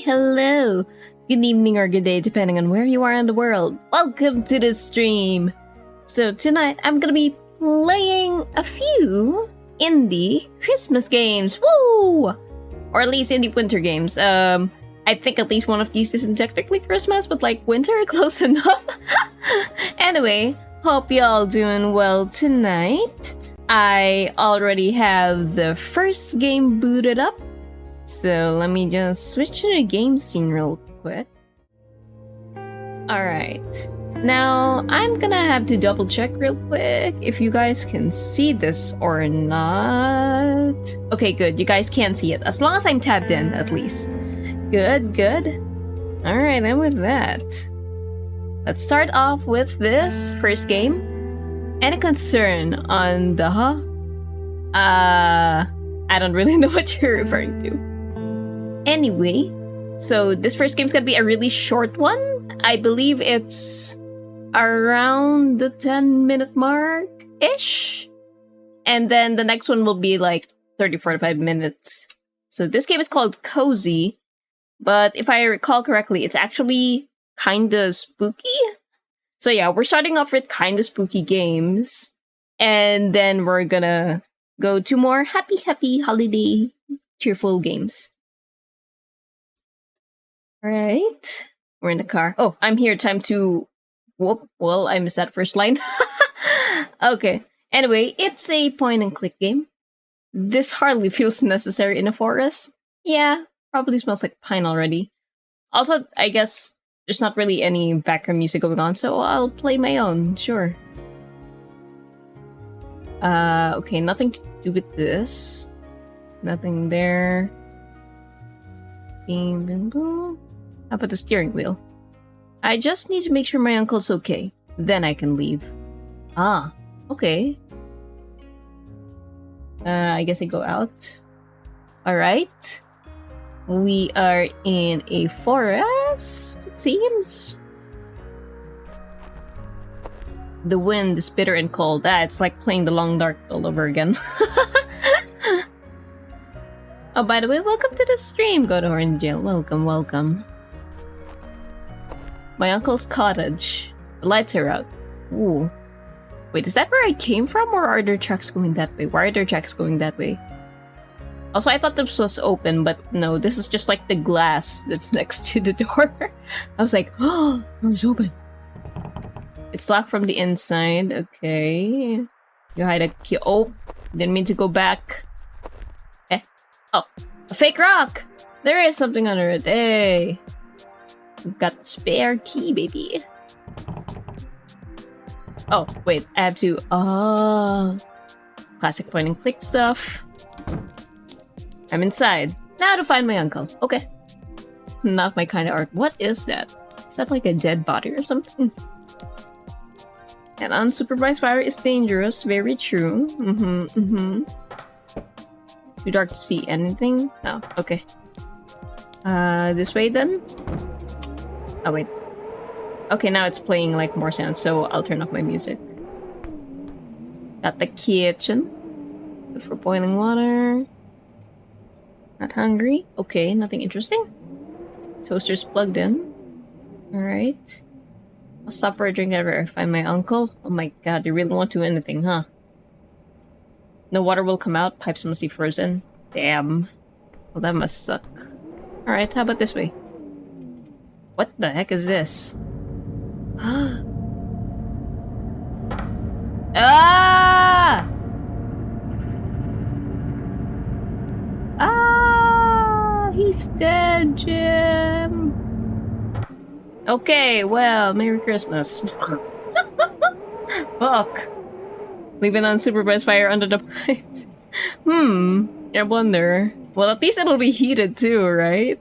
hello, good evening or good day depending on where you are in the world. Welcome to the stream. So tonight I'm gonna be playing a few indie Christmas games. Woo! Or at least indie winter games. I think at least one of these isn't technically Christmas, but like winter, close enough. Anyway, hope y'all doing well tonight. I already have the first game booted up. So let me just switch to the game scene real quick. Alright. Now, I'm gonna have to double check real quick if you guys can see this or not. Okay, good. You guys can see it. As long as I'm tabbed in, at least. Good, good. Alright, and with that, let's start off with this first game. Any concern on the I don't really know what you're referring to. Anyway, so this first game's gonna be a really short one. I believe it's around the 10-minute mark-ish. And then the next one will be like 30-45 minutes. So this game is called Cozy. But if I recall correctly, it's actually kinda spooky. So yeah, we're starting off with kinda spooky games. And then we're gonna go to more happy holiday cheerful games. Alright. We're in the car. Oh, I'm here. Time to... Whoop. Well, I missed that first line. Okay. Anyway, it's a point-and-click game. This hardly feels necessary in a forest. Yeah, probably smells like pine already. Also, I guess there's not really any background music going on, so I'll play my own, sure. Okay, nothing to do with this. Nothing there. How about the steering wheel? I just need to make sure my uncle's okay. Then I can leave. Ah, okay. I guess I go out. Alright. We are in a forest, it seems. The wind is bitter and cold. Ah, it's like playing The Long Dark all over again. Oh, by the way, welcome to the stream, Go to Orange Jail. Welcome, welcome. My uncle's cottage. The lights are out. Ooh. Wait, is that where I came from, or are there tracks going that way? Why are there tracks going that way? Also, I thought this was open, but no, this is just like the glass that's next to the door. I was like, oh, door's open. It's locked from the inside. Okay. You hide a key. Oh, didn't mean to go back. Oh, a fake rock! There is something under it. Hey! We've got the spare key, baby. Oh, wait, I have to... classic point-and-click stuff. I'm inside. Now to find my uncle. Okay. Not my kind of art. What is that? Is that like a dead body or something? And unsupervised fire is dangerous. Very true. Too dark to see anything? No, okay. This way then? Oh, wait. Okay, now it's playing like more sound, so I'll turn off my music. Got the kitchen. Good for boiling water. Not hungry. Okay, nothing interesting. Toaster's plugged in. Alright. I'll stop for a drink ever. Find my uncle. Oh my god, you really won't do anything, huh? No water will come out. Pipes must be frozen. Damn. Well, that must suck. Alright, how about this way? What the heck is this? Ah! Ah! He's dead, Jim! Okay, well, Merry Christmas. Fuck. Leaving unsupervised fire under the pipes. I wonder. Well, at least it'll be heated too, right?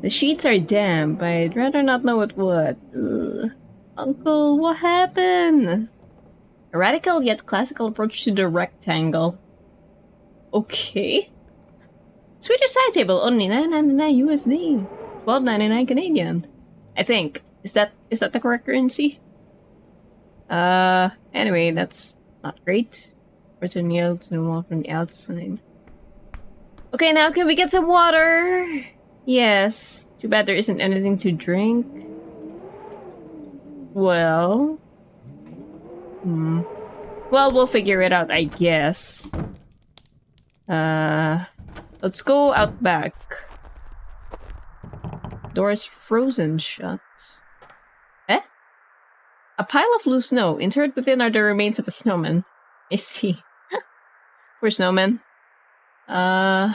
The sheets are damp. I'd rather not know what would. Ugh. Uncle, what happened? A radical yet classical approach to the rectangle. Okay. Swedish side table, only $9.99 USD. $12.99 Canadian. I think. Is that the correct currency? Anyway, that's not great. Return yield to the wall from the outside. Okay, now can we get some water? Yes. Too bad there isn't anything to drink. Well... Well, we'll figure it out, I guess. Let's go out back. Door is frozen shut. Eh? A pile of loose snow. Interred within are the remains of a snowman. I see. Poor snowman. Do I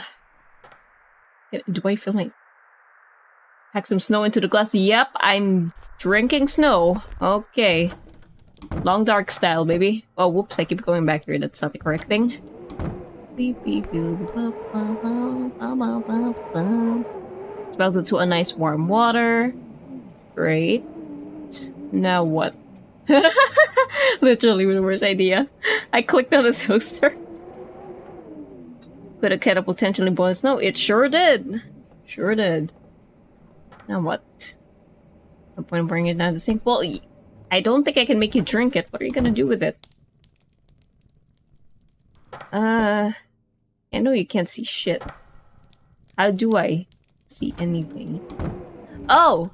feel like... Pack some snow into the glass. Yep, I'm drinking snow. Okay. Long dark style, baby. Oh, whoops, I keep going back here. That's not the correct thing. Spelled into a nice warm water. Great. Now what? Literally the worst idea. I clicked on the toaster. Could a kettle potentially boil snow? It sure did. Sure did. Now what? No point in bringing it down to the sink. Well, I don't think I can make you drink it. What are you gonna do with it? I know you can't see shit. How do I see anything? Oh!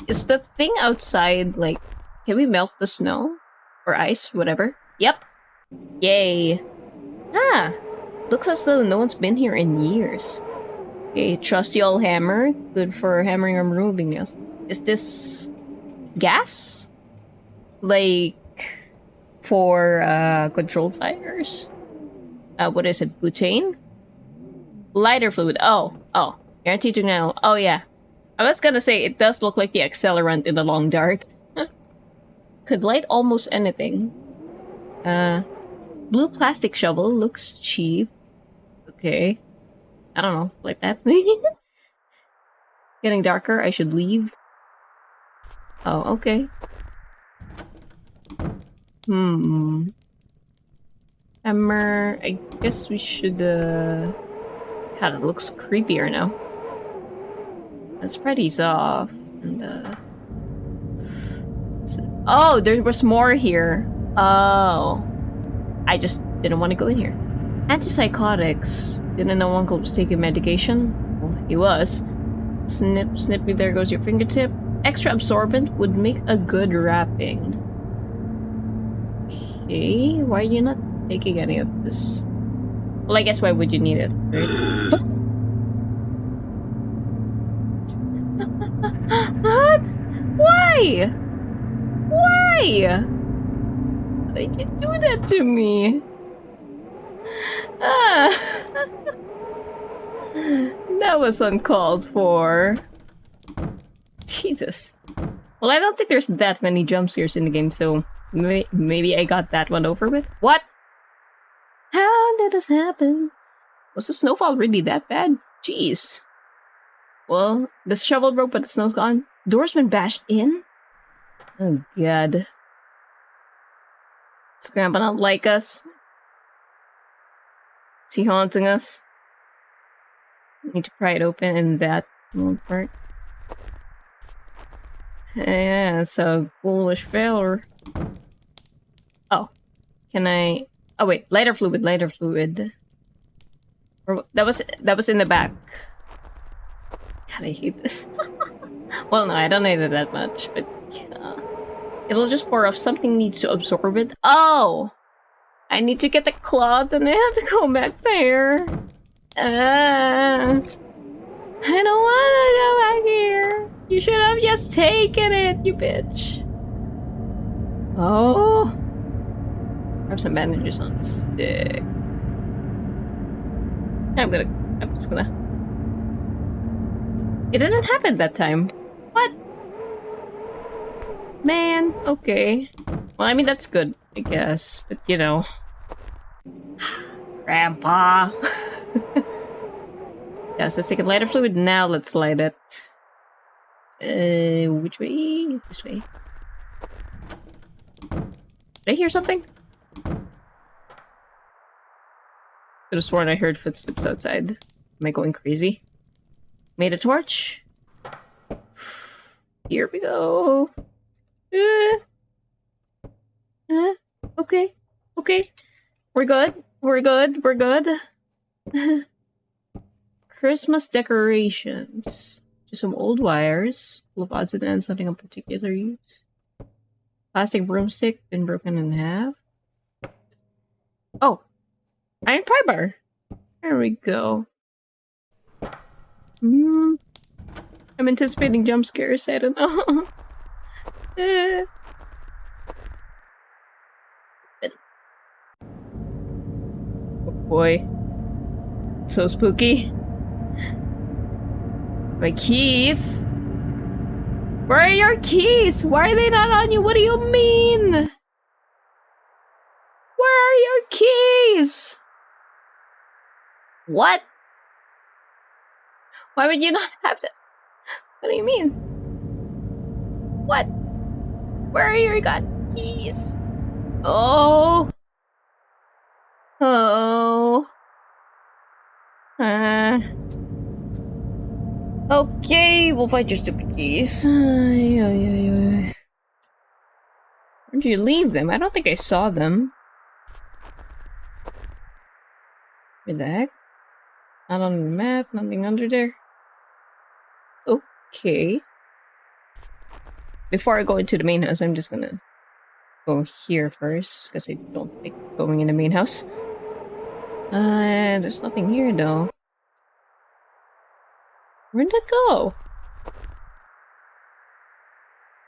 Is the thing outside, like, can we melt the snow? Or ice, whatever? Yep. Yay. Ah! Looks as though no one's been here in years. Okay, trusty old hammer. Good for hammering or removing nails. Is this... gas? Like... for, controlled fires? What is it? Butane? Lighter fluid. Oh. Guaranteed to know. Oh, yeah. I was gonna say, it does look like the accelerant in the long dark. Could light almost anything. Blue plastic shovel looks cheap. Okay. I don't know, like that. Getting darker, I should leave. Oh, okay. Hammer, I guess we should, God, it looks creepier now. Let's spread these off, and, oh, there was more here. Oh. I just didn't want to go in here. Antipsychotics. Didn't know Uncle was taking medication? Well, he was. Snip, snippy, there goes your fingertip. Extra absorbent would make a good wrapping. Okay, why are you not taking any of this? Well, I guess why would you need it, right? What? Why? Why? Why did you do that to me? That was uncalled for. Jesus. Well, I don't think there's that many jump scares in the game, so maybe I got that one over with. What? How did this happen? Was the snowfall really that bad? Jeez. Well, the shovel broke, but the snow's gone. Door's been bashed in? Oh, God. Is Grandpa not like us? Is he haunting us? Need to pry it open, and that won't work. Yeah, so ghoulish failure. Oh, can I? Oh wait, lighter fluid. Or that was in the back. God, I hate this. Well, no, I don't hate it that much, but it'll just pour off. Something needs to absorb it. Oh, I need to get the cloth, and I have to go back there. I don't want to go back here. You should have just taken it, you bitch. Oh. Grab some bandages on the stick. I'm just gonna... It didn't happen that time. What? Man, okay. Well, I mean, that's good, I guess. But, you know... Grandpa. Yeah, so let's take a lighter fluid. Now let's light it. Which way? This way. Did I hear something? Could have sworn I heard footsteps outside. Am I going crazy? Made a torch. Here we go. Okay. Okay. We're good. We're good. Christmas decorations. Just some old wires, full of odds and ends, nothing of particular use. Plastic broomstick, been broken in half. Oh, iron pry bar. There we go. I'm anticipating jump scares. I don't know. Oh boy, so spooky. My keys. Where are your keys? Why are they not on you? What do you mean? Where are your keys? What? Why would you not have to? What do you mean? What? Where are your god keys? Oh. Oh. Okay, we'll find your stupid keys. Where'd you leave them? I don't think I saw them. Where the heck? Not on the map, nothing under there. Okay. Before I go into the main house, I'm just gonna go here first, because I don't like going in the main house. There's nothing here though. Where'd it go?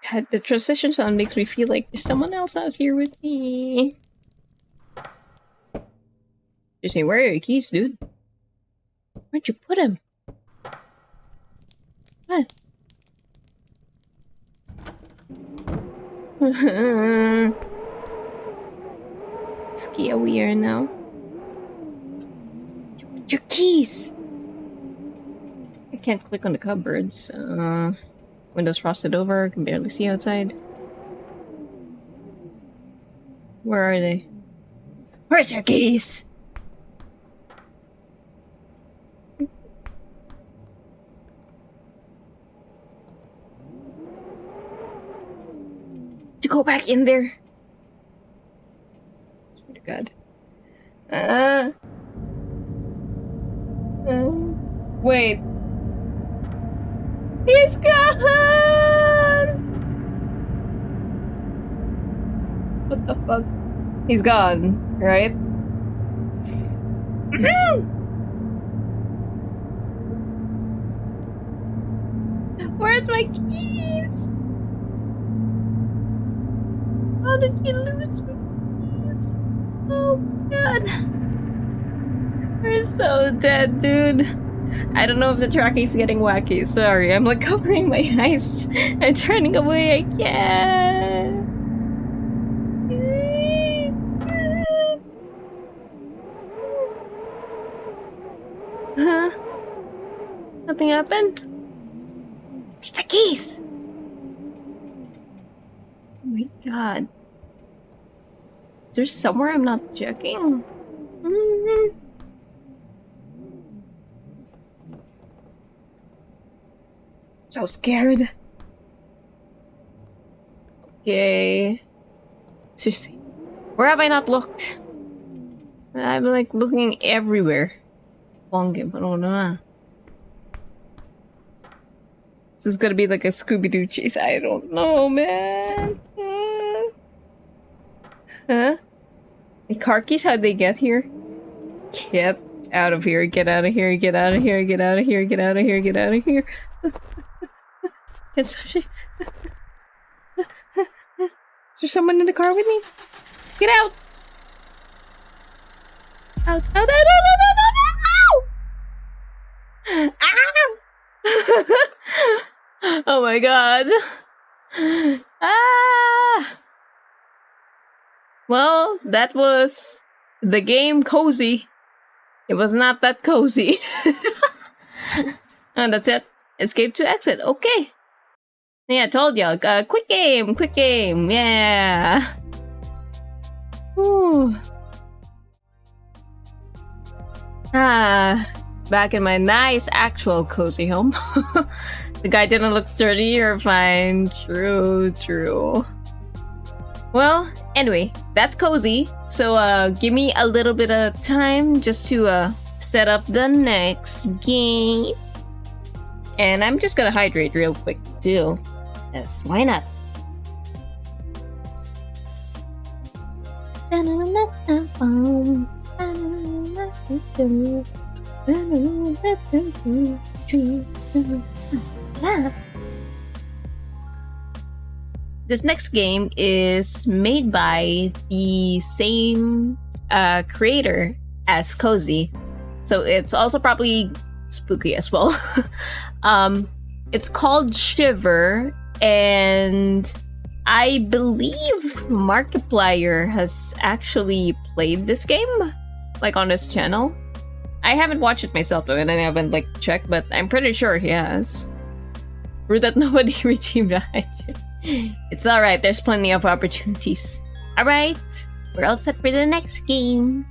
God, the transition sound makes me feel like there's someone else out here with me. You say, where are your keys, dude? Where'd you put him? What? Scarier now. Your keys! I can't click on the cupboards. Windows frosted over, can barely see outside. Where are they? Where's your keys? To go back in there. Swear to God. Wait. He's gone! What the fuck? He's gone, right? Where's my keys? How did you lose my keys? Oh god. We're so dead, dude. I don't know if the tracking's getting wacky. Sorry, I'm like covering my eyes and turning away. I can't. Huh? Nothing happened? Where's the keys? Oh my god. Is there somewhere I'm not checking? So scared. Okay. Seriously. Where have I not looked? I'm like looking everywhere. Long game, I don't know. This is gonna be like a Scooby-Doo chase. I don't know, man. Huh? The car keys, how'd they get here? Get out of here, get out of here, get out of here, get out of here, get out of here, get out of here. Is there someone in the car with me? Get out! Out, out, out, out, out, out, out, out! Ow! Oh my god. Ah! Well, that was the game cozy. It was not that cozy. And that's it. Escape to exit. Okay. Yeah, I told y'all. Quick game. Quick game. Yeah. Ooh. Back in my nice actual cozy home. The guy didn't look sturdy or fine. True, true. Well, anyway, that's cozy. So give me a little bit of time just to set up the next game. And I'm just gonna hydrate real quick too. Yes, why not? This next game is made by the same creator as Cozy, so it's also probably spooky as well. It's called Shiver, and I believe Markiplier has actually played this game, like on his channel. I haven't watched it myself though, and I haven't like checked, but I'm pretty sure he has. Rude that nobody redeemed that. It's alright, there's plenty of opportunities. Alright, we're all set for the next game.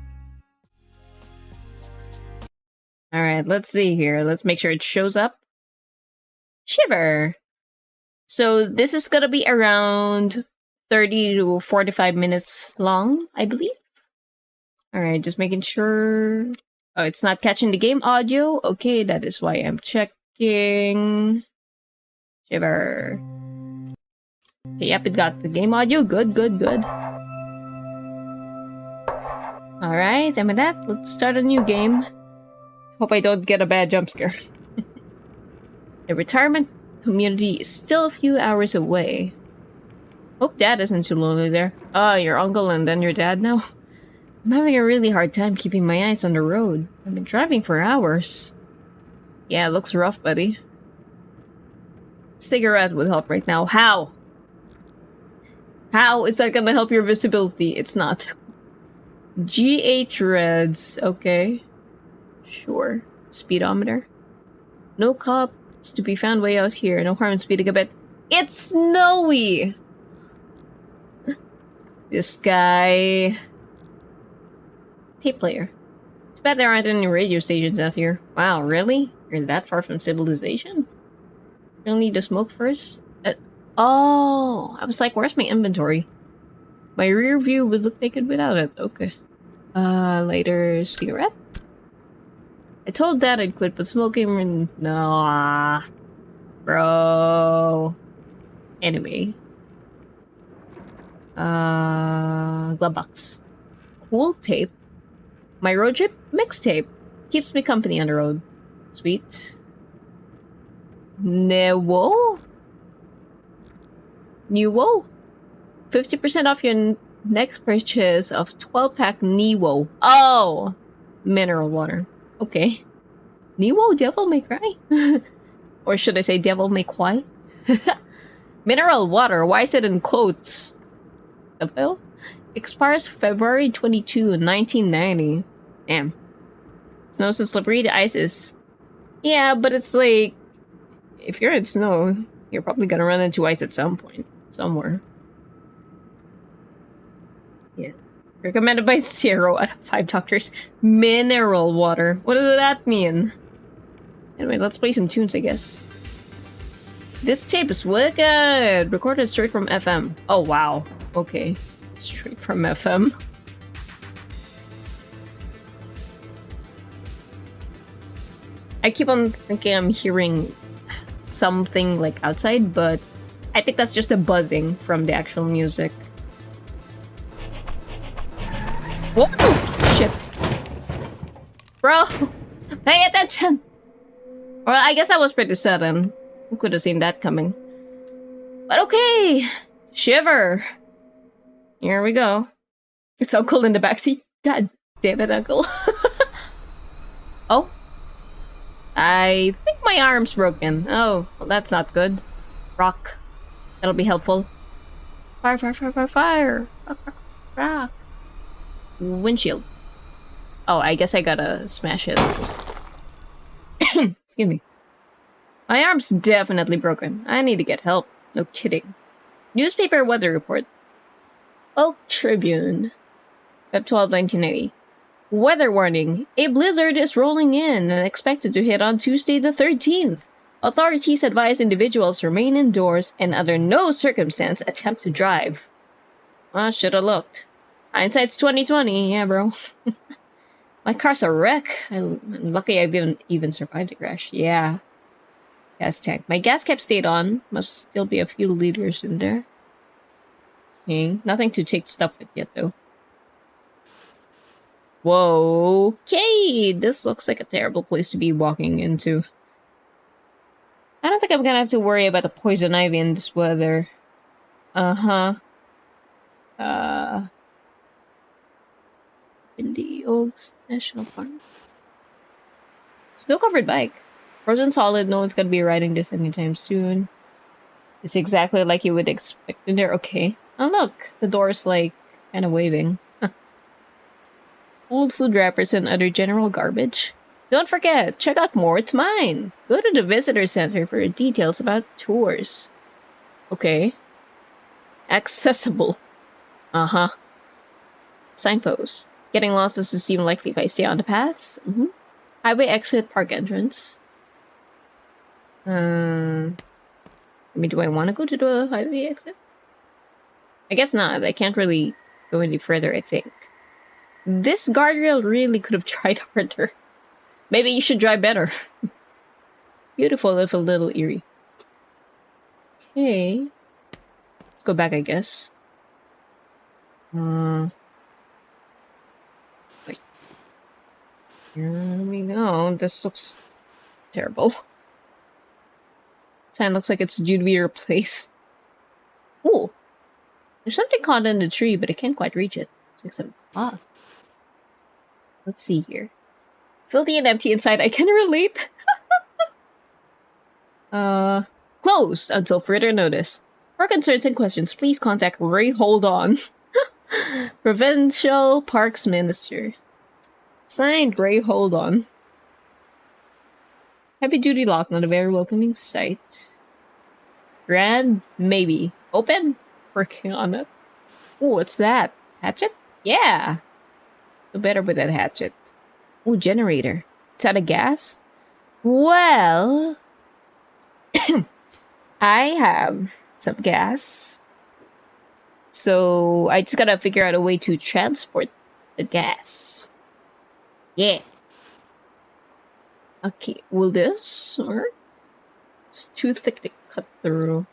Alright, let's see here. Let's make sure it shows up. Shiver. So this is gonna be around 30 to 45 minutes long, I believe. Alright, just making sure. Oh, it's not catching the game audio. Okay, that is why I'm checking. Shiver. Okay, yep, it got the game audio. Good, good, good. Alright, and with that, let's start a new game. Hope I don't get a bad jump scare. The retirement community is still a few hours away. Hope Dad isn't too lonely there. Oh, your uncle and then your dad now? I'm having a really hard time keeping my eyes on the road. I've been driving for hours. Yeah, it looks rough, buddy. Cigarette would help right now. How? How is that gonna help your visibility? It's not. GH Reds. Okay. Sure. Speedometer. No cops to be found way out here. No harm in speeding a bit. It's snowy! This guy... Tape player. Too bad there aren't any radio stations out here. Wow, really? You're that far from civilization? You'll need to smoke first? Oh, I was like, where's my inventory? My rear view would look naked without it. Okay. Later, cigarette? I told Dad I'd quit, but smoking and... No, bro. Anyway. Glove box. Cool tape. My road trip mixtape. Keeps me company on the road. Sweet. Newo? 50% off your next purchase of 12-pack Newo. Oh! Mineral water. Okay. Newo, devil may cry? Or should I say devil may cry? Mineral water, why is it in quotes? The hell? Expires February 22, 1990. Damn. Snow's so slippery, the ice is... Yeah, but it's like... If you're in snow, you're probably gonna run into ice at some point. Somewhere. Yeah. Recommended by 0 out of 5 doctors. Mineral water. What does that mean? Anyway, let's play some tunes, I guess. This tape is wicked! Recorded straight from FM. Oh, wow. Okay. Straight from FM. I keep on thinking I'm hearing something like outside, but I think that's just a buzzing from the actual music. Whoa! Shit. Bro! Pay attention! Well, I guess I was pretty sudden. Who could have seen that coming? But okay! Shiver! Here we go. It's Uncle in the backseat. God damn it, Uncle. Oh? I think my arm's broken. Oh, well, that's not good. Rock. That'll be helpful. Fire, fire, fire, fire, fire! Rock. Windshield. Oh, I guess I gotta smash it. Excuse me. My arm's definitely broken. I need to get help. No kidding. Newspaper weather report. Oak Tribune. Feb 12, 1980. Weather warning. A blizzard is rolling in and expected to hit on Tuesday the 13th. Authorities advise individuals remain indoors and under no circumstance attempt to drive. Well, should have looked. Hindsight's 20/20, yeah, bro. My car's a wreck. I'm lucky I've even survived the crash. Yeah. Gas tank. My gas cap stayed on. Must still be a few liters in there. Okay. Nothing to take stuff with yet, though. Whoa. Okay. This looks like a terrible place to be walking into. I don't think I'm gonna have to worry about the poison ivy in this weather. Uh-huh. Windy Oaks National Park. Snow-covered bike. Frozen solid, no one's gonna be riding this anytime soon. It's exactly like you would expect in there. Okay. Oh look, the door's like kind of waving. Old food wrappers and other general garbage. Don't forget, check out More It's Mine. Go to the visitor center for details about tours. Okay. Accessible. Uh-huh. Signpost. Getting lost doesn't seem likely if I stay on the paths. Highway exit, park entrance. I mean, do I want to go to the highway exit? I guess not. I can't really go any further, I think. This guardrail really could have tried harder. Maybe you should drive better. Beautiful, if a little eerie. Okay. Let's go back, I guess. Wait. Here we go. This looks terrible. Sign looks like it's due to be replaced. Ooh. There's something caught in the tree, but I can't quite reach it. It's like some cloth. Let's see here. Filthy and empty inside, I can relate. Closed until further notice. For concerns and questions, please contact Ray Hold On. Provincial Parks Minister. Signed, Ray Hold On. Heavy duty lock, not a very welcoming sight. Grand, maybe. Open? Working on it. Oh, what's that? Hatchet? Yeah. Do better with that hatchet. Oh, generator. Is that a gas? Well, I have some gas. So I just gotta figure out a way to transport the gas. Yeah. Okay, will this work? It's too thick to cut through.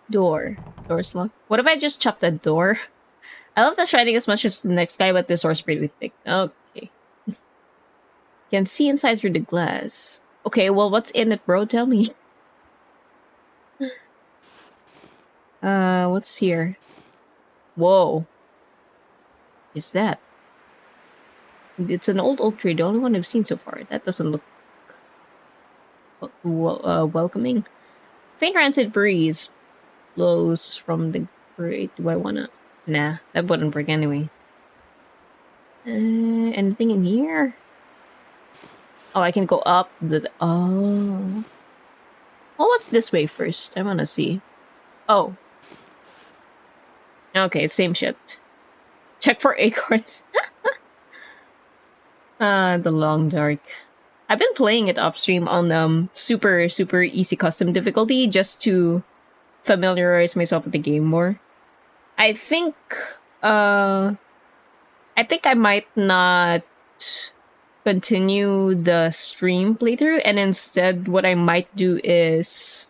Door. Door's locked. What if I just chop the door? I love the shining as much as the next guy, but this door's pretty thick. Okay. Can see inside through the glass. Okay, well, what's in it, bro? Tell me. What's here? Whoa. Is that? It's an old oak tree, the only one I've seen so far. That doesn't look welcoming. Faint rancid breeze blows from the grate. Do I wanna? Nah, that wouldn't work anyway. Anything in here? Oh, I can go up the. Oh. Well, what's this way first? I wanna see. Oh. Okay, same shit. Check for acorns. The long dark. I've been playing it upstream on super easy custom difficulty just to familiarize myself with the game more. I think I might not continue the stream playthrough, and instead what I might do is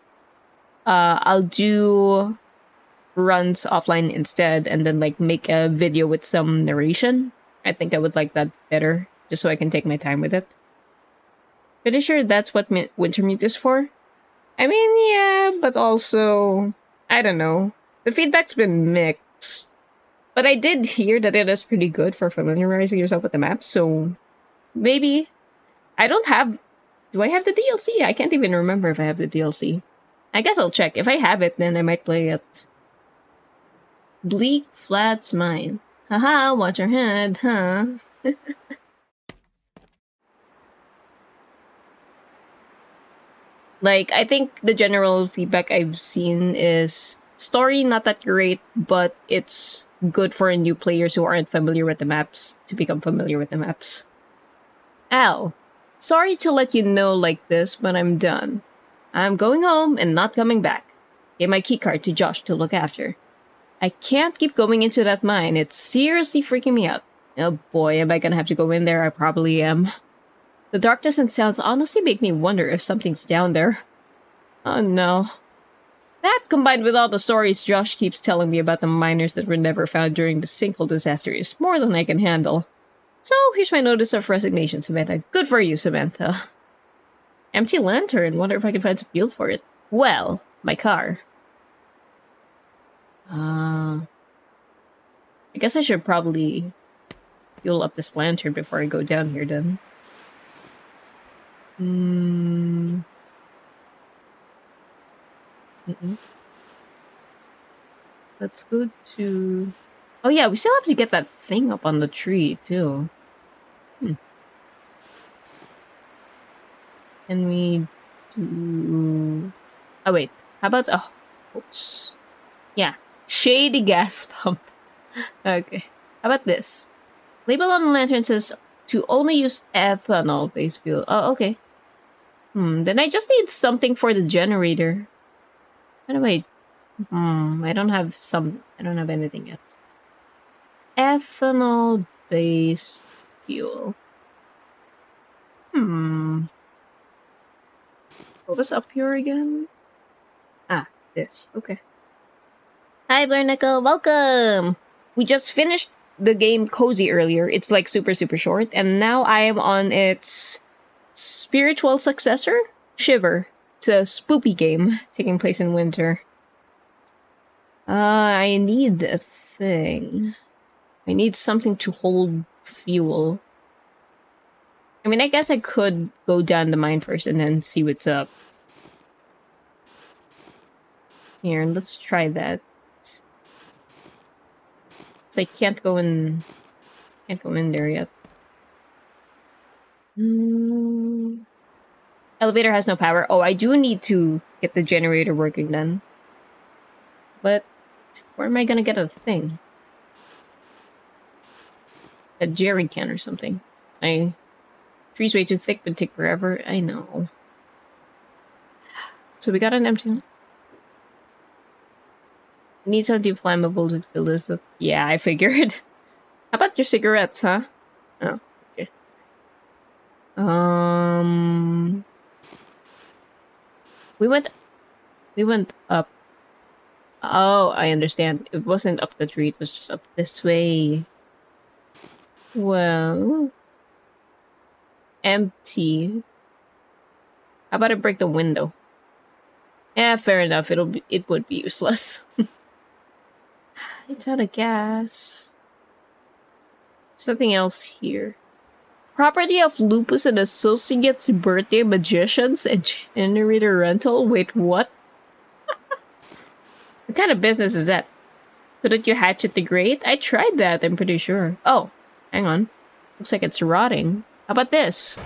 I'll do runs offline instead, and then like make a video with some narration. I think I would like that better, just so I can take my time with it. Pretty sure that's what Wintermute is for. I mean, yeah, but also, I don't know. The feedback's been mixed. But I did hear that it is pretty good for familiarizing yourself with the map, so maybe. I don't have... Do I have the DLC? I can't even remember if I have the DLC. I guess I'll check. If I have it, then I might play it. Bleak Flats Mine. Haha, watch your head, huh? Like, I think the general feedback I've seen is story not that great, but it's good for new players who aren't familiar with the maps to become familiar with the maps. Al, sorry to let you know like this, but I'm done. I'm going home and not coming back. Gave my keycard to Josh to look after. I can't keep going into that mine. It's seriously freaking me out. Oh boy, am I gonna have to go in there? I probably am. The darkness and sounds honestly make me wonder if something's down there. Oh no. That, combined with all the stories Josh keeps telling me about the miners that were never found during the sinkhole disaster, is more than I can handle. So, here's my notice of resignation, Samantha. Good for you, Samantha. Empty lantern. Wonder if I can find some fuel for it. Well, my car. I guess I should probably fuel up this lantern before I go down here, then. Let's go to... Oh yeah, we still have to get that thing up on the tree, too. Can we do... Oh wait, how about... Oh, oops. Yeah, shady gas pump. Okay, how about this? Label on the lantern says to only use ethanol-based fuel. Oh, okay. Then I just need something for the generator. How do I... I don't have anything yet. Ethanol-based fuel. What was up here again? Ah, this. Okay. Hi, Blair Nickel. Welcome! We just finished the game Cozy earlier. It's like super short. And now I am on its spiritual successor, Shiver. It's a spoopy game taking place in winter. I need a thing. I need something to hold fuel. I mean, I guess I could go down the mine first and then see what's up. Here, let's try that. So I can't go in there yet. Elevator has no power. Oh, I do need to get the generator working then. But where am I gonna get a thing? A jerry can or something. Tree's way too thick, but take forever. I know. So we got an empty... Need something flammable to fill this up. Yeah, I figured. How about your cigarettes, huh? Oh, okay. We went up. Oh, I understand. It wasn't up the tree, it was just up this way. Well... Empty. How about I break the window? Yeah, fair enough. It would be useless. It's out of gas. Something else here. Property of Lupus and Associates Birthday Magicians and Generator Rental? Wait, what? What kind of business is that? Couldn't you hatchet the grate? I tried that, I'm pretty sure. Oh, hang on. Looks like it's rotting. How about this?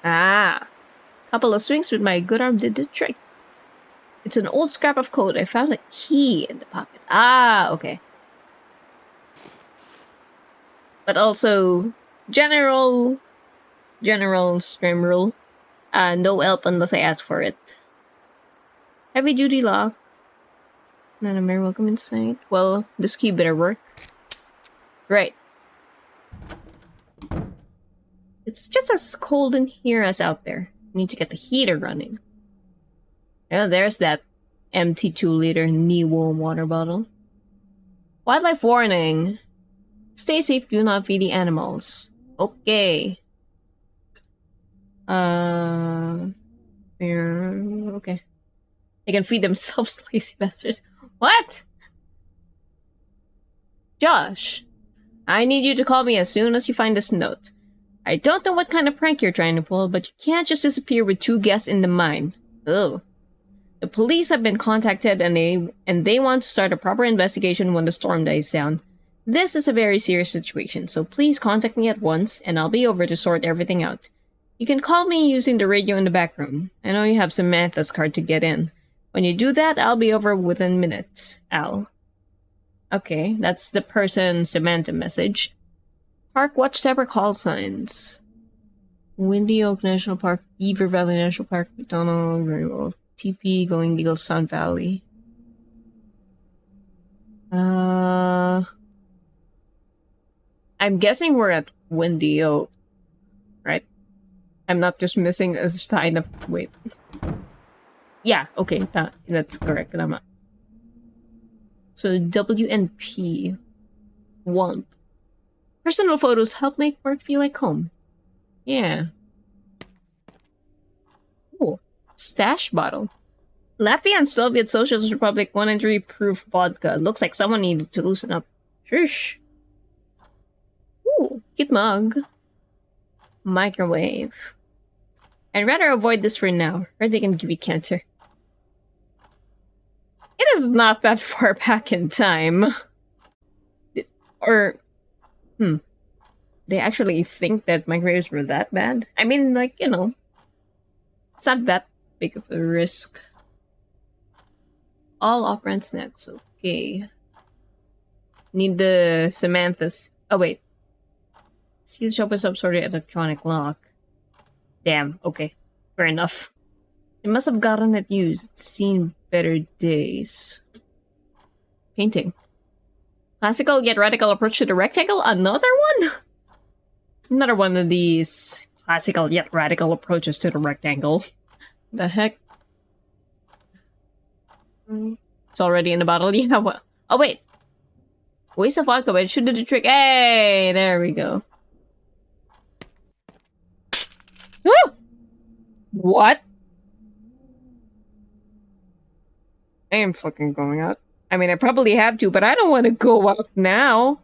Ah. Couple of swings with my good arm did the trick. It's an old scrap of code. I found a key in the pocket. Ah, okay. But also, general stream rule. No help unless I ask for it. Heavy duty lock. Not a mere welcome inside. Well, this key better work. Right. It's just as cold in here as out there. Need to get the heater running. Oh, there's that empty 2-liter knee-warm water bottle. Wildlife warning. Stay safe, do not feed the animals. Okay. Okay. They can feed themselves, lazy bastards. What? Josh, I need you to call me as soon as you find this note. I don't know what kind of prank you're trying to pull, but you can't just disappear with 2 guests in the mine. Ugh. The police have been contacted and they want to start a proper investigation when the storm dies down. This is a very serious situation, so please contact me at once and I'll be over to sort everything out. You can call me using the radio in the back room. I know you have Samantha's card to get in. When you do that, I'll be over within minutes. Al. Okay, that's the person Samantha message. Park Watchtower call signs. Windy Oak National Park, Beaver Valley National Park, McDonald, very well. TP, Going Eagle, Sun Valley. I'm guessing we're at Windio, right? I'm not just missing a sign of... Wait. Yeah, okay, that's correct. So W and P. Want. Personal photos help make work feel like home. Yeah. Ooh. Stash bottle. Latvia and Soviet Socialist Republic 1 and 3 proof vodka. Looks like someone needed to loosen up. Shush. Ooh, cute mug. Microwave. I'd rather avoid this for now, or they can give you cancer. It is not that far back in time. Or, they actually think that microwaves were that bad? I mean, like, you know, it's not that big of a risk. All off-brand snacks, okay. Need the Samantha's. Oh, wait. See the shop with some sort of electronic lock. Damn, okay. Fair enough. They must have gotten it used. It's seen better days. Painting. Classical yet radical approach to the rectangle? Another one? Another one of these classical yet radical approaches to the rectangle. The heck? It's already in the bottle. Yeah, what? Oh, wait. Waste of vodka, but it should do the trick. Hey, there we go. Woo! What? I am fucking going out. I mean, I probably have to, but I don't want to go out now.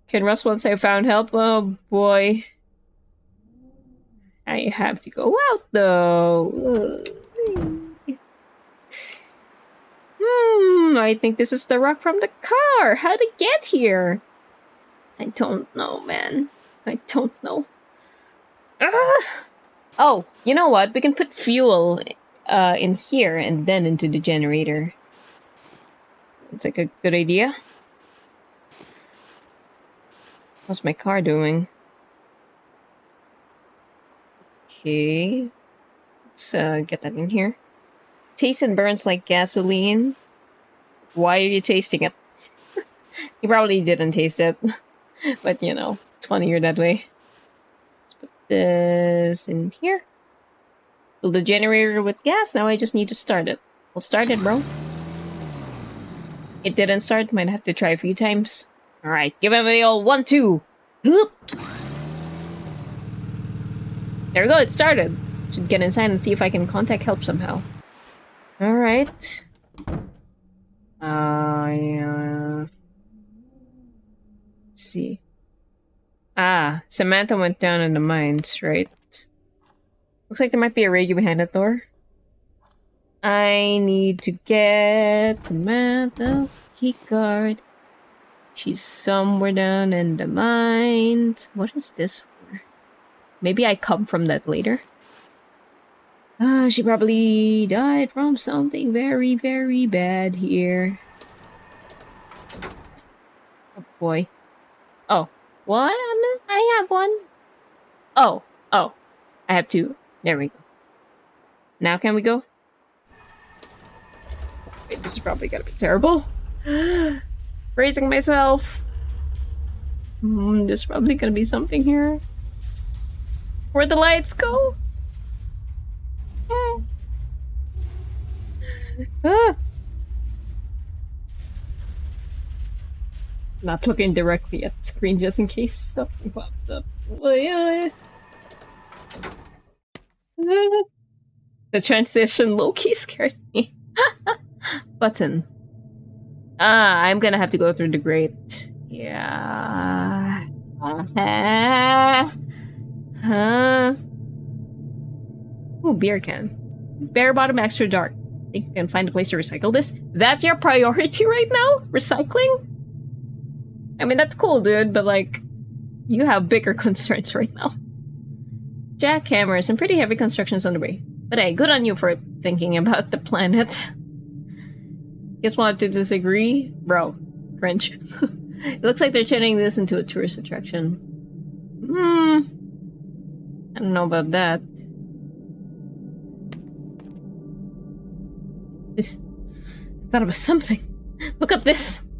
Can rust once I found help. Oh, boy. I have to go out, though. I think this is the rock from the car. How'd it get here? I don't know, man. I don't know. Oh, you know what? We can put fuel in here and then into the generator. It's like a good idea. How's my car doing? Okay. Let's get that in here. Tastes and burns like gasoline. Why are you tasting it? You probably didn't taste it. But, you know, it's funnier that way. Let's put this in here. Fill the generator with gas. Now I just need to start it. We'll start it, bro. It didn't start. Might have to try a few times. Alright, give everybody all 1, 2. There we go, it started. Should get inside and see if I can contact help somehow. Alright. Yeah. Let's see. Ah, Samantha went down in the mines, right? Looks like there might be a radio behind that door. I need to get Samantha's keycard. She's somewhere down in the mines. What is this for? Maybe I come from that later. She probably died from something very, very bad here. Oh boy. Oh. What? I have one. Oh. Oh. I have 2. There we go. Now can we go? Wait, this is probably gonna be terrible. Raising myself. There's probably gonna be something here. Where'd the lights go? Not looking directly at the screen just in case something pops up. The transition low-key scared me. Button. I'm gonna have to go through the grate. Yeah. Ooh, beer can. Bare bottom extra dark. Think you can find a place to recycle this? That's your priority right now? Recycling? I mean, that's cool, dude, but like, you have bigger concerns right now. Jackhammers and pretty heavy constructions on the way. But hey, good on you for thinking about the planet. Guess we'll have to disagree? Bro, cringe. It looks like they're turning this into a tourist attraction. I don't know about that. I thought it was something. Look up this.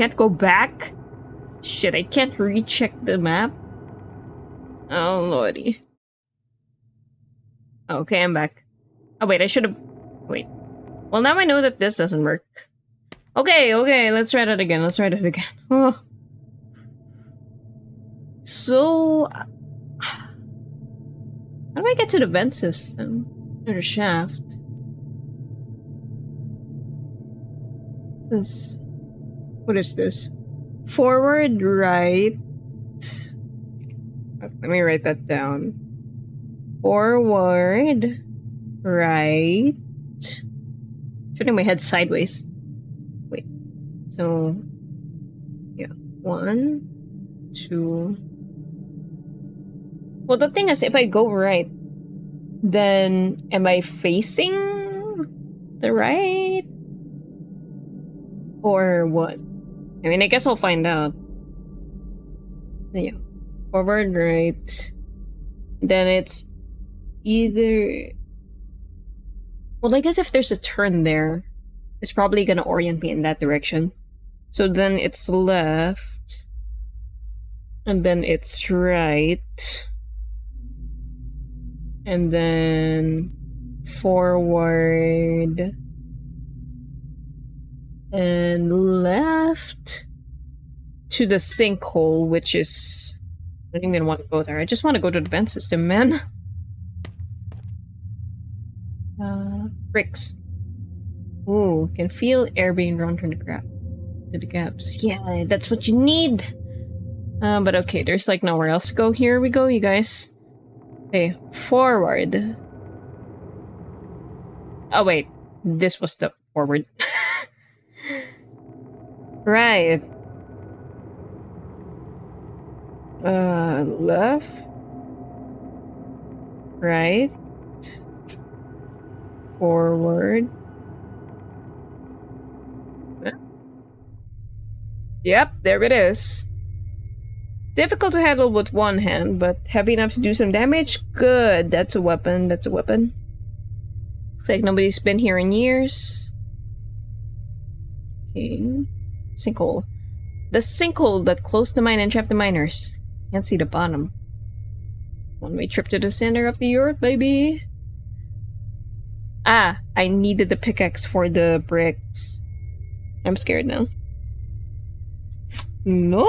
can't go back? Shit, I can't recheck the map? Oh, lordy. Okay, I'm back. Oh, wait, I should have... Wait. Well, now I know that this doesn't work. Okay, let's try that again. Oh. So... How do I get to the vent system? Or the shaft? What is this? Forward, right... Let me write that down. Forward, right... Turning my head sideways. Wait. So... Yeah. 1, 2... Well, the thing is, if I go right, then am I facing the right? Or what? I mean, I guess I'll find out. Yeah. Forward, right. Then it's either... Well, I guess if there's a turn there, it's probably gonna orient me in that direction. So then it's left. And then it's right. And then forward and left to the sinkhole, which is... I don't even want to go there. I just want to go to the vent system, man. Bricks. Ooh, can feel air being drawn from the gaps. Yeah, that's what you need. But okay, there's like nowhere else to go. Here we go, you guys. Okay, forward. Oh wait, this was the forward. Right. Left. Right. Forward. Yep, there it is. Difficult to handle with one hand, but heavy enough to do some damage? Good, that's a weapon, Looks like nobody's been here in years. Okay. Sinkhole. The sinkhole that closed the mine and trapped the miners. Can't see the bottom. One-way trip to the center of the earth, baby. Ah, I needed the pickaxe for the bricks. I'm scared now. No!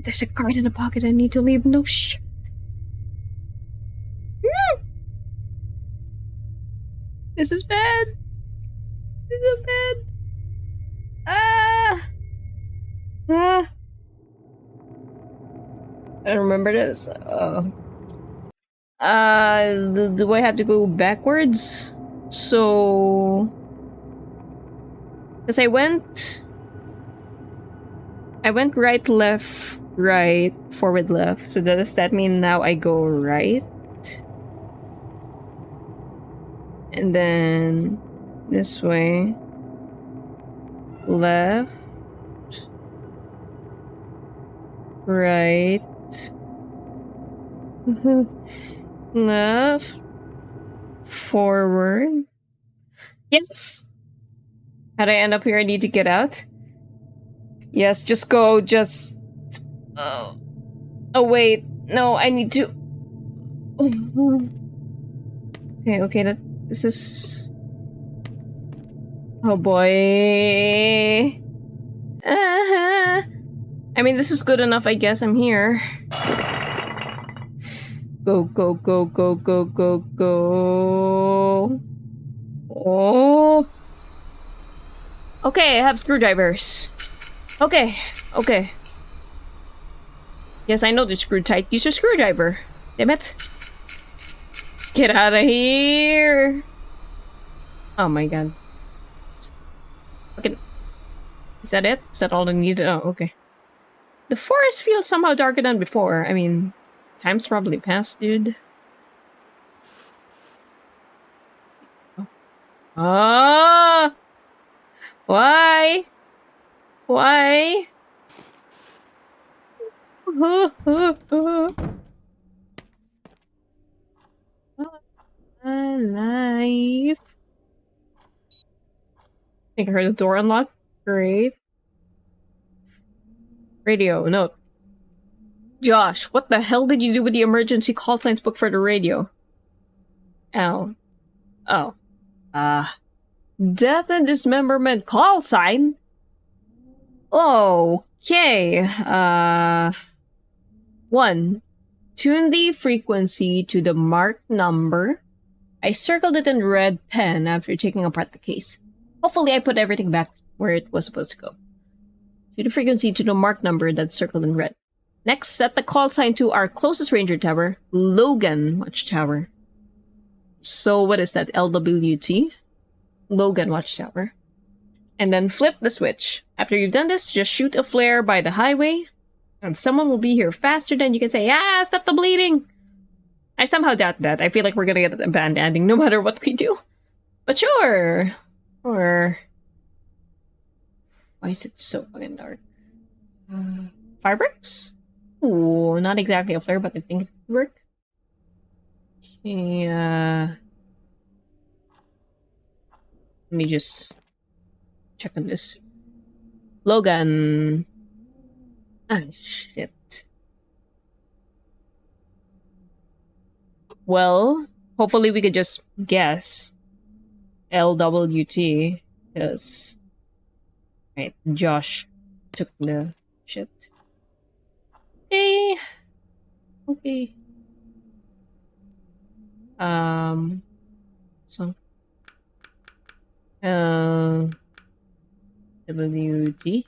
There's a card in the pocket I need to leave. No shit. This is bad. This is bad. I remember this. Do I have to go backwards? So... Because I went right, left, right, forward, left. So does that mean now I go right? And then this way. Left. Right. Left. Forward. Yes! How'd I end up here? I need to get out. Yes, just go, just... Oh, wait. No, I need to... Okay, this is... Oh boy... I mean, this is good enough, I guess. I'm here. Go, go, go, go, go, go, go... Oh... Okay, I have screwdrivers. Okay. Yes, I know they're screwed tight. Use your screwdriver. Damn it. Get out of here. Oh my god. Okay. Is that it? Is that all I needed? Oh, okay. The forest feels somehow darker than before. I mean, time's probably passed, dude. Ah! Why? Why? alive. I think I heard the door unlock. Great. Radio, note. Josh, what the hell did you do with the emergency call signs book for the radio? Al. Oh. Death and dismemberment call sign? Okay. 1. Tune the frequency to the marked number. I circled it in red pen after taking apart the case. Hopefully I put everything back where it was supposed to go. Tune the frequency to the marked number that's circled in red. Next, set the call sign to our closest ranger tower, Logan Watchtower. So what is that, LWT? Logan Watchtower. And then flip the switch. After you've done this, just shoot a flare by the highway, and someone will be here faster than you can say, "Ah, stop the bleeding!" I somehow doubt that. I feel like we're gonna get a bad ending no matter what we do. But sure! Or... Why is it so fucking dark? Fireworks? Ooh, not exactly a flare, but I think it would work. Okay, let me just check on this. Logan. Ah, shit. Well, hopefully we could just guess LWT, because... Right, Josh took the shit. Okay. Okay. So... WT.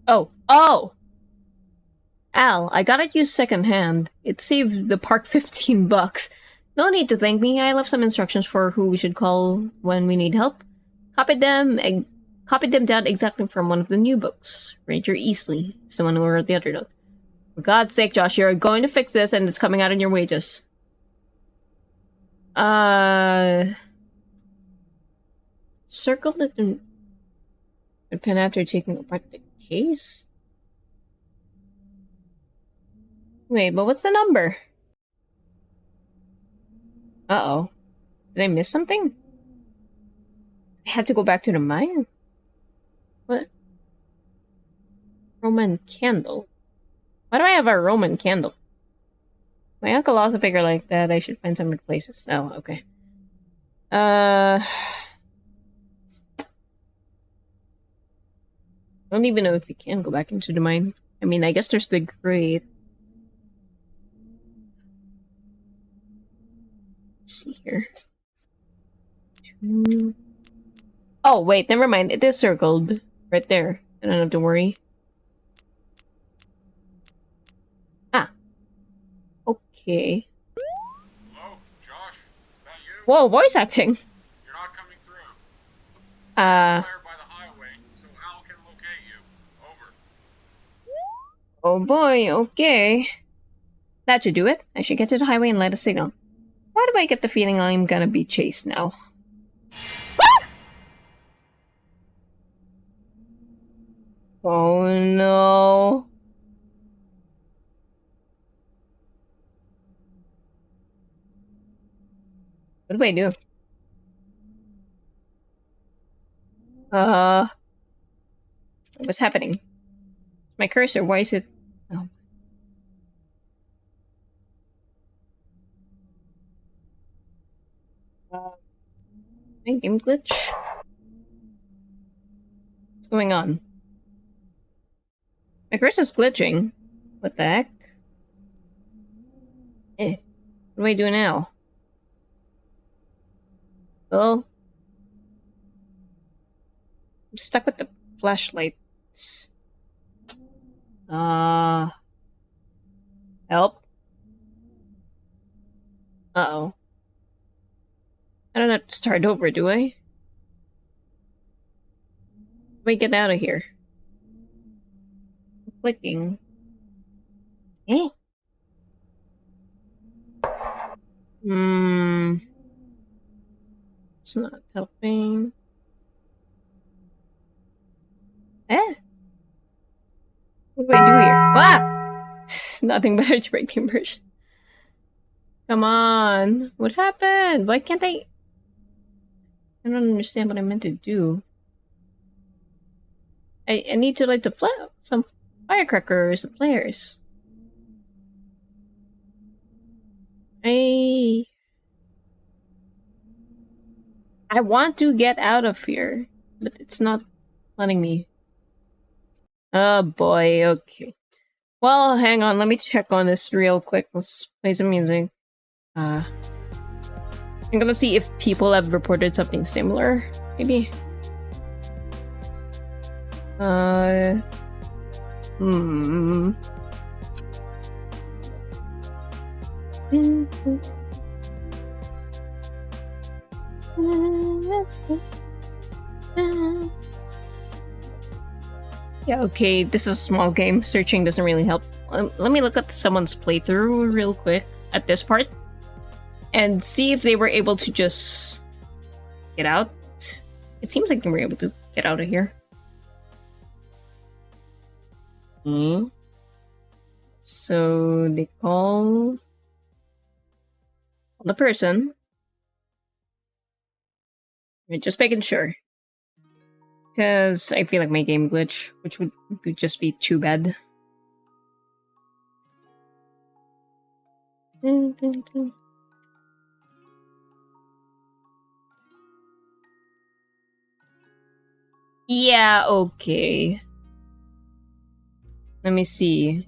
Oh! Al, I got it used secondhand. It saved the park 15 bucks. No need to thank me. I left some instructions for who we should call when we need help. Copied them down exactly from one of the new books. Ranger Easley, someone who wrote the other note. For God's sake, Josh, you're going to fix this and it's coming out in your wages. Circled it in a pen after taking apart the case? Wait, but what's the number? Uh-oh. Did I miss something? I have to go back to the mine? What? Roman candle? Why do I have a Roman candle? My uncle also figured like that I should find some places. Oh, okay. I don't even know if we can go back into the mine. I mean, I guess there's the grate. Let's see here. Oh, wait, never mind. It is circled. Right there. I don't have to worry. Ah. Okay. Hello, Josh? Is that you? Whoa, voice acting! You're not coming through. Uh... Fire by the highway, so Al can locate you. Over. Oh boy, okay. That should do it. I should get to the highway and light a signal. Why do I get the feeling I'm gonna be chased now? Ah! Oh no. What do I do? What's happening? My cursor, why is it... Oh. My game glitch? What's going on? My cursor's glitching. What the heck? What do I do now? Oh. I'm stuck with the flashlight. Help? Uh-oh. I don't have to start over, do I? Let me get out of here. I'm clicking. Eh? It's not helping. Eh? What do I do here? Ah! Nothing better to break the immersion. Come on. What happened? Why can't I don't understand what I meant to do. I need to light some firecrackers, some flares. I want to get out of here, but it's not letting me. Oh boy, okay. Well, hang on, let me check on this real quick. Let's play some music. I'm gonna see if people have reported something similar, maybe. Yeah, okay, this is a small game. Searching doesn't really help. Let me look at someone's playthrough real quick at this part and see if they were able to just get out. It seems like they were able to get out of here. So they call the person. I'm just making sure. Because I feel like my game glitch, which would just be too bad. Yeah, okay. Let me see.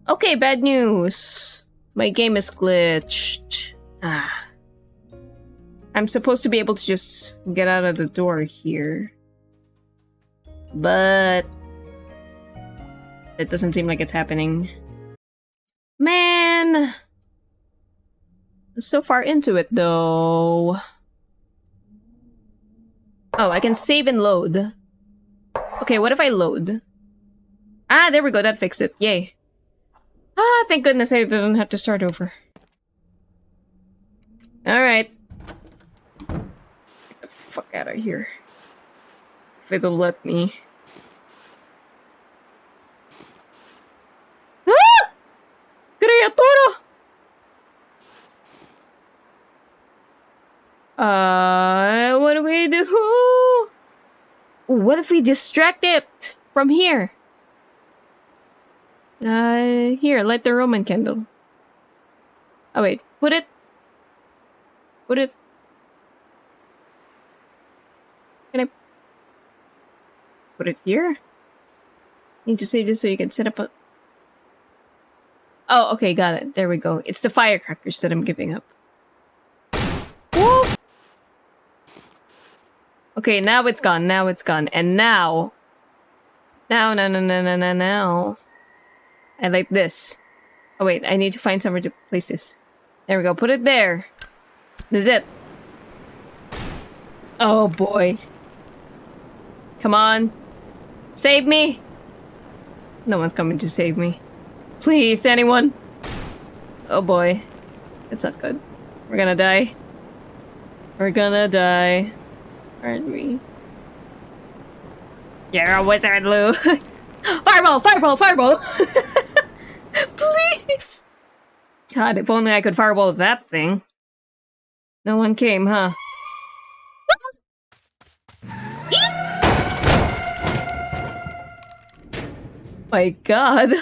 Okay, bad news. My game is glitched. I'm supposed to be able to just get out of the door here. But it doesn't seem like it's happening. Man! I'm so far into it though. Oh, I can save and load. Okay, what if I load? Ah, there we go, that fixed it. Yay. Ah, thank goodness I didn't have to start over. Alright. Get the fuck out of here. If it'll let me. Ah! Creatura! What do we do? What if we distract it from here? Here, light the Roman candle. Oh wait, put it. Can I put it here? Need to save this so you can set up a. Oh, okay, got it. There we go. It's the firecrackers that I'm giving up. Woo! Okay, now it's gone. Now it's gone. And now. Now. I like this. Oh wait, I need to find somewhere to place this. There we go. Put it there. This is it. Oh boy. Come on. Save me. No one's coming to save me. Please, anyone. Oh boy. That's not good. We're gonna die. We're gonna die. Aren't we? You're a wizard, Lou. Fireball! Fireball! Fireball! Please! God, if only I could fireball that thing. No one came, huh? My God.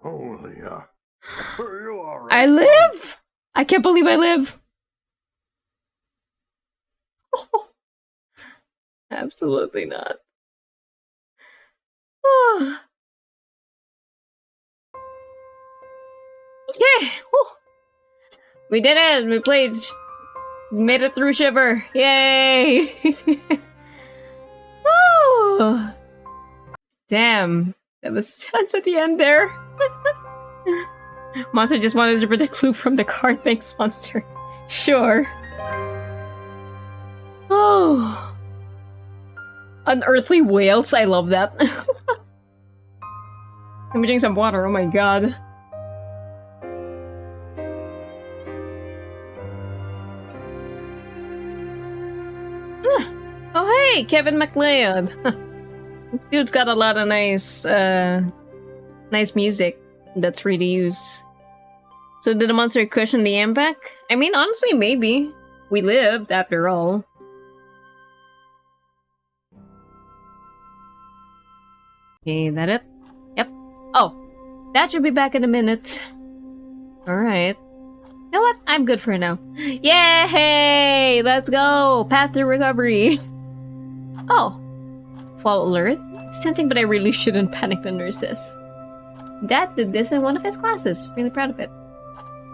Holy, are you alright? I live! I can't believe I live! Oh, absolutely not. Oh. Okay! Whew. We did it! We played... made it through Shiver! Yay! Oh. Damn. That was tense at the end there. Monster just wanted to protect Lou from the car. Thanks, Monster. Sure. Oh. Unearthly whales. I love that. Let me drink some water. Oh my god. Oh hey, Kevin MacLeod. Dude's got a lot of nice music that's free to use. So did the monster cushion the impact? I mean, honestly, maybe. We lived, after all. Okay, that it? Yep. Oh, that should be back in a minute. Alright. You know what? I'm good for now. Yay! Let's go! Path to recovery. Oh. Fall alert? It's tempting, but I really shouldn't panic, the nurse says. Dad did this in one of his classes. Really proud of it.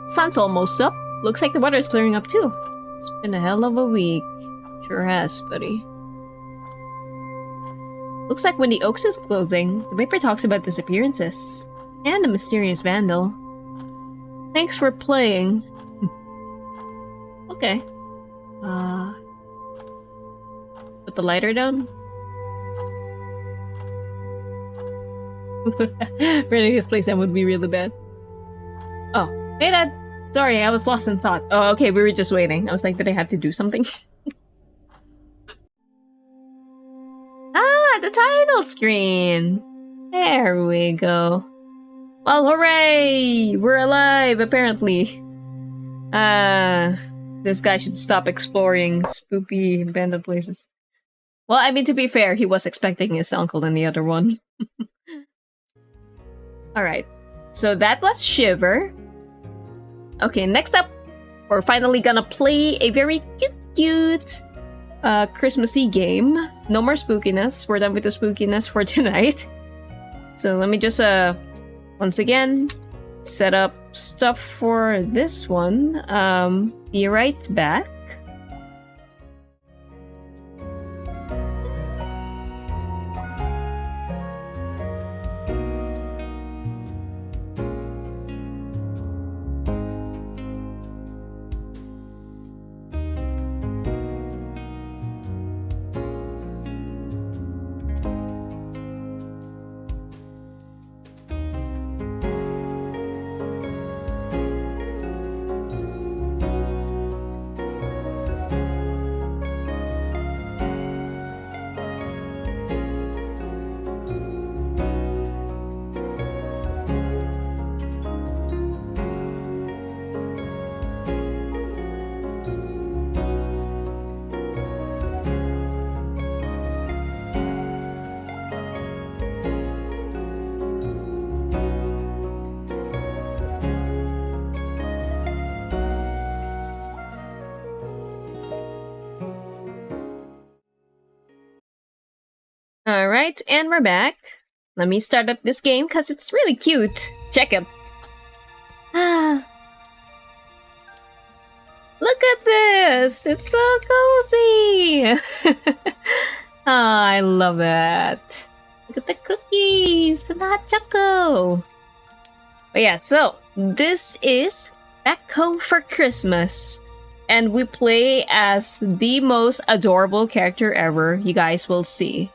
Sun's almost up. Looks like the weather's clearing up too. It's been a hell of a week. Sure has, buddy. Looks like when the Oaks is closing, the paper talks about disappearances. And a mysterious vandal. Thanks for playing. Okay. Put the lighter down? Burning this place down would be really bad. Oh, hey Dad! Sorry, I was lost in thought. Oh, okay, we were just waiting. I was like, did I have to do something? Ah, the title screen! There we go. Well, hooray! We're alive, apparently. This guy should stop exploring spooky abandoned places. Well, I mean, to be fair, he was expecting his uncle in the other one. Alright, so that was Shiver. Okay, next up, we're finally gonna play a very cute Christmassy game. No more spookiness. We're done with the spookiness for tonight. So let me just, once again, set up stuff for this one. Be right back. Alright, and we're back. Let me start up this game because it's really cute. Check it. Ah. Look at this! It's so cozy! Ah, I love that. Look at the cookies and the hot choco. But yeah, so this is Back Home for Christmas. And we play as the most adorable character ever. You guys will see.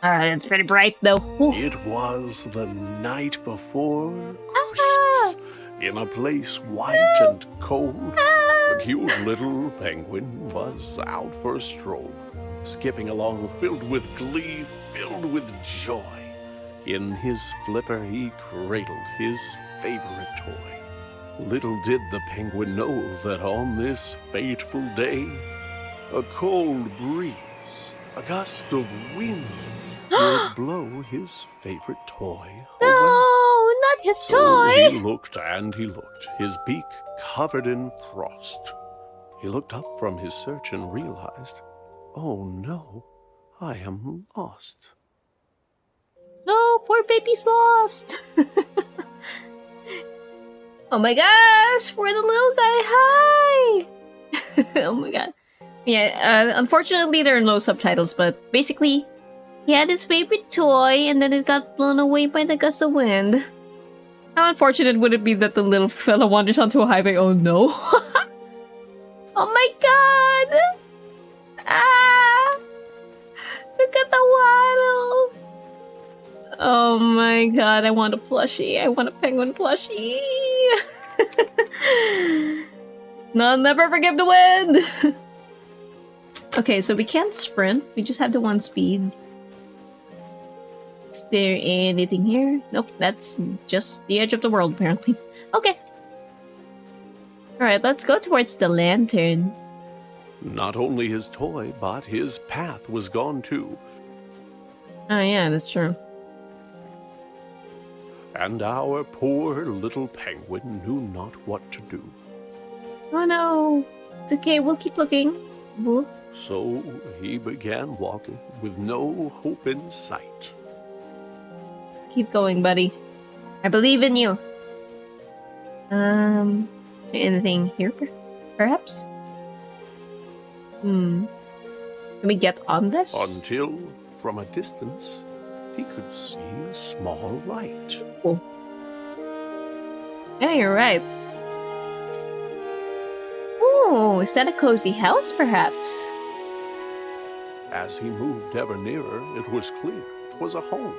It's pretty bright though. It was the night before Christmas. In a place white and cold, the cute little penguin was out for a stroll, skipping along filled with glee, filled with joy. In his flipper he cradled his favorite toy. Little did the penguin know that on this fateful day, a cold breeze, a gust of wind, would blow his favorite toy away. No, not his toy! So he looked and he looked, his beak covered in frost. He looked up from his search and realized, oh no, I am lost. No, poor baby's lost! Oh my gosh, we're the little guy, hi! Oh my god. Yeah, unfortunately there are no subtitles, but basically, he had his favorite toy, and then it got blown away by the gust of wind. How unfortunate would it be that the little fella wanders onto a highway? Oh no. Oh my god! Ah! Look at the waddle! Oh my god, I want a plushie. I want a penguin plushie. No, I'll never forgive the wind! Okay, so we can't sprint. We just have the one speed. Is there anything here? Nope, that's just the edge of the world, apparently. Okay. Alright, let's go towards the lantern. Not only his toy, but his path was gone too. Oh yeah, that's true. And our poor little penguin knew not what to do. Oh no! It's okay, we'll keep looking. Woo. So he began walking with no hope in sight. Let's keep going, buddy. I believe in you. Is there anything here, perhaps? Can we get on this? Until, from a distance, he could see a small light. Oh. Yeah, you're right. Ooh, is that a cozy house, perhaps? As he moved ever nearer, it was clear 'twas a home.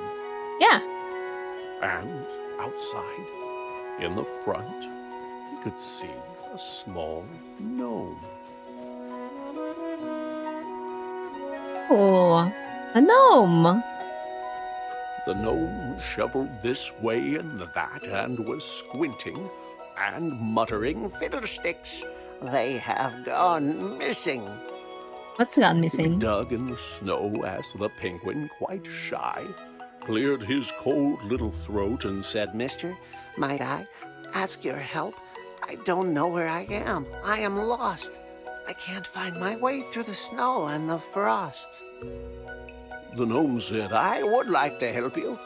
Yeah. And outside, in the front, he could see a small gnome. Oh, a gnome. The gnome shoveled this way and that and was squinting and muttering, Fiddlesticks, they have gone missing. What's gone He missing? dug in the snow as the penguin, quite shy, cleared his cold little throat and said, Mister, might I ask your help? I don't know where I am. I am lost. I can't find my way through the snow and the frost. The gnome said, I would like to help you.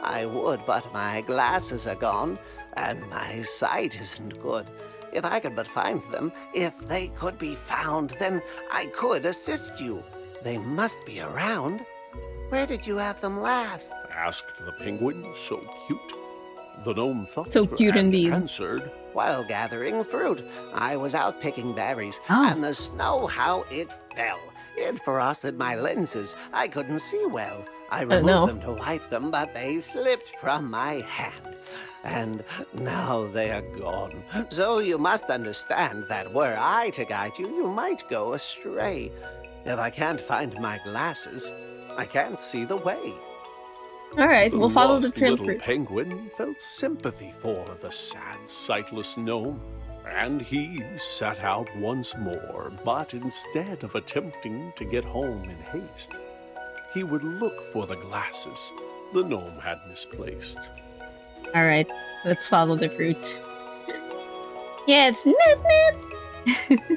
I would, but my glasses are gone, and my sight isn't good. If I could but find them, if they could be found, then I could assist you. They must be around. Where did you have them last? asked the penguin, so cute. The gnome thought So cute and indeed. answered, While gathering fruit, I was out picking berries, Oh. and the snow, how it fell. It frosted my lenses. I couldn't see well. I removed no. them to wipe them, but they slipped from my hand. And now they are gone. So you must understand that were I to guide you, you might go astray. If I can't find my glasses, I can't see the way. Alright, we'll follow the lost trail little through. penguin felt sympathy for the sad, sightless gnome, and he set out once more, but instead of attempting to get home in haste, he would look for the glasses the gnome had misplaced. Alright, let's follow the fruit. Yeah, it's Nut.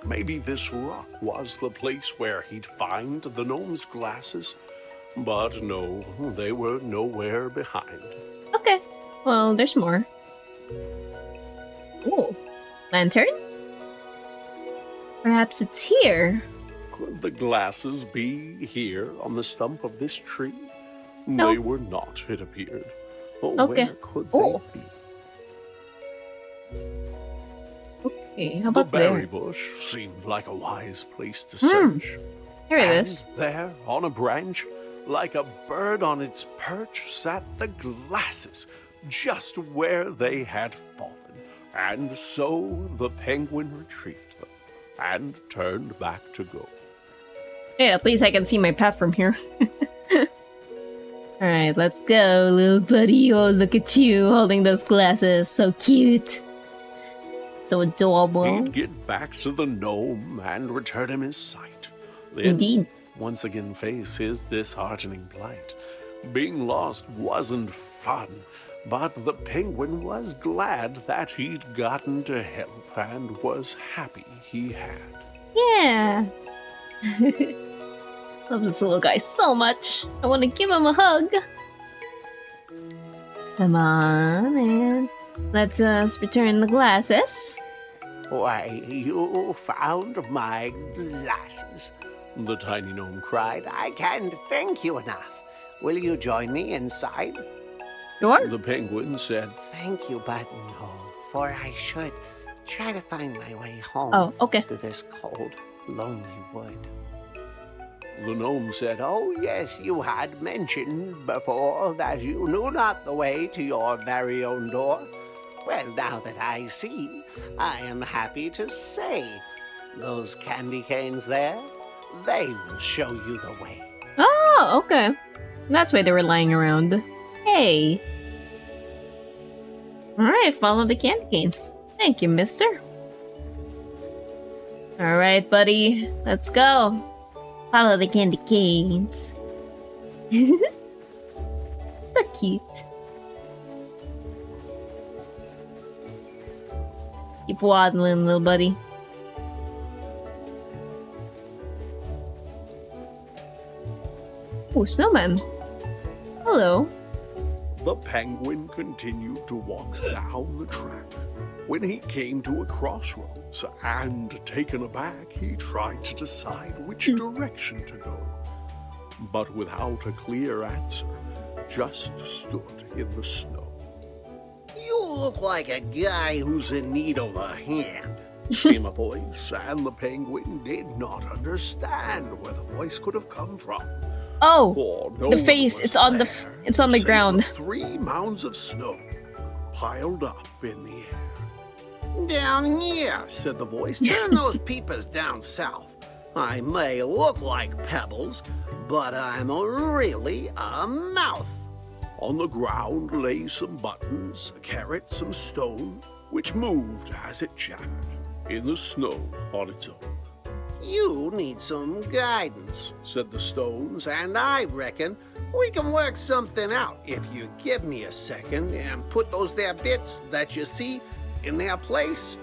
Maybe this rock was the place where he'd find the gnome's glasses, but no, they were nowhere behind. Okay, well, there's more. Ooh, lantern? Perhaps it's here. Could the glasses be here on the stump of this tree? No. They were not, it appeared. Oh, Okay. where could Oh. they be? Okay, how The about berry there? bush seemed like a wise place to Hmm. search. Here it And is. there, on a branch, like a bird on its perch, sat the glasses, just where they had fallen. And so the penguin retrieved them and turned back to go. Yeah, at least I can see my path from here. Alright, let's go, little buddy. Oh, look at you holding those glasses. So cute. So adorable. He'd get back to the gnome and return him his sight. Then Indeed. once again face his disheartening plight. Being lost wasn't fun, but the penguin was glad that he'd gotten to help and was happy he had. Yeah. Love this little guy so much. I want to give him a hug. Come on, man. Let's return the glasses. Why, you found my glasses, The tiny gnome cried. cried. I can't thank you enough. Will you join me inside? Sure. The penguin said, Thank you, but no, for I should try to find my way home Oh, okay. to this cold, lonely wood. The gnome said, Oh, yes, you had mentioned before that you knew not the way to your very own door. Well, now that I see, I am happy to say, those candy canes there, they will show you the way. Oh, okay. That's why they were lying around. Hey. Alright, follow the candy canes. Thank you, mister. Alright, buddy. Let's go. Follow the candy canes. So cute. Keep waddling, little buddy. Ooh, snowman. Hello. The penguin continued to walk down the track. When he came to a crossroads, and taken aback, he tried to decide which direction to go. But without a clear answer, just stood in the snow. You look like a guy who's in need of a hand. Came a voice, and the penguin did not understand where the voice could have come from. Oh, For no the one face. was It's on the there, it's on the save ground. 3 mounds of snow piled up in the air. Down here, said the voice. Turn those peepers down south. I may look like pebbles, but I'm really a mouth. On the ground lay some buttons, a carrot, some stone, which moved as it chattered in the snow on its own. You need some guidance, said the stones, and I reckon we can work something out if you give me a second and put those there bits that you see in their place.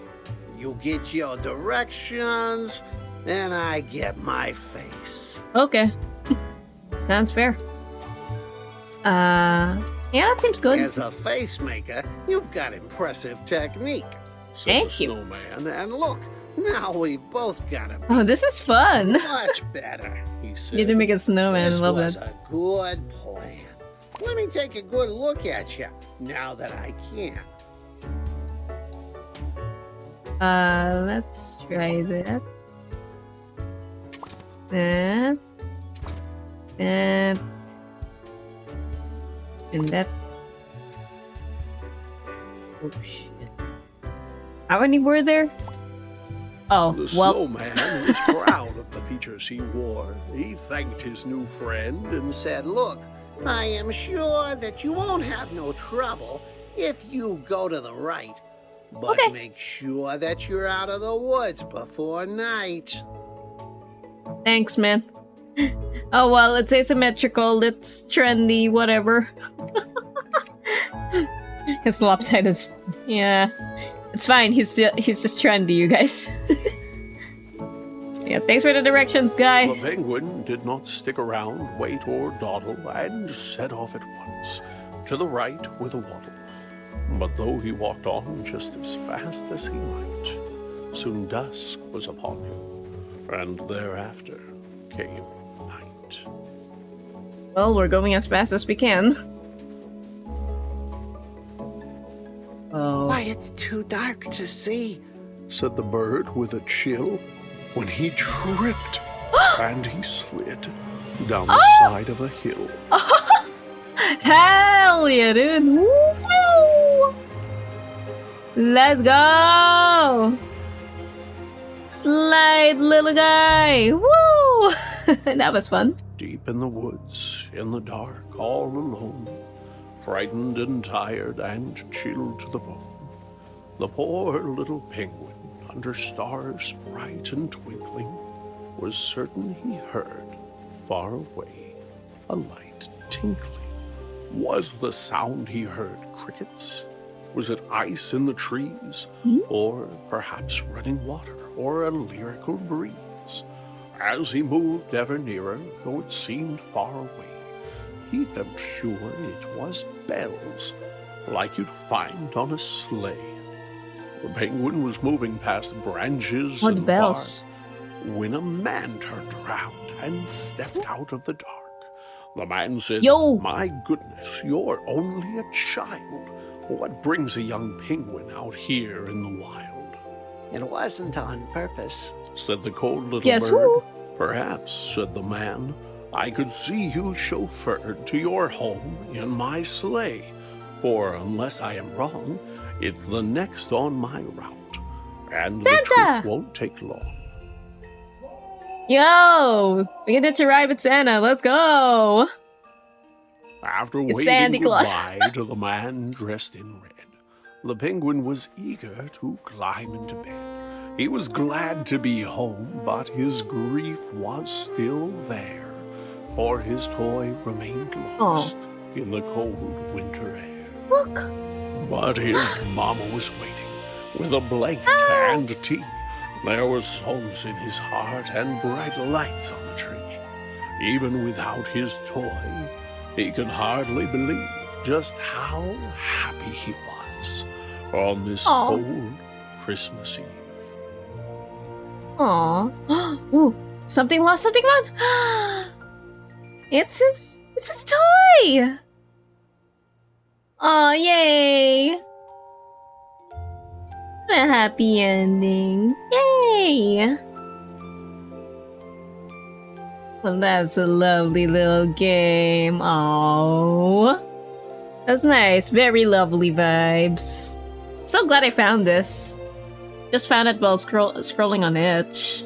You get your directions, and I get my face. Okay. Sounds fair. Yeah, that seems good. As a face maker, you've got impressive technique, Said Thank the you. snowman, and look, now we both got a Oh, this is fun. much better, he said. Need to make a snowman. I This love was that. a good plan. Let me take a good look at you, now that I can. Let's try that. That. That. And that. Oh, shit. How many were there? Oh, The well. snowman was proud of the features he wore. He thanked his new friend and Said, look, I am sure that you won't have no trouble if you go to the right. But Okay. make sure that you're out of the woods before night. Thanks, man. Oh, well, it's asymmetrical, it's trendy, whatever. It's lopsided. Yeah. It's fine, he's just trendy, you guys. Yeah, thanks for the directions, guy. the penguin did not stick around, wait, or dawdle, and set off at once, to the right with a waddle. But though he walked on just as fast as he might, soon dusk was upon him, and thereafter came night. Well, we're going as fast as we can. Oh. Why, it's too dark to see. Said the bird with a chill, when he tripped, and he slid down the side of a hill. Hell yeah, dude! Woo! Let's go! Slide, little guy! Woo! That was fun. Deep in the woods, in the dark, all alone, frightened and tired and chilled to the bone, the poor little penguin, under stars bright and twinkling, was certain he heard, far away, a light tinkling. Was the sound he heard crickets? Was it ice in the trees? Or perhaps running water, or a lyrical breeze? As he moved ever nearer, though it seemed far away, he felt sure it was bells, like you'd find on a sleigh. The penguin was moving past branches What and bells? bark when a man turned around and stepped out of the dark. The man said, Yo! "My goodness, you're only a child. What brings a young penguin out here in the wild?" It wasn't on purpose. Said the cold little Guess bird. who? "Perhaps," said the man, "I could see you chauffeured to your home in my sleigh. For unless I am wrong, It's the next on my route, and Santa! the trip won't take long. Yo! We get to ride with Santa. Let's go! After It's waving Santa Claus. goodbye to the man dressed in red, the penguin was eager to climb into bed. He was glad to be home, but his grief was still there, for his toy remained lost in the cold winter air. Look! But his mama was waiting with a blanket and tea. There were songs in his heart and bright lights on the tree. Even without his toy, he could hardly believe just how happy he was on this cold Christmas Eve. Aww. Ooh, something lost, something found! It's his toy! Aw, yay! What a happy ending. Yay! Well, that's a lovely little game. Aww. That's nice. Very lovely vibes. So glad I found this. Just found it while scrolling on Itch.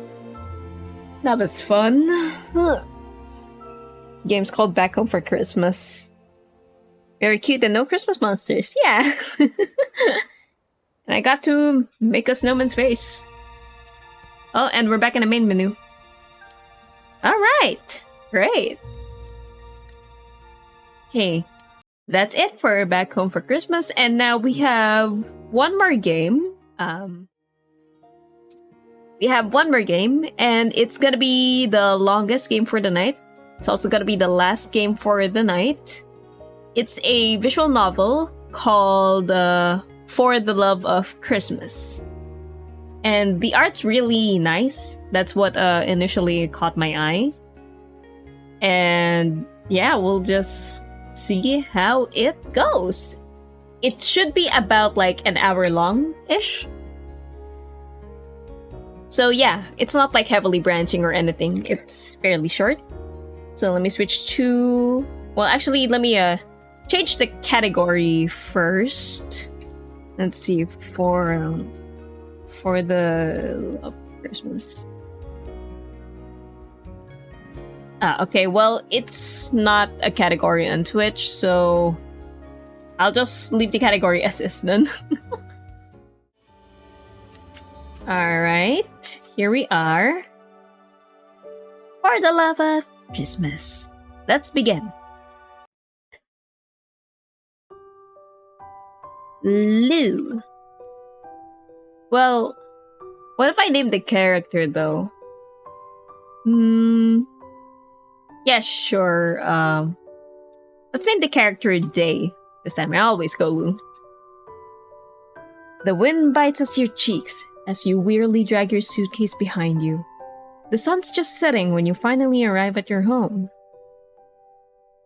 That was fun. Game's called Back Home for Christmas. Very cute and no Christmas monsters. Yeah. And I got to make a snowman's face. Oh, and we're back in the main menu. Alright. Great. Okay. That's it for Back Home for Christmas. And now we have one more game. We have one more game, and it's gonna be the longest game for the night. It's also gonna be the last game for the night. It's a visual novel called For the Love of Christmas. And the art's really nice. That's what initially caught my eye. And yeah, we'll just see how it goes. It should be about like an hour long-ish. So yeah, it's not like heavily branching or anything. It's fairly short. So let me switch to... Well, actually, let me change the category first. Let's see, for the Love of Christmas. Okay, well, it's not a category on Twitch, so I'll just leave the category as is then. Alright, here we are. For the Love of Christmas. Let's begin. Lou. Well, what if I name the character though? Yeah, sure. Let's name the character Day. This time I always go Lou. The wind bites at your cheeks as you wearily drag your suitcase behind you. The sun's just setting when you finally arrive at your home.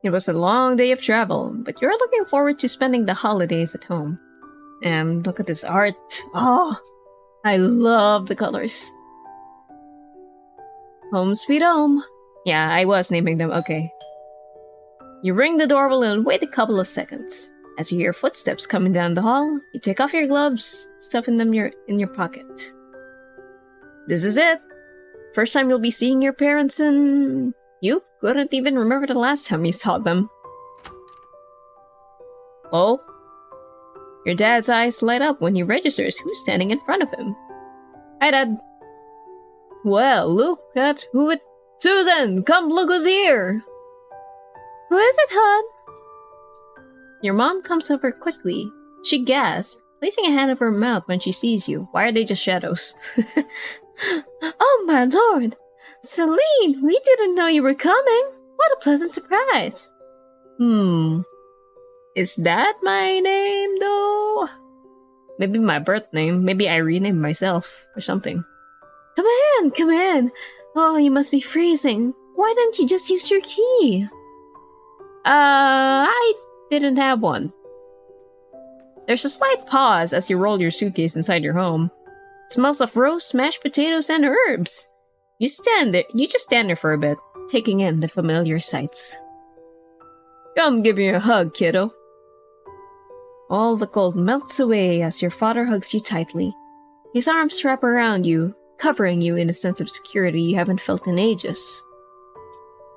It was a long day of travel, but you're looking forward to spending the holidays at home. And look at this art. Oh, I love the colors. Home sweet home. Yeah, I was naming them, okay. You ring the doorbell and wait a couple of seconds. As you hear footsteps coming down the hall, you take off your gloves, stuffing them in your pocket. This is it. First time you'll be seeing your parents and you couldn't even remember the last time you saw them. Oh? Your dad's eyes light up when he registers who's standing in front of him. Hi, Dad. Well, look at who it... Susan, come look who's here! Who is it, hon? Your mom comes over quickly. She gasps, placing a hand over her mouth when she sees you. Why are they just shadows? Oh my lord! Celine, we didn't know you were coming! What a pleasant surprise! Is that my name, though? Maybe my birth name. Maybe I renamed myself or something. Come in, come in! Oh, you must be freezing. Why didn't you just use your key? I didn't have one. There's a slight pause as you roll your suitcase inside your home. It smells of roast mashed potatoes and herbs. You just stand there for a bit, taking in the familiar sights. Come give me a hug, kiddo. All the cold melts away as your father hugs you tightly. His arms wrap around you, covering you in a sense of security you haven't felt in ages.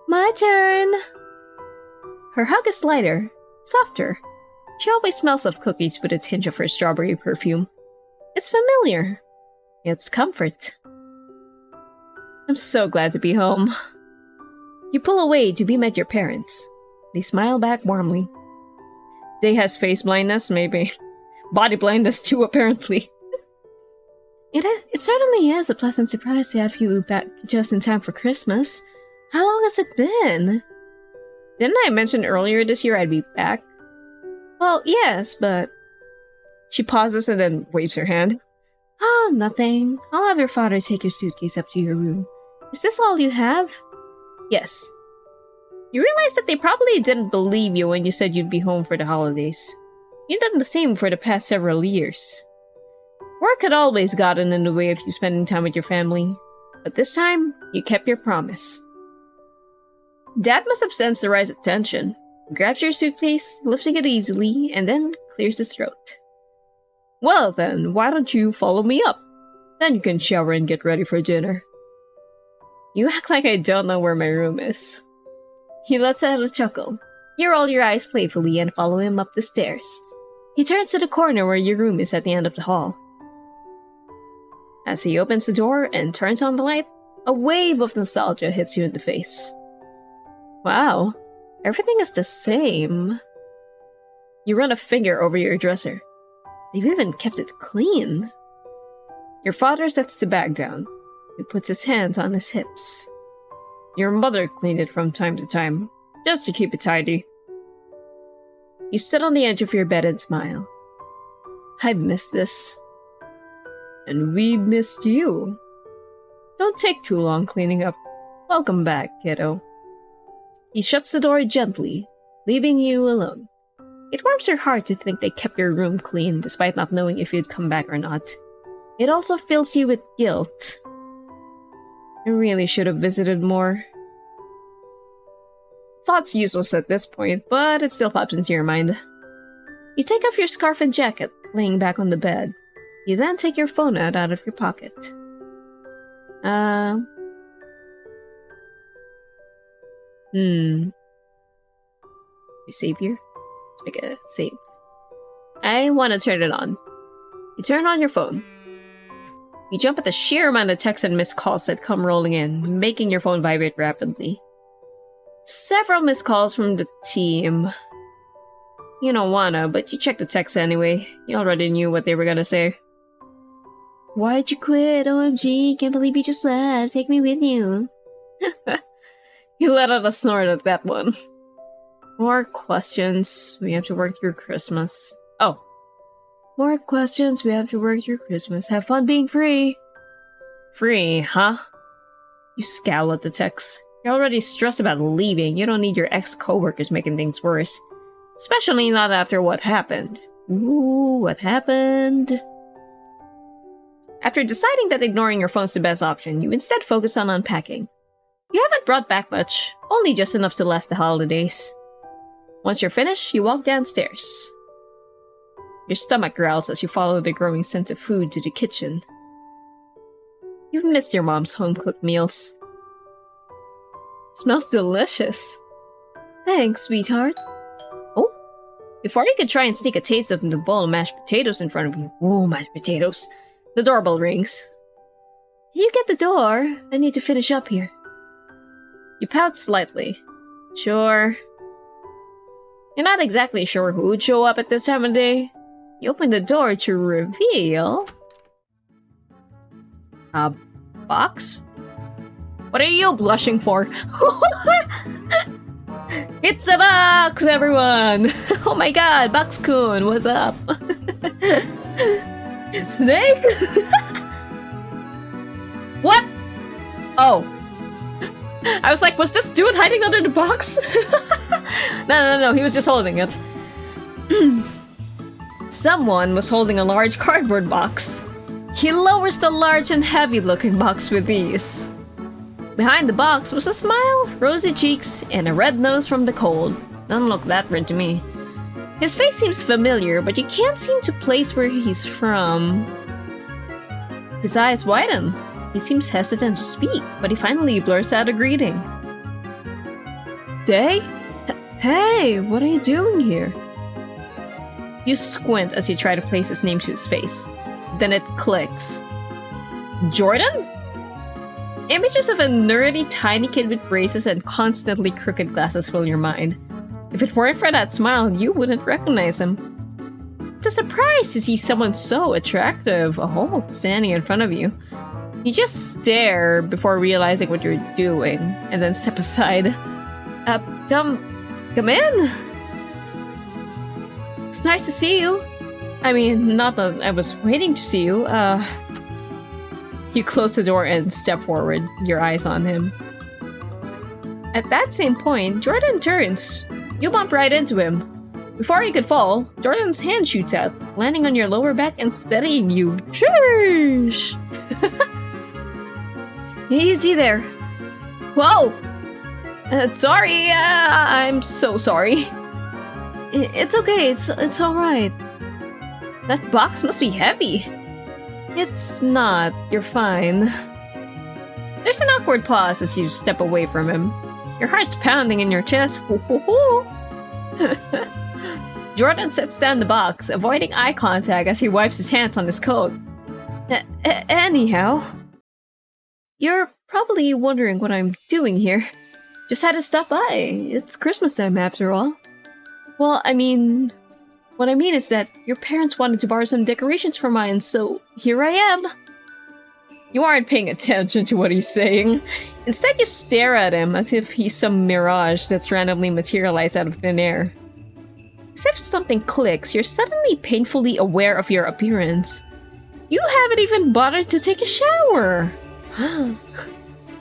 My turn! Her hug is lighter, softer. She always smells of cookies with a tinge of her strawberry perfume. It's familiar. It's comfort. I'm so glad to be home. You pull away to be met your parents. They smile back warmly. They has face blindness, maybe. Body blindness too, apparently. It certainly is a pleasant surprise to have you back just in time for Christmas. How long has it been? Didn't I mention earlier this year I'd be back? Well, yes, but... She pauses and then waves her hand. Oh, nothing. I'll have your father take your suitcase up to your room. Is this all you have? Yes. You realize that they probably didn't believe you when you said you'd be home for the holidays. You've done the same for the past several years. Work had always gotten in the way of you spending time with your family, but this time, you kept your promise. Dad must have sensed the rise of tension. He grabs your suitcase, lifting it easily, and then clears his throat. Well then, why don't you follow me up? Then you can shower and get ready for dinner. You act like I don't know where my room is. He lets out a chuckle. You roll your eyes playfully and follow him up the stairs. He turns to the corner where your room is at the end of the hall. As he opens the door and turns on the light, a wave of nostalgia hits you in the face. Wow, everything is the same. You run a finger over your dresser. They've even kept it clean. Your father sets the bag down. He puts his hands on his hips. Your mother cleaned it from time to time, just to keep it tidy. You sit on the edge of your bed and smile. I've missed this. And we missed you. Don't take too long cleaning up. Welcome back, kiddo. He shuts the door gently, leaving you alone. It warms your heart to think they kept your room clean despite not knowing if you'd come back or not. It also fills you with guilt. I really should have visited more. Thought's useless at this point, but it still pops into your mind. You take off your scarf and jacket, laying back on the bed. You then take your phone out of your pocket. We save here? Let's make a save. I want to turn it on. You turn on your phone. You jump at the sheer amount of texts and missed calls that come rolling in, making your phone vibrate rapidly. Several missed calls from the team. You don't wanna, but you check the text anyway. You already knew what they were gonna say. Why'd you quit? OMG, can't believe you just left. Take me with you. You let out a snort at that one. More questions. We have to work through Christmas. Oh. More questions. We have to work through Christmas. Have fun being free. Free, huh? You scowl at the text. You're already stressed about leaving. You don't need your ex-coworkers making things worse. Especially not after what happened. Ooh, what happened? After deciding that ignoring your phone's the best option, you instead focus on unpacking. You haven't brought back much, only just enough to last the holidays. Once you're finished, you walk downstairs. Your stomach growls as you follow the growing scent of food to the kitchen. You've missed your mom's home-cooked meals. It smells delicious. Thanks, sweetheart. Oh, before you could try and sneak a taste of the bowl of mashed potatoes in front of you. Ooh, mashed potatoes. The doorbell rings. Can you get the door? I need to finish up here. You pout slightly. Sure. You're not exactly sure who would show up at this time of day. You open the door to reveal... a box? What are you blushing for? It's a box, everyone! Oh my god, Box-kun, what's up? Snake? What? Oh. I was like, was this dude hiding under the box? No, he was just holding it. Someone was holding a large cardboard box. He lowers the large and heavy-looking box with ease. Behind the box was a smile, rosy cheeks, and a red nose from the cold. Doesn't look that red to me. His face seems familiar, but you can't seem to place where he's from. His eyes widen. He seems hesitant to speak, but he finally blurts out a greeting. Day? Hey, what are you doing here? You squint as you try to place his name to his face. Then it clicks. Jordan? Images of a nerdy tiny kid with braces and constantly crooked glasses fill your mind. If it weren't for that smile, you wouldn't recognize him. It's a surprise to see someone so attractive, standing in front of you. You just stare before realizing what you're doing, and then step aside. Come in! It's nice to see you. I mean, not that I was waiting to see you. You close the door and step forward, your eyes on him. At that same point, Jordan turns. You bump right into him. Before he could fall, Jordan's hand shoots out, landing on your lower back and steadying you. Sheesh! Easy there. Whoa! Sorry, I'm so sorry. It's okay, it's alright. That box must be heavy. It's not, you're fine. There's an awkward pause as you step away from him. Your heart's pounding in your chest. Jordan sets down the box, avoiding eye contact as he wipes his hands on his coat. Anyhow, you're probably wondering what I'm doing here. Just had to stop by. It's Christmas time after all. Well, what I mean is that your parents wanted to borrow some decorations for mine, so here I am. You aren't paying attention to what he's saying. Instead, you stare at him as if he's some mirage that's randomly materialized out of thin air. As if something clicks, you're suddenly painfully aware of your appearance. You haven't even bothered to take a shower.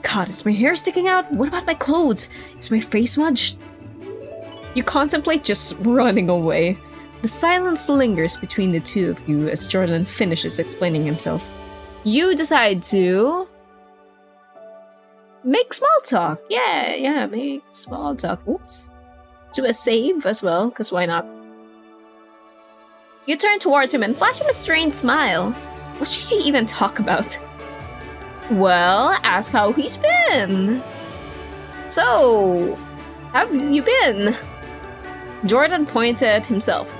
God, is my hair sticking out? What about my clothes? Is my face smudged? You contemplate just running away. The silence lingers between the two of you as Jordan finishes explaining himself. You decide to make small talk. Yeah, make small talk. Oops. To a save as well, because why not? You turn towards him and flash him a strained smile. What should you even talk about? Well, ask how he's been. So, how have you been? Jordan points at himself.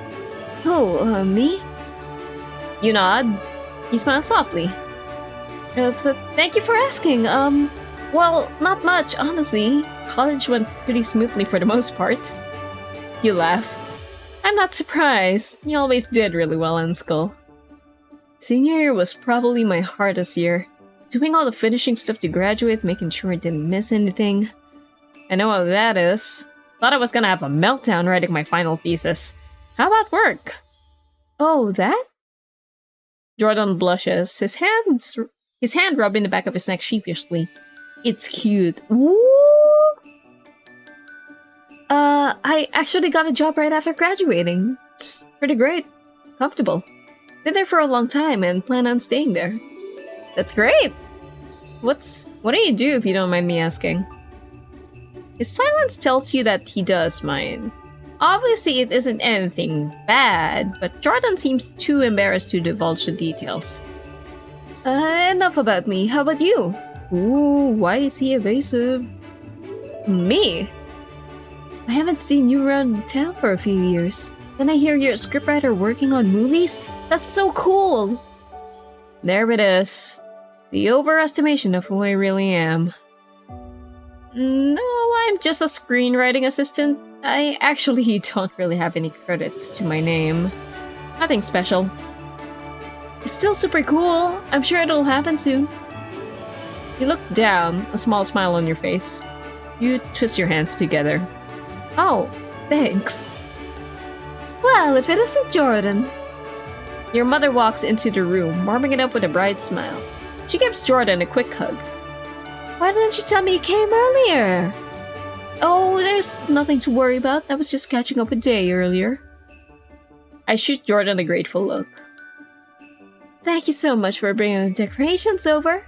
Oh, me? You nod. He smiles softly. Thank you for asking. Well, not much, honestly. College went pretty smoothly for the most part. You laugh. I'm not surprised. You always did really well in school. Senior year was probably my hardest year. Doing all the finishing stuff to graduate, making sure I didn't miss anything. I know how that is. Thought I was gonna have a meltdown writing my final thesis. How about work? Oh, that? Jordan blushes, his hand rubbing the back of his neck sheepishly. It's cute. Ooh. I actually got a job right after graduating. It's pretty great. Comfortable. Been there for a long time and plan on staying there. That's great! What do you do if you don't mind me asking? His silence tells you that he does mind. Obviously it isn't anything bad, but Jordan seems too embarrassed to divulge the details. Enough about me, how about you? Ooh, why is he evasive? Me? I haven't seen you around town for a few years. Then I hear you're a scriptwriter working on movies? That's so cool! There it is. The overestimation of who I really am. No, I'm just a screenwriting assistant. I actually don't really have any credits to my name. Nothing special. It's still super cool. I'm sure it'll happen soon. You look down, a small smile on your face. You twist your hands together. Oh, thanks. Well, if it isn't Jordan. Your mother walks into the room, warming it up with a bright smile. She gives Jordan a quick hug. Why didn't you tell me you came earlier? Oh, there's nothing to worry about. I was just catching up a day earlier. I shoot Jordan a grateful look. Thank you so much for bringing the decorations over.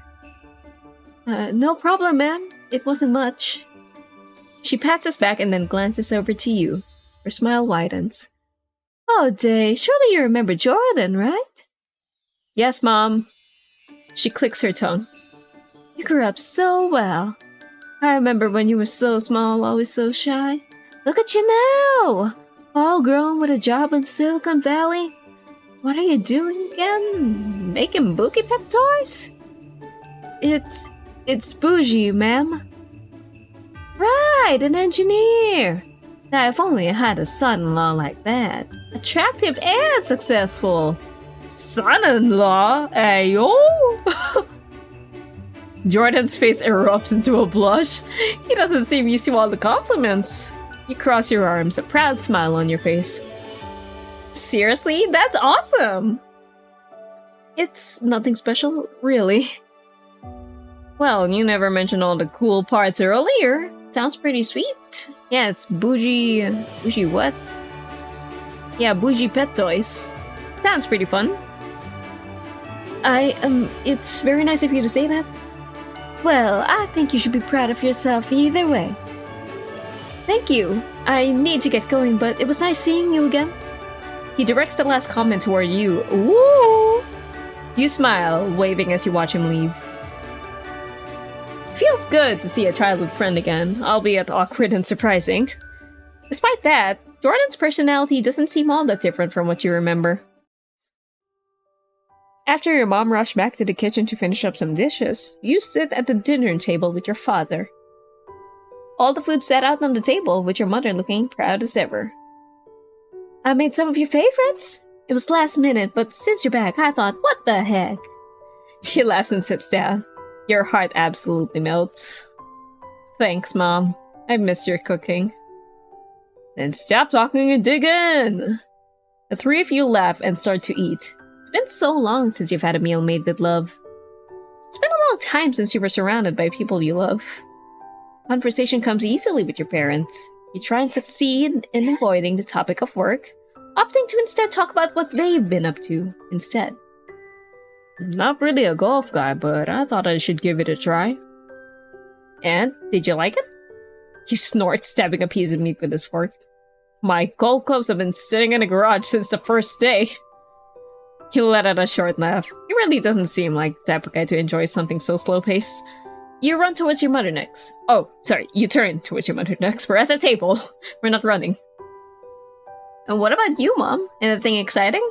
No problem, ma'am. It wasn't much. She pats his back and then glances over to you. Her smile widens. Oh, Day, surely you remember Jordan, right? Yes, Mom. She clicks her tongue. You grew up so well. I remember when you were so small, always so shy. Look at you now! All grown with a job in Silicon Valley. What are you doing again? Making bookie pet toys? It's bougie, ma'am. Right, an engineer. Now, if only I had a son-in-law like that. Attractive and successful. Son-in-law? Ayo? Jordan's face erupts into a blush. He doesn't seem used to all the compliments. You cross your arms, a proud smile on your face. Seriously? That's awesome! It's nothing special, really. Well, you never mentioned all the cool parts earlier. Sounds pretty sweet. Yeah, it's bougie... Bougie what? Yeah, bougie pet toys. Sounds pretty fun. It's very nice of you to say that. Well, I think you should be proud of yourself either way. Thank you. I need to get going, but it was nice seeing you again. He directs the last comment toward you. Ooh! You smile, waving as you watch him leave. Feels good to see a childhood friend again, albeit awkward and surprising. Despite that, Jordan's personality doesn't seem all that different from what you remember. After your mom rushed back to the kitchen to finish up some dishes, you sit at the dinner table with your father. All the food set out on the table, with your mother looking proud as ever. I made some of your favorites? It was last minute, but since you're back, I thought, what the heck? She laughs and sits down. Your heart absolutely melts. Thanks, Mom. I miss your cooking. Then stop talking and dig in! The three of you laugh and start to eat. It's been so long since you've had a meal made with love. It's been a long time since you were surrounded by people you love. Conversation comes easily with your parents. You try and succeed in avoiding the topic of work, opting to instead talk about what they've been up to instead. Not really a golf guy, but I thought I should give it a try. And, did you like it? He snorts, stabbing a piece of meat with his fork. My golf clubs have been sitting in the garage since the first day. You let out a short laugh. He really doesn't seem like the type of guy to enjoy something so slow-paced. You run towards your mother next. Oh, sorry, you turn towards your mother next. We're at the table. We're not running. And what about you, Mom? Anything exciting?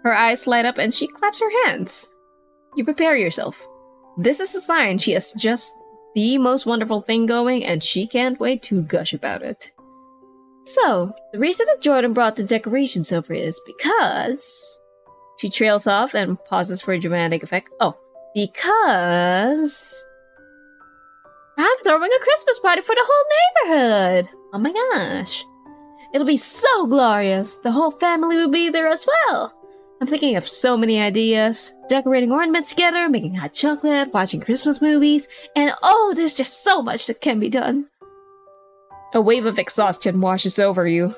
Her eyes light up and she claps her hands. You prepare yourself. This is a sign she has just the most wonderful thing going and she can't wait to gush about it. So, the reason that Jordan brought the decorations over is because... She trails off and pauses for a dramatic effect. Oh, because... I'm throwing a Christmas party for the whole neighborhood! Oh my gosh. It'll be so glorious. The whole family will be there as well. I'm thinking of so many ideas. Decorating ornaments together, making hot chocolate, watching Christmas movies, and oh, there's just so much that can be done. A wave of exhaustion washes over you.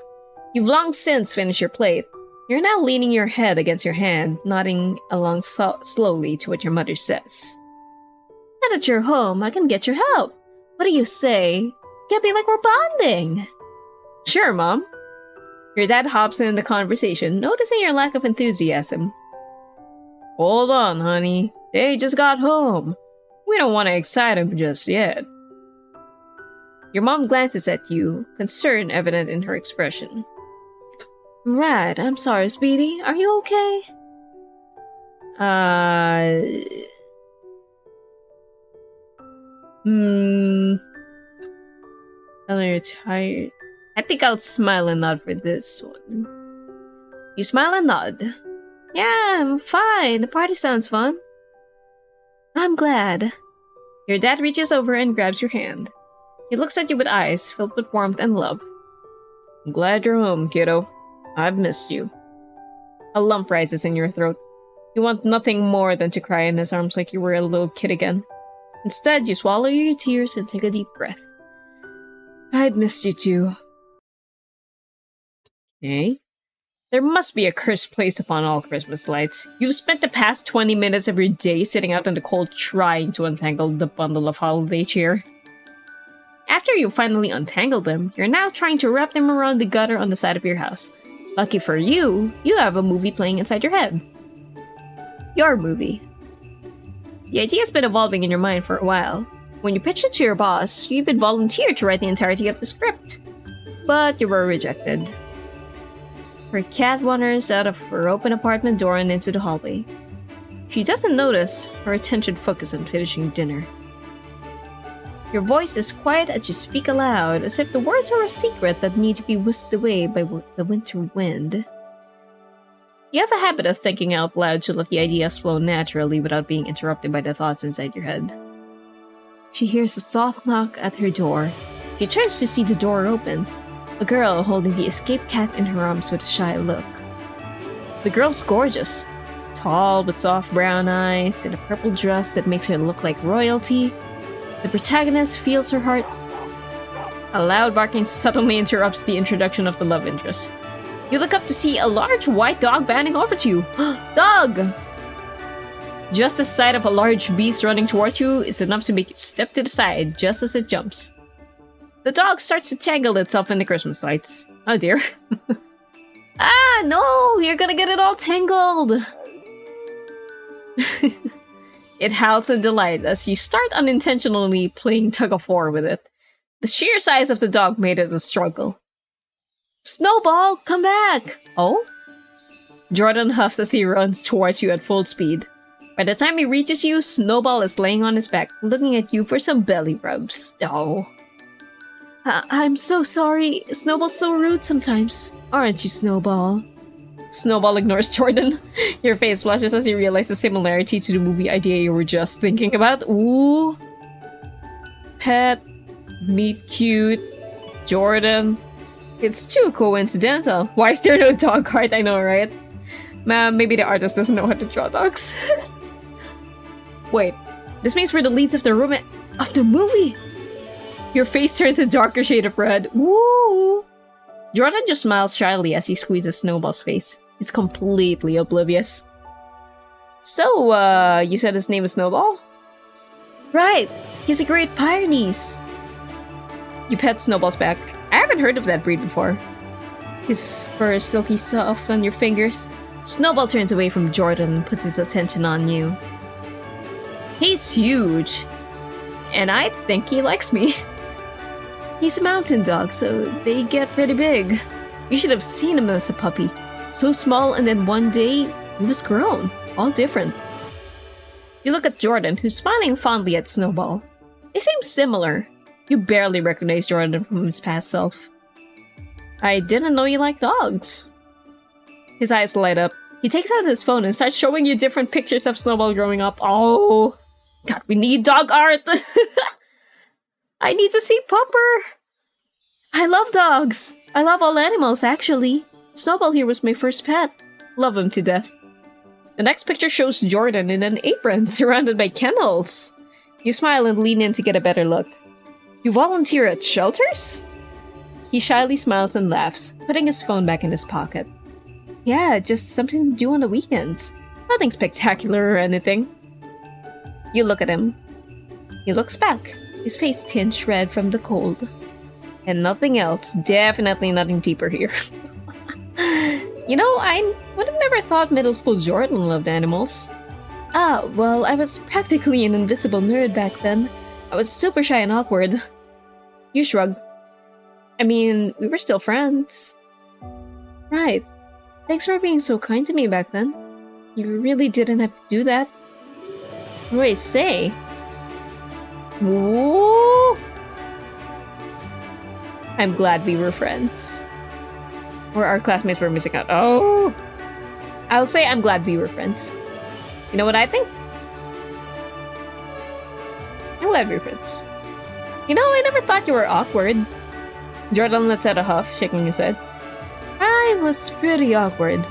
You've long since finished your plate. You're now leaning your head against your hand, nodding along slowly to what your mother says. Now that you're home, I can get your help. What do you say? Can't be like we're bonding. Sure, Mom. Your dad hops in the conversation, noticing your lack of enthusiasm. Hold on, honey. They just got home. We don't want to excite him just yet. Your mom glances at you, concern evident in her expression. Right, I'm sorry, sweetie. Are you okay? I know you're tired. I think I'll smile and nod for this one. You smile and nod. Yeah, I'm fine. The party sounds fun. I'm glad. Your dad reaches over and grabs your hand. He looks at you with eyes filled with warmth and love. I'm glad you're home, kiddo. I've missed you. A lump rises in your throat. You want nothing more than to cry in his arms like you were a little kid again. Instead, you swallow your tears and take a deep breath. I've missed you too. Okay. There must be a curse placed upon all Christmas lights. You've spent the past 20 minutes of your day sitting out in the cold trying to untangle the bundle of holiday cheer. After you finally untangle them, you're now trying to wrap them around the gutter on the side of your house. Lucky for you, you have a movie playing inside your head. Your movie. The idea's been evolving in your mind for a while. When you pitched it to your boss, you even volunteered to write the entirety of the script. But you were rejected. Her cat wanders out of her open apartment door and into the hallway. She doesn't notice, her attention focuses on finishing dinner. Your voice is quiet as you speak aloud, as if the words are a secret that need to be whisked away by the winter wind. You have a habit of thinking out loud to let the ideas flow naturally without being interrupted by the thoughts inside your head. She hears a soft knock at her door. She turns to see the door open. A girl holding the escaped cat in her arms with a shy look. The girl's gorgeous. Tall with soft brown eyes, in a purple dress that makes her look like royalty. The protagonist feels her heart. A loud barking suddenly interrupts the introduction of the love interest. You look up to see a large white dog bounding over to you. Dog! Just the sight of a large beast running towards you is enough to make you step to the side just as it jumps. The dog starts to tangle itself in the Christmas lights. Oh dear. Ah, no! You're gonna get it all tangled! It howls in delight as you start unintentionally playing tug-of-war with it. The sheer size of the dog made it a struggle. Snowball, come back! Oh? Jordan huffs as he runs towards you at full speed. By the time he reaches you, Snowball is laying on his back, looking at you for some belly rubs. Oh. I'm so sorry. Snowball's so rude sometimes. Aren't you, Snowball? Snowball ignores Jordan. Your face flushes as you realize the similarity to the movie idea you were just thinking about. Ooh. Pet. Meet cute. Jordan. It's too coincidental. Why is there no dog heart? I know, right? Maybe the artist doesn't know how to draw dogs. Wait. This means we're the leads of the room of the movie. Your face turns a darker shade of red. Woo! Jordan just smiles shyly as he squeezes Snowball's face. He's completely oblivious. So, you said his name is Snowball? Right! He's a Great Pyrenees! You pet Snowball's back. I haven't heard of that breed before. His fur is silky soft on your fingers. Snowball turns away from Jordan and puts his attention on you. He's huge! And I think he likes me. He's a mountain dog, so they get pretty big. You should have seen him as a puppy. So small, and then one day, he was grown. All different. You look at Jordan, who's smiling fondly at Snowball. They seem similar. You barely recognize Jordan from his past self. I didn't know you liked dogs. His eyes light up. He takes out his phone and starts showing you different pictures of Snowball growing up. Oh, God, we need dog art! I need to see Pupper! I love dogs! I love all animals, actually. Snowball here was my first pet. Love him to death. The next picture shows Jordan in an apron, surrounded by kennels. You smile and lean in to get a better look. You volunteer at shelters? He shyly smiles and laughs, putting his phone back in his pocket. Yeah, just something to do on the weekends. Nothing spectacular or anything. You look at him. He looks back, his face tinged red from the cold. And nothing else, definitely nothing deeper here. You know, I would have never thought middle school Jordan loved animals. Ah, well, I was practically an invisible nerd back then. I was super shy and awkward. You shrug. I mean, we were still friends. Right. Thanks for being so kind to me back then. You really didn't have to do that. What do I say? Ooh. I'm glad we were friends. Or our classmates were missing out. Oh! I'll say I'm glad we were friends. You know what I think? I'm glad we were friends. You know, I never thought you were awkward. Jordan lets out a huff, shaking his head. I was pretty awkward.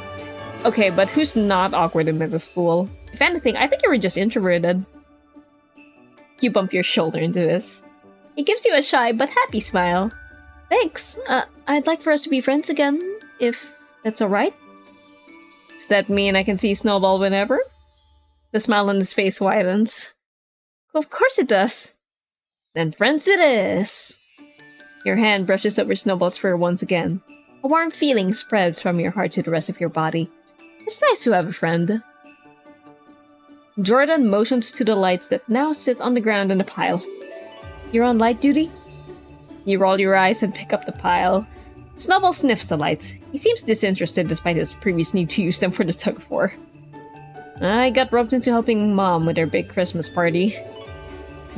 Okay, but who's not awkward in middle school? If anything, I think you were just introverted. You bump your shoulder into this. He gives you a shy but happy smile. Thanks. I'd like for us to be friends again, if that's alright. Does that mean I can see Snowball whenever? The smile on his face widens. Of course it does. Then friends it is. Your hand brushes over Snowball's fur once again. A warm feeling spreads from your heart to the rest of your body. It's nice to have a friend. Jordan motions to the lights that now sit on the ground in a pile. You're on light duty? You roll your eyes and pick up the pile. Snowball sniffs the lights. He seems disinterested despite his previous need to use them for the tug-of-war. I got roped into helping Mom with her big Christmas party.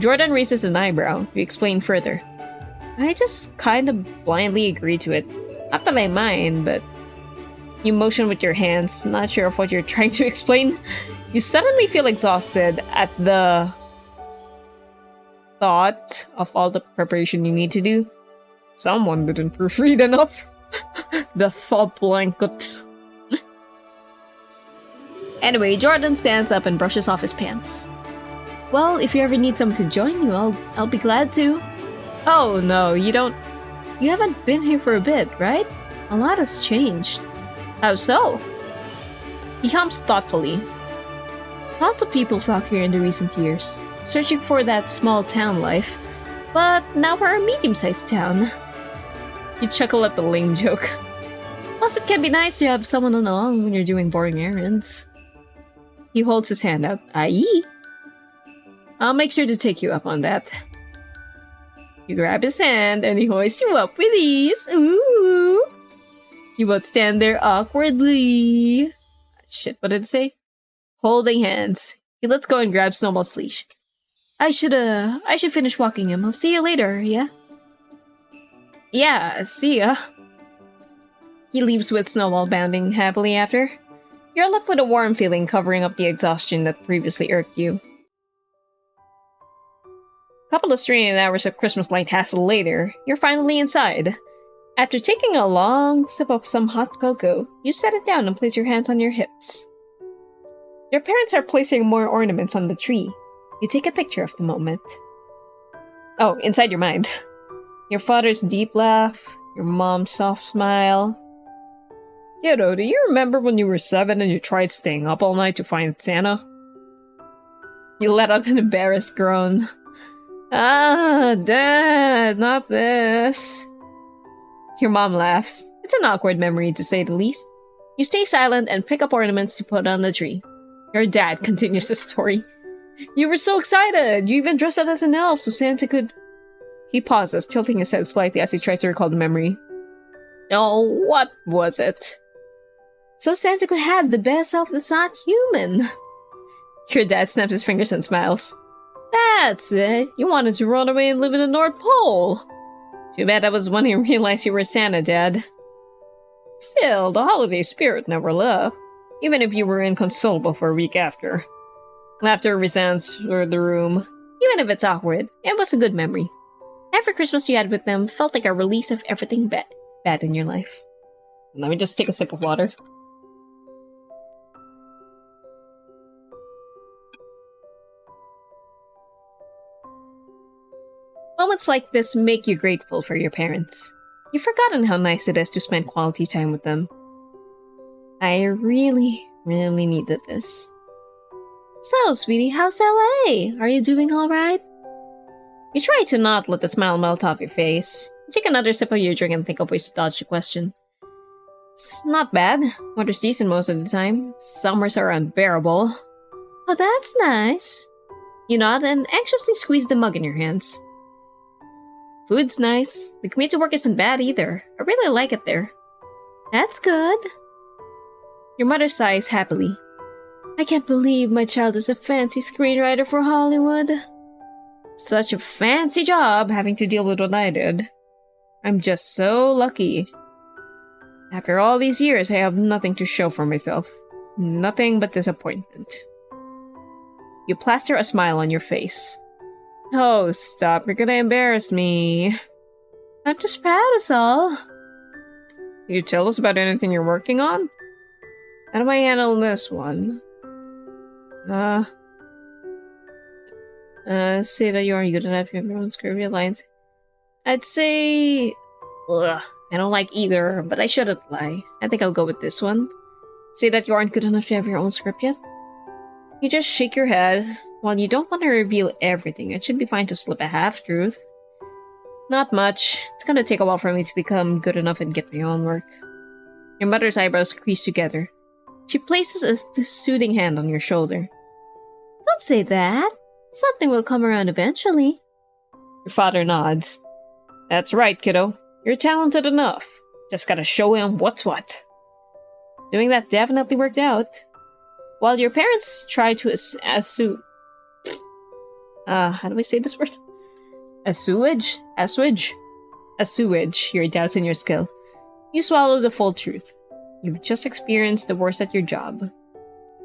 Jordan raises an eyebrow. You explain further. I just kind of blindly agreed to it. Not that I mind, but... You motion with your hands, not sure of what you're trying to explain. You suddenly feel exhausted at the thought of all the preparation you need to do. Someone didn't proofread enough. The thought blanket. Anyway, Jordan stands up and brushes off his pants. Well, if you ever need someone to join you, I'll be glad to. Oh no, you don't... You haven't been here for a bit, right? A lot has changed. How so? He hums thoughtfully. Lots of people flock here in the recent years, searching for that small town life. But now we're a medium-sized town. You chuckle at the lame joke. Plus, it can be nice to have someone along when you're doing boring errands. He holds his hand out. Aye. I'll make sure to take you up on that. You grab his hand and he hoists you up with ease. Ooh. You both stand there awkwardly. Shit, what did it say? Holding hands. He lets go and grabs Snowball's leash. I should finish walking him. I'll see you later, yeah? Yeah, see ya. He leaves with Snowball bounding happily after. You're left with a warm feeling covering up the exhaustion that previously irked you. Couple of straining hours of Christmas light hassle later, you're finally inside. After taking a long sip of some hot cocoa, you set it down and place your hands on your hips. Your parents are placing more ornaments on the tree. You take a picture of the moment. Oh, inside your mind. Your father's deep laugh, your mom's soft smile. Kiddo, do you remember when you were 7 and you tried staying up all night to find Santa? You let out an embarrassed groan. Ah, Dad, not this. Your mom laughs. It's an awkward memory, to say the least. You stay silent and pick up ornaments to put on the tree. Your dad continues the story. You were so excited! You even dressed up as an elf so Santa could... He pauses, tilting his head slightly as he tries to recall the memory. Oh, what was it? So Santa could have the best elf that's not human. Your dad snaps his fingers and smiles. That's it. You wanted to run away and live in the North Pole. Too bad that was when you realized you were Santa, Dad. Still, the holiday spirit never left, even if you were inconsolable for a week after. Laughter resounds through the room. Even if it's awkward, it was a good memory. Every Christmas you had with them felt like a release of everything bad in your life. Let me just take a sip of water. Moments like this make you grateful for your parents. You've forgotten how nice it is to spend quality time with them. I really needed this. So, sweetie, how's LA? Are you doing alright? You try to not let the smile melt off your face. You take another sip of your drink and think of ways to dodge the question. It's not bad. Weather's decent most of the time. Summers are unbearable. Oh, that's nice. You nod and anxiously squeeze the mug in your hands. Food's nice. The commute to work isn't bad either. I really like it there. That's good. Your mother sighs happily. I can't believe my child is a fancy screenwriter for Hollywood. Such a fancy job having to deal with what I did. I'm just so lucky. After all these years, I have nothing to show for myself. Nothing but disappointment. You plaster a smile on your face. Oh, stop. You're gonna embarrass me. I'm just proud, is all. You tell us about anything you're working on? How do I handle this one? Say that you aren't good enough. You have your own scurvy lines. I'd say... Ugh, I don't like either, but I shouldn't lie. I think I'll go with this one. Say that you aren't good enough to have your own script yet? You just shake your head. While you don't want to reveal everything, it should be fine to slip a half-truth. Not much. It's gonna take a while for me to become good enough and get my own work. Your mother's eyebrows crease together. She places a soothing hand on your shoulder. Don't say that. Something will come around eventually. Your father nods. That's right, kiddo. You're talented enough. Just gotta show him what's what. Doing that definitely worked out. While your parents try to how do I say this word? Assuage your doubts in your skill. You swallow the full truth. You've just experienced the worst at your job.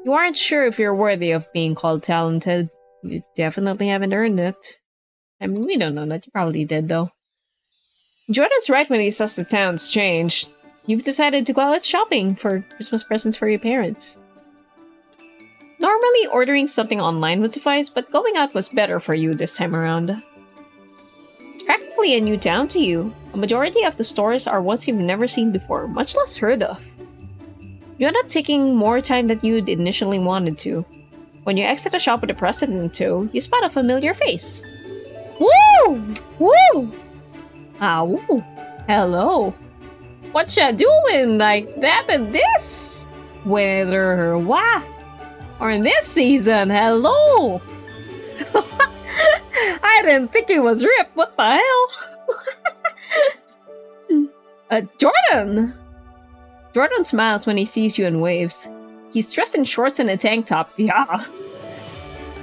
You aren't sure if you're worthy of being called talented. You definitely haven't earned it. I mean, we don't know that. You probably did, though. Jordan's right when he says the town's changed. You've decided to go out shopping for Christmas presents for your parents. Normally, ordering something online would suffice, but going out was better for you this time around. It's practically a new town to you. A majority of the stores are ones you've never seen before, much less heard of. You end up taking more time than you'd initially wanted to. When you exit a shop with a president in tow, you spot a familiar face. Woo! Woo! Ah, woo. Hello. What ya doing like that and this? Whether what? Or in this season, hello! I didn't think it was Rip, what the hell? Jordan! Jordan smiles when he sees you and waves. He's dressed in shorts and a tank top, yeah.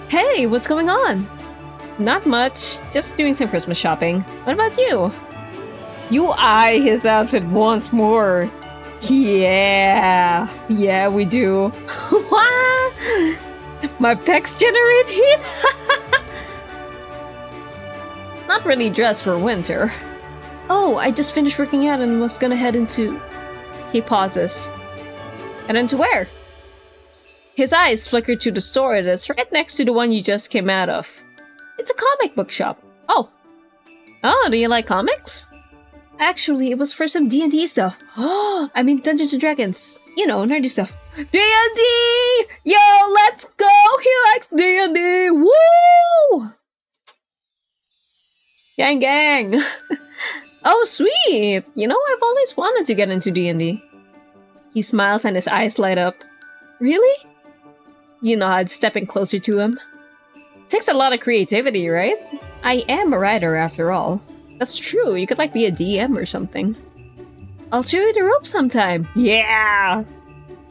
Hey, what's going on? Not much, just doing some Christmas shopping. What about you? You eye his outfit once more. Yeah, we do. My pecs generate heat? Not really dressed for winter. Oh, I just finished working out and was gonna head into... He pauses. Head into where? His eyes flicker to the store that's right next to the one you just came out of. It's a comic book shop. Oh, do you like comics? Actually, it was for some D&D stuff. Oh, I mean Dungeons and Dragons. You know, nerdy stuff. D&D! Yo, let's go! He likes D&D! Woo! Gang gang! Oh, sweet! You know, I've always wanted to get into D&D. He smiles and his eyes light up. Really? You nod, stepping closer to him. Takes a lot of creativity, right? I am a writer after all. That's true, you could like be a DM or something. I'll show you the ropes sometime. Yeah!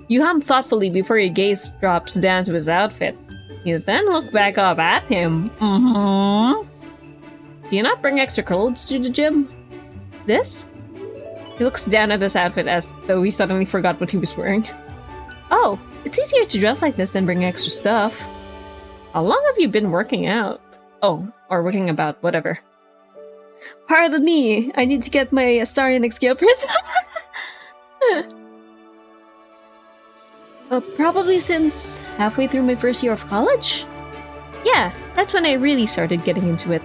You hum thoughtfully before your gaze drops down to his outfit. You then look back up at him. Do you not bring extra clothes to the gym? This? He looks down at his outfit as though he suddenly forgot what he was wearing. Oh, it's easier to dress like this than bring extra stuff. How long have you been working out? Oh, or working about, whatever. Pardon me, I need to get my Astarian XP probably since halfway through my first year of college? Yeah, that's when I really started getting into it.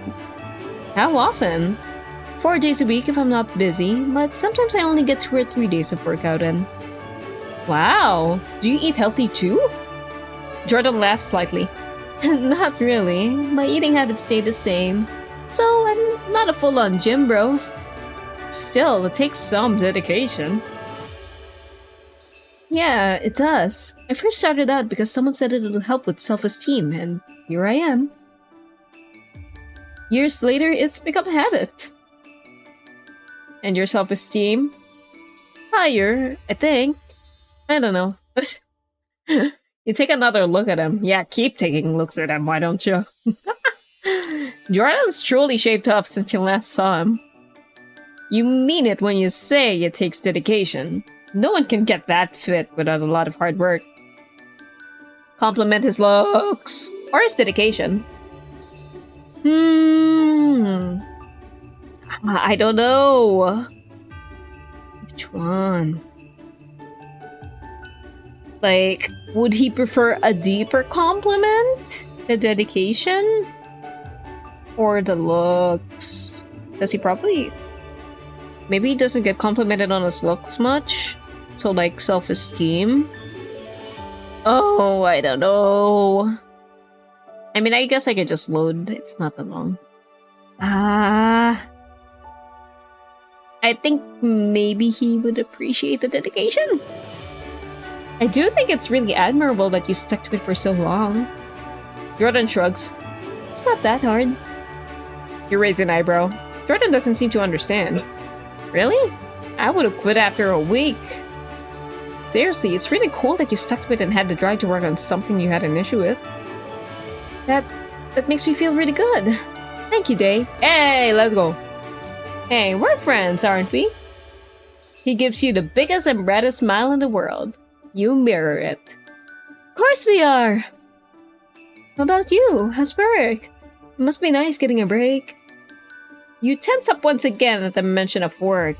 How often? 4 days a week if I'm not busy, but sometimes I only get 2 or 3 days of workout in. Wow, do you eat healthy too? Jordan laughs slightly. Not really, my eating habits stay the same. So I'm not a full-on gym bro. Still, it takes some dedication. Yeah, it does. I first started out because someone said it would help with self-esteem, and here I am. Years later, it's become a habit. And your self-esteem? Higher, I think. I don't know. You take another look at him. Yeah, keep taking looks at him, why don't you? Jordan's truly shaped up since you last saw him. You mean it when you say it takes dedication. No one can get that fit without a lot of hard work. Compliment his looks. Or his dedication. I don't know. Which one? Like, would he prefer a deeper compliment? The dedication? Or the looks? Does he probably... Maybe he doesn't get complimented on his looks much? So like self-esteem? Oh, I don't know. I mean, I guess I could just load. It's not that long. I think maybe he would appreciate the dedication. I do think it's really admirable that you stuck to it for so long. Jordan shrugs. It's not that hard. You raise an eyebrow. Jordan doesn't seem to understand. Really? I would have quit after a week. Seriously, it's really cool that you stuck to it and had the drive to work on something you had an issue with. That makes me feel really good. Thank you, Day. Hey, let's go. Hey, we're friends, aren't we? He gives you the biggest and brightest smile in the world. You mirror it. Of course we are! How about you? How's work? It must be nice getting a break. You tense up once again at the mention of work.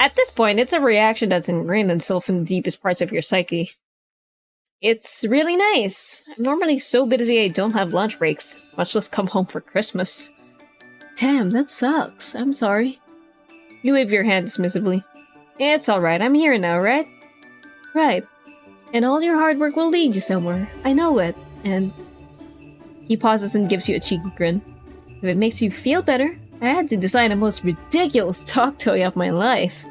At this point, it's a reaction that's ingrained and still from the deepest parts of your psyche. It's really nice. I'm normally so busy I don't have lunch breaks, much less come home for Christmas. Damn, that sucks. I'm sorry. You wave your hand dismissively. It's alright, I'm here now, right? Right. And all your hard work will lead you somewhere. I know it. And he pauses and gives you a cheeky grin. If it makes you feel better, I had to design the most ridiculous talk toy of my life.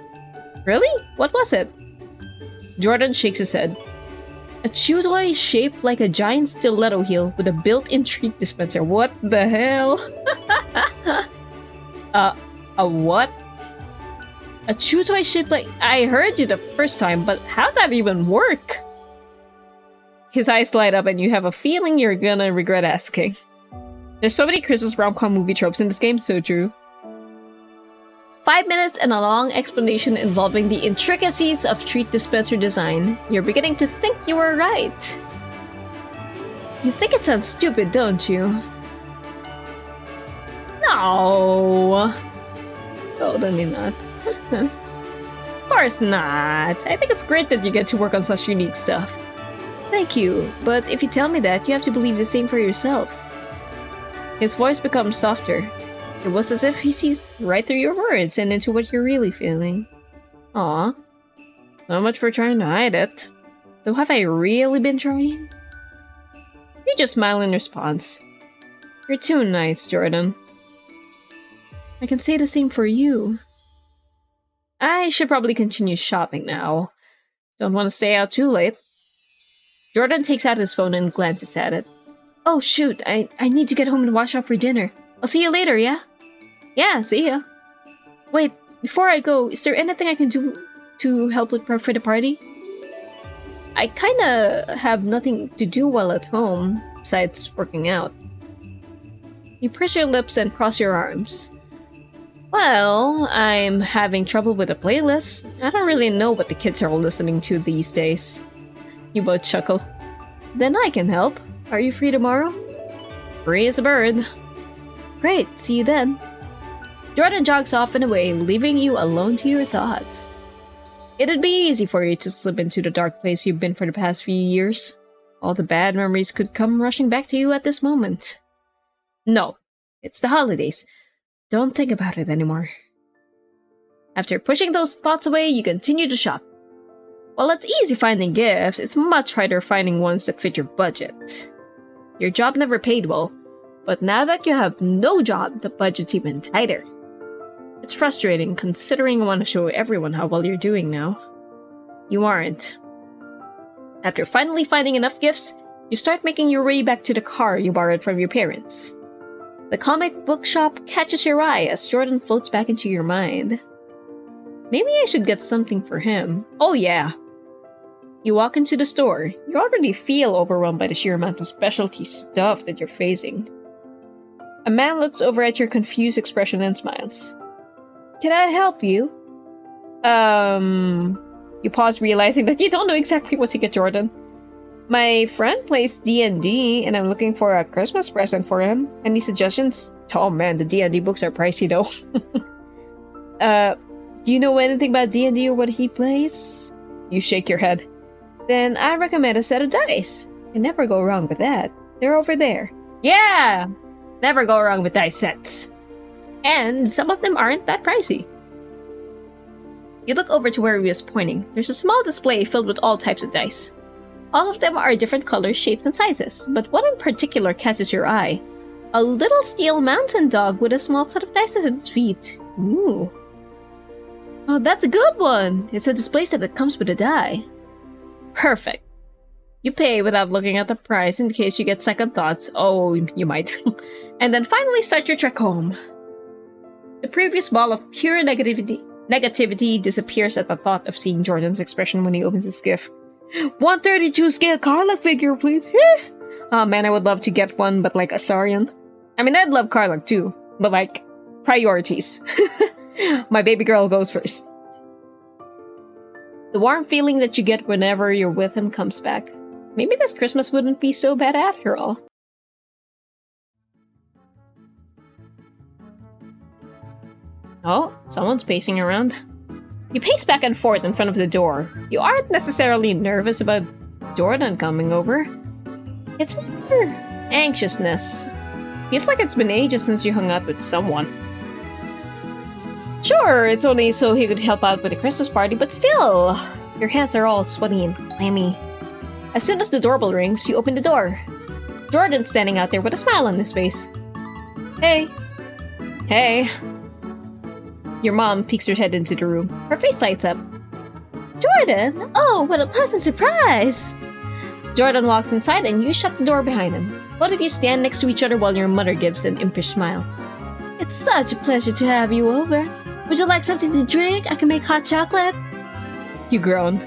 Really? What was it? Jordan shakes his head. A chew toy shaped like a giant stiletto heel with a built-in treat dispenser. What the hell? A what? A chew toy shaped like... I heard you the first time, but how'd that even work? His eyes light up and you have a feeling you're gonna regret asking. There's so many Christmas rom-com movie tropes in this game, so true. 5 minutes and a long explanation involving the intricacies of treat dispenser design. You're beginning to think you were right. You think it sounds stupid, don't you? No. Totally not. Of course not. I think it's great that you get to work on such unique stuff. Thank you, but if you tell me that, you have to believe the same for yourself. His voice becomes softer. It was as if he sees right through your words and into what you're really feeling. Aw. So much for trying to hide it. Though have I really been trying? You just smile in response. You're too nice, Jordan. I can say the same for you. I should probably continue shopping now. Don't want to stay out too late. Jordan takes out his phone and glances at it. Oh shoot, I need to get home and wash up for dinner. I'll see you later, yeah? Yeah, see ya. Wait, before I go, is there anything I can do to help with prep for the party? I kinda have nothing to do while at home, besides working out. You purse your lips and cross your arms. Well, I'm having trouble with a playlist. I don't really know what the kids are listening to these days. You both chuckle. Then I can help. Are you free tomorrow? Free as a bird. Great, see you then. Jordan jogs off and away, leaving you alone to your thoughts. It'd be easy for you to slip into the dark place you've been for the past few years. All the bad memories could come rushing back to you at this moment. No, it's the holidays. Don't think about it anymore. After pushing those thoughts away, you continue to shop. While it's easy finding gifts, it's much harder finding ones that fit your budget. Your job never paid well, but now that you have no job, the budget's even tighter. It's frustrating considering you want to show everyone how well you're doing now. You aren't. After finally finding enough gifts, you start making your way back to the car you borrowed from your parents. The comic book shop catches your eye as Jordan floats back into your mind. Maybe I should get something for him. Oh yeah. You walk into the store. You already feel overwhelmed by the sheer amount of specialty stuff that you're facing. A man looks over at your confused expression and smiles. Can I help you? You pause, realizing that you don't know exactly what to get Jordan. My friend plays D&D, and I'm looking for a Christmas present for him. Any suggestions? Oh man, the D&D books are pricey though. Do you know anything about D&D or what he plays? You shake your head. Then I recommend a set of dice. You never go wrong with that. They're over there. Yeah! Never go wrong with dice sets. And some of them aren't that pricey. You look over to where he was pointing. There's a small display filled with all types of dice. All of them are different colors, shapes, and sizes, but one in particular catches your eye. A little steel mountain dog with a small set of dice at its feet. Ooh. Oh, that's a good one! It's a display set that comes with a die. Perfect. You pay without looking at the price in case you get second thoughts. Oh, you might. And then finally start your trek home. The previous ball of pure negativity disappears at the thought of seeing Jordan's expression when he opens his gift. 132 scale Carla figure, please. Oh man, I would love to get one, but like Astarion. I mean, I'd love Carla too, but like, priorities. My baby girl goes first. The warm feeling that you get whenever you're with him comes back. Maybe this Christmas wouldn't be so bad after all. Oh, someone's pacing around. You pace back and forth in front of the door. You aren't necessarily nervous about Jordan coming over. It's more anxiousness. Feels like it's been ages since you hung out with someone. Sure, it's only so he could help out with the Christmas party, but still! Your hands are all sweaty and clammy. As soon as the doorbell rings, you open the door. Jordan's standing out there with a smile on his face. Hey. Hey. Your mom peeks her head into the room. Her face lights up. Jordan? Oh, what a pleasant surprise! Jordan walks inside and you shut the door behind him. Both of you stand next to each other while your mother gives an impish smile. It's such a pleasure to have you over. Would you like something to drink? I can make hot chocolate. You groan.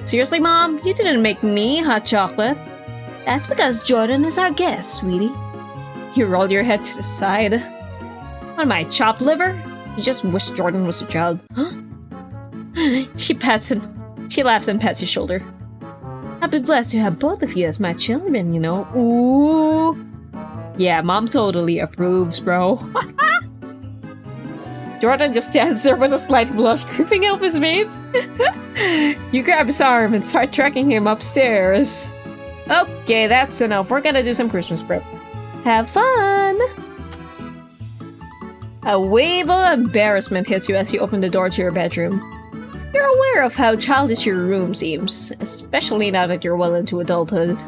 Seriously, Mom? You didn't make me hot chocolate. That's because Jordan is our guest, sweetie. You roll your head to the side. What am I, chopped liver? You just wish Jordan was a child. Huh? She laughs and pats his shoulder. I'd be blessed to have both of you as my children, you know. Ooh. Yeah, Mom totally approves, bro. Jordan just stands there with a slight blush creeping up his face. You grab his arm and start tracking him upstairs. Okay, that's enough. We're gonna do some Christmas prep. Have fun! A wave of embarrassment hits you as you open the door to your bedroom. You're aware of how childish your room seems, especially now that you're well into adulthood.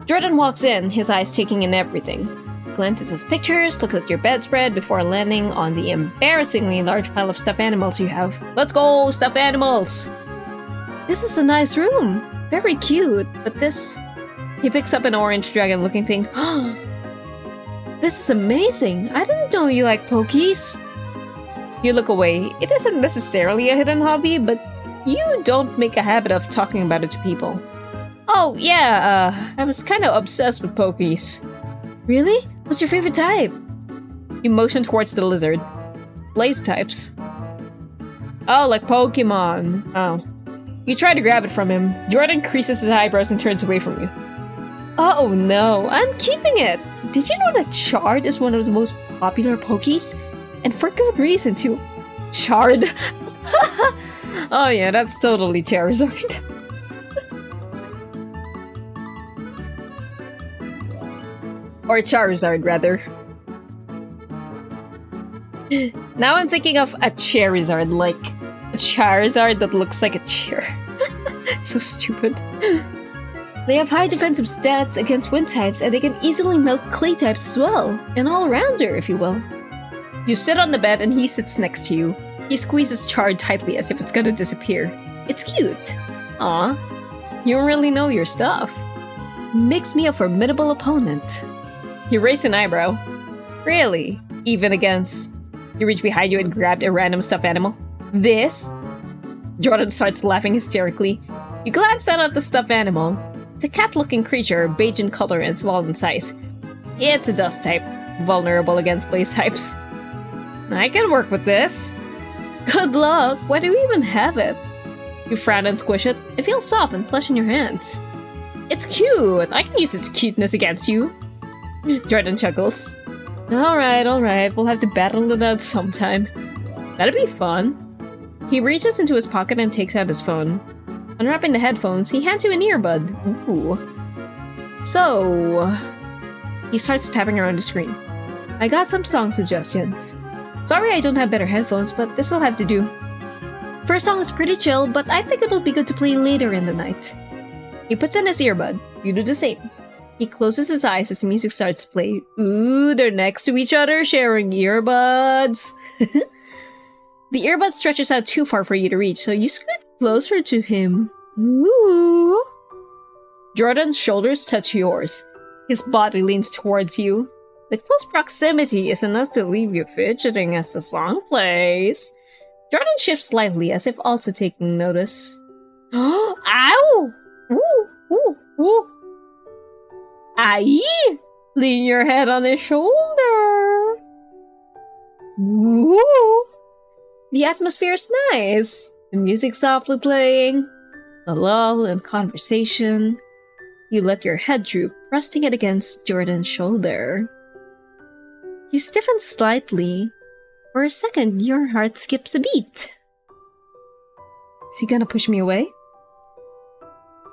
Jordan walks in, his eyes taking in everything. Glances at pictures, looks at your bedspread before landing on the embarrassingly large pile of stuffed animals you have. Let's go, stuffed animals! This is a nice room. Very cute, but this... He picks up an orange dragon-looking thing. This is amazing! I didn't know you like pokies! You look away. It isn't necessarily a hidden hobby, but you don't make a habit of talking about it to people. Oh, yeah, I was kind of obsessed with pokies. Really? What's your favorite type? You motion towards the lizard. Blaze types. Oh, like Pokemon. Oh. You try to grab it from him. Jordan creases his eyebrows and turns away from you. Oh no, I'm keeping it! Did you know that Chard is one of the most popular Pokies? And for good reason too. Chard. Oh yeah, that's totally Charizard. Or Charizard, rather. Now I'm thinking of a Charizard, like a Charizard that looks like a chair. So stupid. They have high defensive stats against wind types, and they can easily melt clay types as well. An all-rounder, if you will. You sit on the bed and he sits next to you. He squeezes Chard tightly as if it's gonna disappear. It's cute. Aw, you really know your stuff. Makes me a formidable opponent. You raise an eyebrow. Really? Even against... You reach behind you and grabbed a random stuffed animal. This? Jordan starts laughing hysterically. You glance down at the stuffed animal. It's a cat-looking creature, beige in color and small in size. It's a dust type, vulnerable against blaze types. I can work with this. Good luck. Why do we even have it? You frown and squish it. It feels soft and plush in your hands. It's cute. I can use its cuteness against you. Jordan chuckles. Alright. We'll have to battle it out sometime. That'd be fun. He reaches into his pocket and takes out his phone. Unwrapping the headphones, he hands you an earbud. Ooh. So... He starts tapping around the screen. I got some song suggestions. Sorry I don't have better headphones, but this'll have to do. First song is pretty chill, but I think it'll be good to play later in the night. He puts in his earbud. You do the same. He closes his eyes as the music starts to play. Ooh, they're next to each other, sharing earbuds. The earbud stretches out too far for you to reach, so you scoot closer to him. Ooh. Jordan's shoulders touch yours. His body leans towards you. The close proximity is enough to leave you fidgeting as the song plays. Jordan shifts slightly as if also taking notice. Ow! Ooh, ooh, ooh. Aye! Lean your head on his shoulder. Ooh! The atmosphere is nice. The music softly playing. A lull in conversation. You let your head droop, resting it against Jordan's shoulder. You stiffen slightly. For a second, your heart skips a beat. Is he gonna push me away?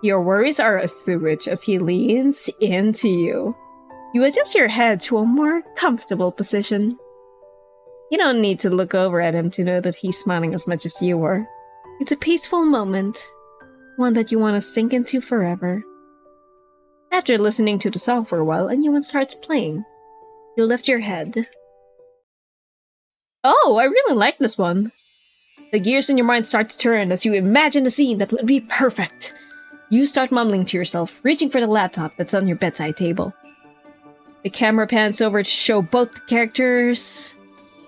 Your worries are assuaged as he leans into you. You adjust your head to a more comfortable position. You don't need to look over at him to know that he's smiling as much as you are. It's a peaceful moment, one that you want to sink into forever. After listening to the song for a while, a new one starts playing. You lift your head. Oh, I really like this one. The gears in your mind start to turn as you imagine a scene that would be perfect. You start mumbling to yourself, reaching for the laptop that's on your bedside table. The camera pans over to show both the characters.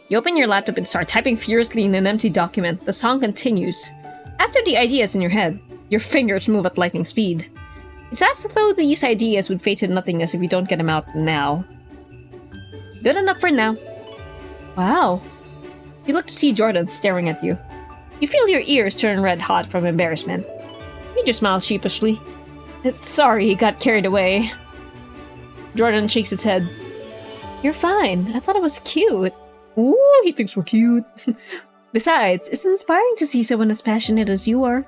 You open your laptop and start typing furiously in an empty document. The song continues. As to the ideas in your head, your fingers move at lightning speed. It's as though these ideas would fade to nothingness if you don't get them out now. Good enough for now. Wow. You look to see Jordan staring at you. You feel your ears turn red hot from embarrassment. You just smile sheepishly. Sorry, he got carried away. Jordan shakes his head. You're fine. I thought it was cute. Ooh, he thinks we're cute. Besides, it's inspiring to see someone as passionate as you are.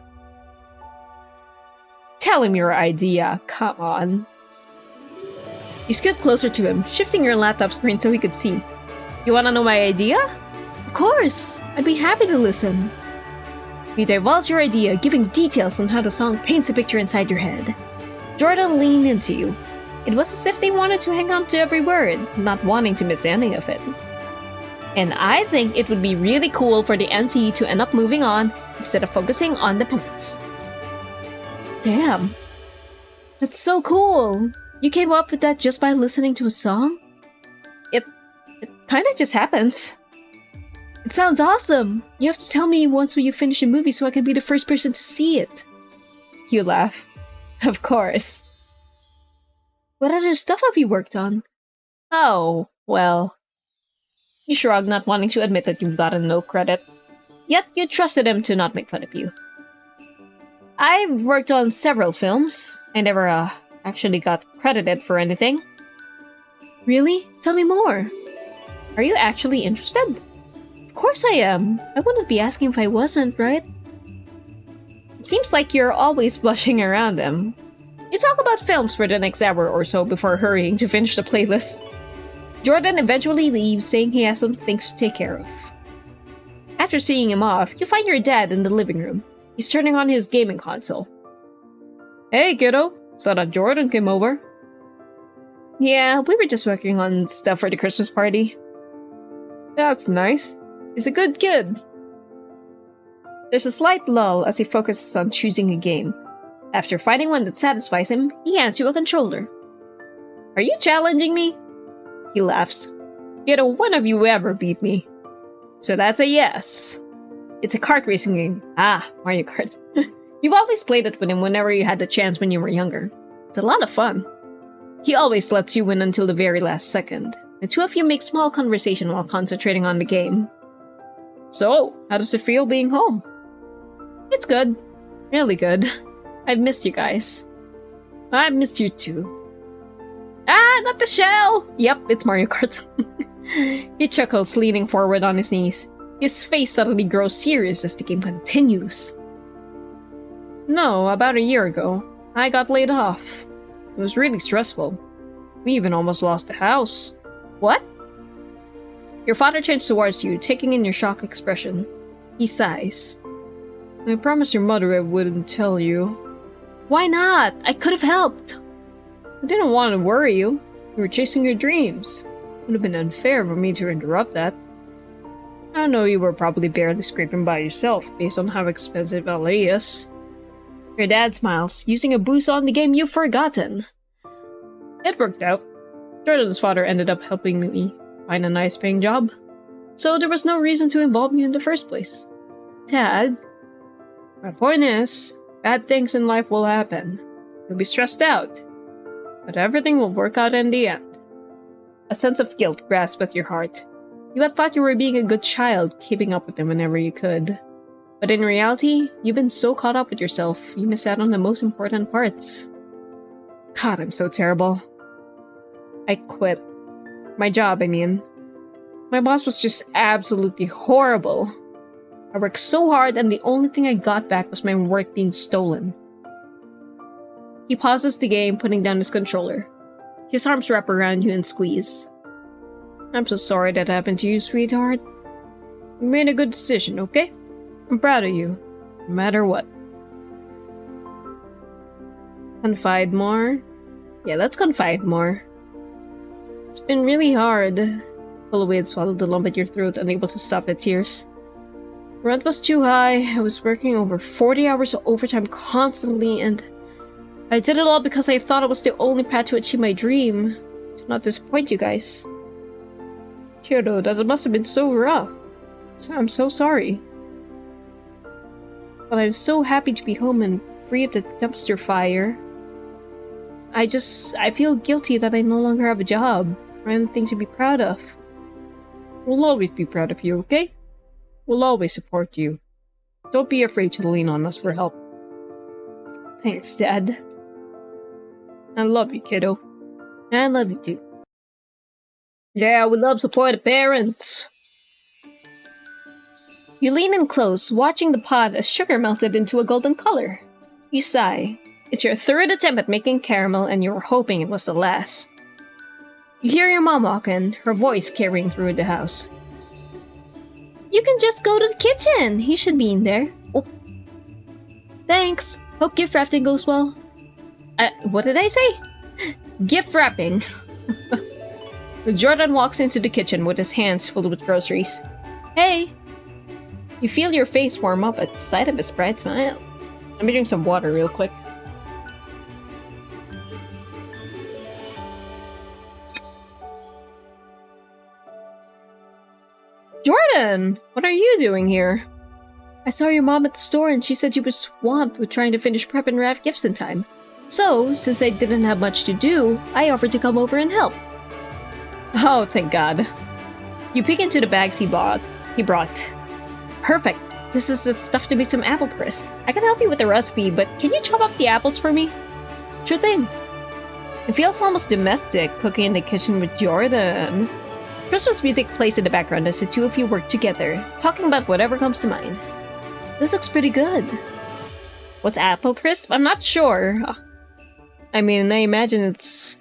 Tell him your idea. Come on. You scoot closer to him, shifting your laptop screen so he could see. You wanna know my idea? Of course! I'd be happy to listen. You divulge your idea, giving details on how the song paints a picture inside your head. Jordan leaned into you. It was as if they wanted to hang on to every word, not wanting to miss any of it. And I think it would be really cool for the MC to end up moving on instead of focusing on the past. Damn. That's so cool. You came up with that just by listening to a song? It kinda just happens. It sounds awesome. You have to tell me once when you finish the movie so I can be the first person to see it. You laugh. Of course. What other stuff have you worked on? Oh, well. You shrug, not wanting to admit that you've gotten no credit. Yet you trusted him to not make fun of you. I've worked on several films. I never actually got credited for anything. Really? Tell me more. Are you actually interested? Of course I am. I wouldn't be asking if I wasn't, right? It seems like you're always blushing around them. You talk about films for the next hour or so before hurrying to finish the playlist. Jordan eventually leaves, saying he has some things to take care of. After seeing him off, you find your dad in the living room. He's turning on his gaming console. Hey, kiddo. Saw that Jordan came over. Yeah, we were just working on stuff for the Christmas party. That's nice. He's a good kid. There's a slight lull as he focuses on choosing a game. After finding one that satisfies him, he hands you a controller. Are you challenging me? He laughs. Kiddo, when have you ever beat me? So that's a yes. It's a kart racing game. Ah, Mario Kart. You've always played it with him whenever you had the chance when you were younger. It's a lot of fun. He always lets you win until the very last second. The two of you make small conversation while concentrating on the game. So, how does it feel being home? It's good. Really good. I've missed you guys. I've missed you too. Ah, not the shell! Yep, it's Mario Kart. He chuckles, leaning forward on his knees. His face suddenly grows serious as the game continues. No, about a year ago, I got laid off. It was really stressful. We even almost lost the house. What? Your father turns towards you, taking in your shocked expression. He sighs. I promised your mother I wouldn't tell you. Why not? I could have helped. I didn't want to worry you. You were chasing your dreams. It would have been unfair for me to interrupt that. I know you were probably barely scraping by yourself based on how expensive LA is. Your dad smiles, using a boost on the game you've forgotten. It worked out. Jordan's father ended up helping me find a nice paying job, so there was no reason to involve me in the first place. Dad, my point is, bad things in life will happen. You'll be stressed out, but everything will work out in the end. A sense of guilt grasped at your heart. You had thought you were being a good child, keeping up with them whenever you could. But in reality, you've been so caught up with yourself, you miss out on the most important parts. God, I'm so terrible. I quit. My job, I mean. My boss was just absolutely horrible. I worked so hard and the only thing I got back was my work being stolen. He pauses the game, putting down his controller. His arms wrap around you and squeeze. I'm so sorry that happened to you, sweetheart. You made a good decision, okay? I'm proud of you, no matter what. Confide more? Yeah, let's confide more. It's been really hard. Pull away and swallow the lump at your throat, unable to stop the tears. Rent was too high. I was working over 40 hours of overtime constantly, and I did it all because I thought it was the only path to achieve my dream. To not disappoint you guys. Kyoto, that must have been so rough. I'm so sorry. But I'm so happy to be home and free of the dumpster fire. I feel guilty that I no longer have a job or anything to be proud of. We'll always be proud of you, okay? We'll always support you. Don't be afraid to lean on us for help. Thanks, Dad. I love you, kiddo. I love you too. Yeah, we love supportive parents. You lean in close, watching the pot as sugar melted into a golden color. You sigh. It's your third attempt at making caramel and you were hoping it was the last. You hear your mom walk in, her voice carrying through the house. You can just go to the kitchen. He should be in there. Oh. Thanks. Hope gift wrapping goes well. What did I say? Gift wrapping. Jordan walks into the kitchen with his hands filled with groceries. Hey. You feel your face warm up at the sight of his bright smile. Let me drink some water real quick. Jordan! What are you doing here? I saw your mom at the store and she said you were swamped with trying to finish prep and wrap gifts in time. So, since I didn't have much to do, I offered to come over and help. Oh, thank God. You peek into the bags he brought. Perfect. This is the stuff to make some apple crisp. I can help you with the recipe, but can you chop up the apples for me? Sure thing. It feels almost domestic, cooking in the kitchen with Jordan. Christmas music plays in the background as the two of you work together, talking about whatever comes to mind. This looks pretty good. What's apple crisp? I'm not sure. I mean, I imagine it's...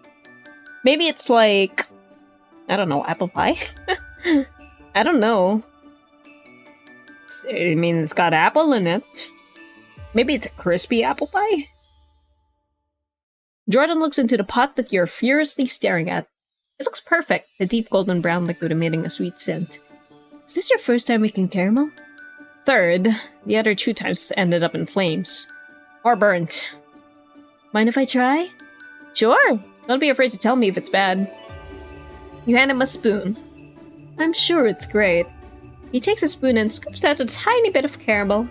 Maybe it's like... I don't know, apple pie? I don't know. It's got apple in it. Maybe it's a crispy apple pie? Jordan looks into the pot that you're furiously staring at. It looks perfect, the deep golden brown liquid emitting a sweet scent. Is this your first time making caramel? Third. The other 2 times ended up in flames. Or burnt. Mind if I try? Sure! Don't be afraid to tell me if it's bad. You hand him a spoon. I'm sure it's great. He takes a spoon and scoops out a tiny bit of caramel.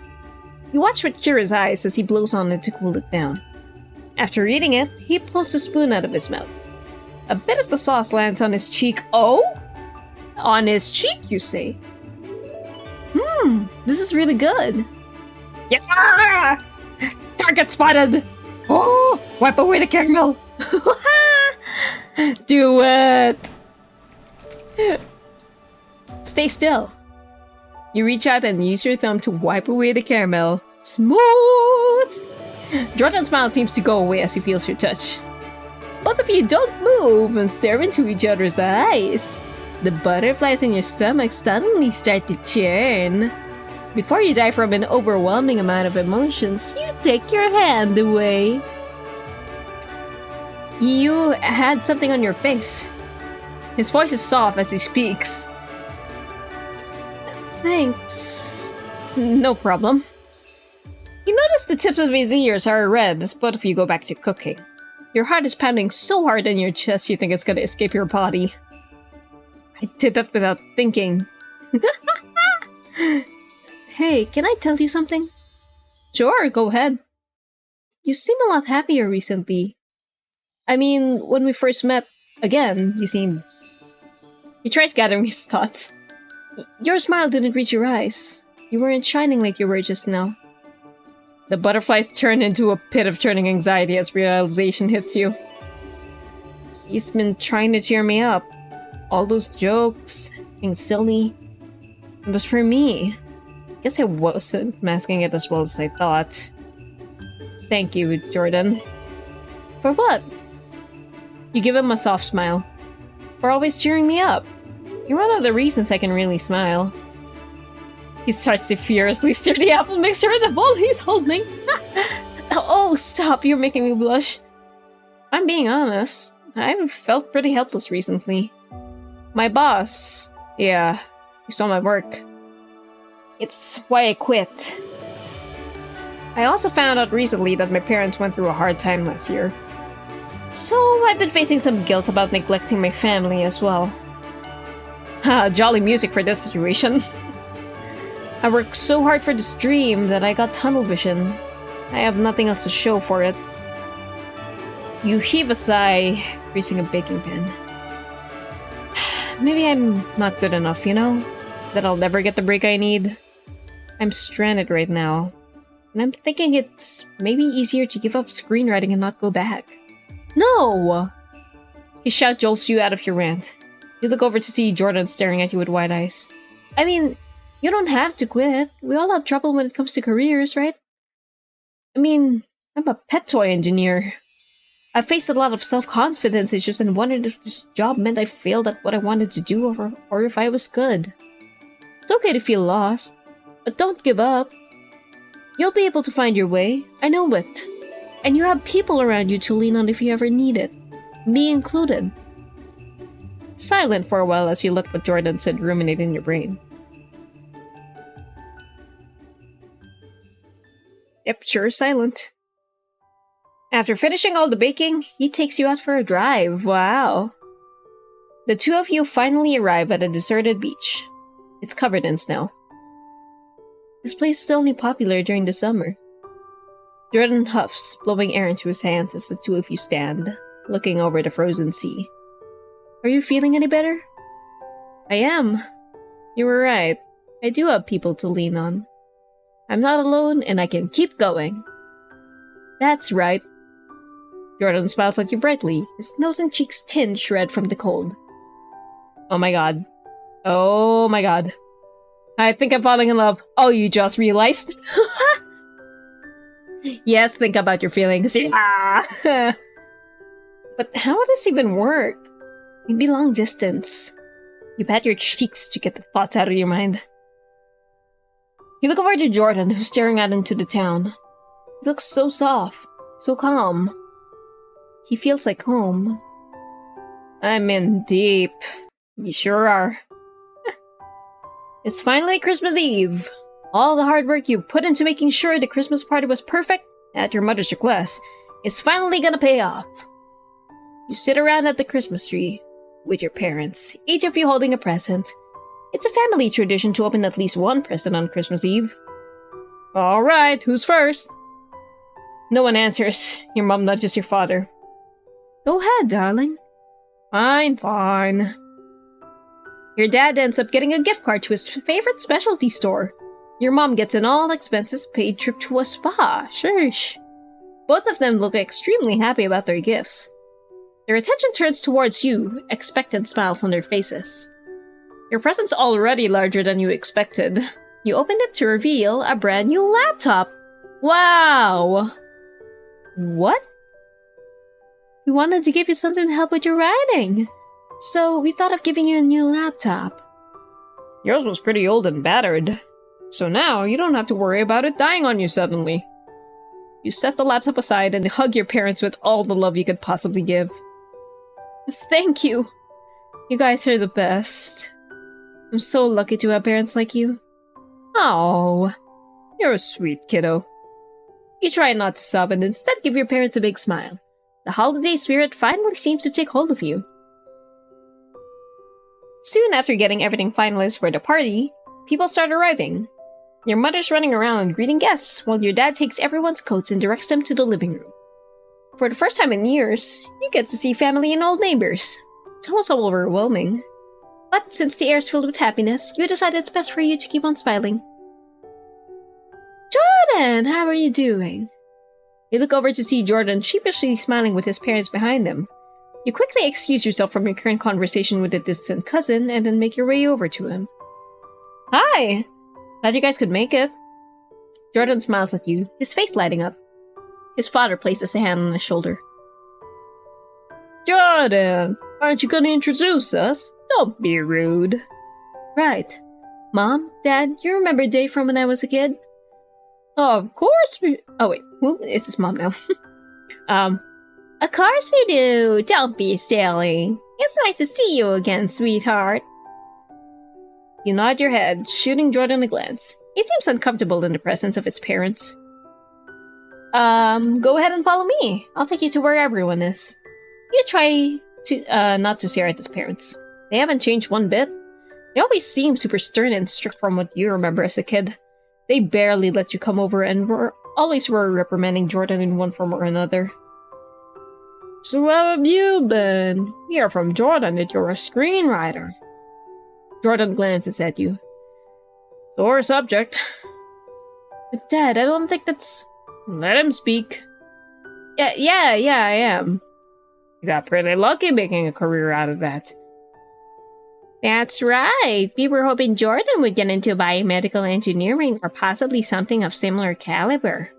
You watch with curious eyes as he blows on it to cool it down. After eating it, he pulls the spoon out of his mouth. A bit of the sauce lands on his cheek. Oh? On his cheek, you say? This is really good. Yeah! Target spotted! Oh! Wipe away the caramel! Do it! Stay still. You reach out and use your thumb to wipe away the caramel. Smooth! Jordan's smile seems to go away as he feels your touch. Both of you don't move and stare into each other's eyes. The butterflies in your stomach suddenly start to churn. Before you die from an overwhelming amount of emotions, you take your hand away. You had something on your face. His voice is soft as he speaks. Thanks. No problem. You notice the tips of his ears are red as both of you go back to cooking. Your heart is pounding so hard in your chest you think it's gonna escape your body. I did that without thinking. Hey, can I tell you something? Sure, go ahead. You seem a lot happier recently. I mean, when we first met, again, you seemed... He tries gathering his thoughts. Your smile didn't reach your eyes. You weren't shining like you were just now. The butterflies turn into a pit of churning anxiety as realization hits you. He's been trying to cheer me up. All those jokes, being silly. It was for me. Guess I wasn't masking it as well as I thought. Thank you, Jordan. For what? You give him a soft smile. For always cheering me up. You're one of the reasons I can really smile. He starts to furiously stir the apple mixture in the bowl he's holding. Oh, stop, you're making me blush. I'm being honest. I've felt pretty helpless recently. My boss, yeah, he stole my work. It's why I quit. I also found out recently that my parents went through a hard time last year. So I've been facing some guilt about neglecting my family as well. Jolly music for this situation. I worked so hard for this dream that I got tunnel vision. I have nothing else to show for it. You heave a sigh, greasing a baking pan. Maybe I'm not good enough, you know? That I'll never get the break I need. I'm stranded right now. And I'm thinking it's maybe easier to give up screenwriting and not go back. No! His shout jolts you out of your rant. You look over to see Jordan staring at you with wide eyes. I mean, you don't have to quit. We all have trouble when it comes to careers, right? I mean, I'm a pet toy engineer. I've faced a lot of self-confidence issues and wondered if this job meant I failed at what I wanted to do or if I was good. It's okay to feel lost, but don't give up. You'll be able to find your way, I know it. And you have people around you to lean on if you ever need it. Me included. Silent for a while as you look what Jordan said ruminate in your brain. Yep, sure, silent. After finishing all the baking, he takes you out for a drive. Wow. The two of you finally arrive at a deserted beach. It's covered in snow. This place is only popular during the summer. Jordan huffs, blowing air into his hands as the two of you stand, looking over the frozen sea. Are you feeling any better? I am. You were right. I do have people to lean on. I'm not alone, and I can keep going. That's right. Jordan smiles at you brightly, his nose and cheeks tinged red from the cold. Oh my god. Oh my god. I think I'm falling in love. Oh, you just realized? Yes, think about your feelings. But how would this even work? It'd be long distance. You pat your cheeks to get the thoughts out of your mind. You look over to Jordan, who's staring out into the town. He looks so soft, so calm. He feels like home. I'm in deep. You sure are. It's finally Christmas Eve. All the hard work you put into making sure the Christmas party was perfect, at your mother's request, is finally gonna pay off. You sit around at the Christmas tree with your parents, each of you holding a present. It's a family tradition to open at least one present on Christmas Eve. Alright, who's first? No one answers. Your mom nudges your father. Go ahead, darling. Fine, fine. Your dad ends up getting a gift card to his favorite specialty store. Your mom gets an all-expenses-paid trip to a spa. Shush. Both of them look extremely happy about their gifts. Their attention turns towards you, expectant smiles on their faces. Your present's already larger than you expected. You opened it to reveal a brand new laptop. Wow! What? We wanted to give you something to help with your writing. So we thought of giving you a new laptop. Yours was pretty old and battered. So now you don't have to worry about it dying on you suddenly. You set the laptop aside and hug your parents with all the love you could possibly give. Thank you. You guys are the best. I'm so lucky to have parents like you. Oh, you're a sweet kiddo. You try not to sob and instead give your parents a big smile. The holiday spirit finally seems to take hold of you. Soon after getting everything finalized for the party, people start arriving. Your mother's running around greeting guests, while your dad takes everyone's coats and directs them to the living room. For the first time in years, you get to see family and old neighbors. It's almost overwhelming. But since the air is filled with happiness, you decide it's best for you to keep on smiling. Jordan, how are you doing? You look over to see Jordan sheepishly smiling with his parents behind them. You quickly excuse yourself from your current conversation with a distant cousin and then make your way over to him. Hi! Glad you guys could make it. Jordan smiles at you, his face lighting up. His father places a hand on his shoulder. Jordan, aren't you going to introduce us? Don't be rude. Right. Mom, Dad, you remember Dave from when I was a kid? Of course we... Oh wait, who is his mom now? Of course we do. Don't be silly. It's nice to see you again, sweetheart. You nod your head, shooting Jordan a glance. He seems uncomfortable in the presence of his parents. Go ahead and follow me. I'll take you to where everyone is. You try to, not to stare at his parents. They haven't changed one bit. They always seem super stern and strict from what you remember as a kid. They barely let you come over and always were reprimanding Jordan in one form or another. So how have you been? We hear from Jordan that you're a screenwriter. Jordan glances at you. Sore subject. But Dad, I don't think that's... Let him speak. Yeah, I am. You got pretty lucky making a career out of that. That's right. We were hoping Jordan would get into biomedical engineering or possibly something of similar caliber.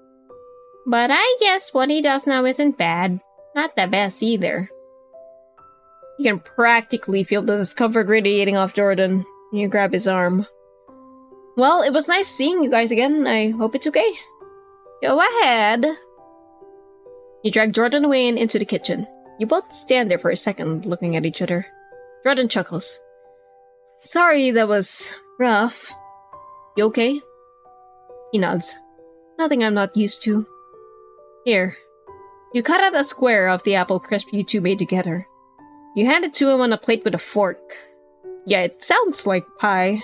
But I guess what he does now isn't bad. Not the best either. You can practically feel the discomfort radiating off Jordan. You grab his arm. Well, it was nice seeing you guys again. I hope it's okay. Go ahead. You drag Jordan away and into the kitchen. You both stand there for a second, looking at each other. Jordan chuckles. Sorry, that was rough. You okay? He nods. Nothing I'm not used to. Here. You cut out a square of the apple crisp you two made together. You hand it to him on a plate with a fork. Yeah, it sounds like pie.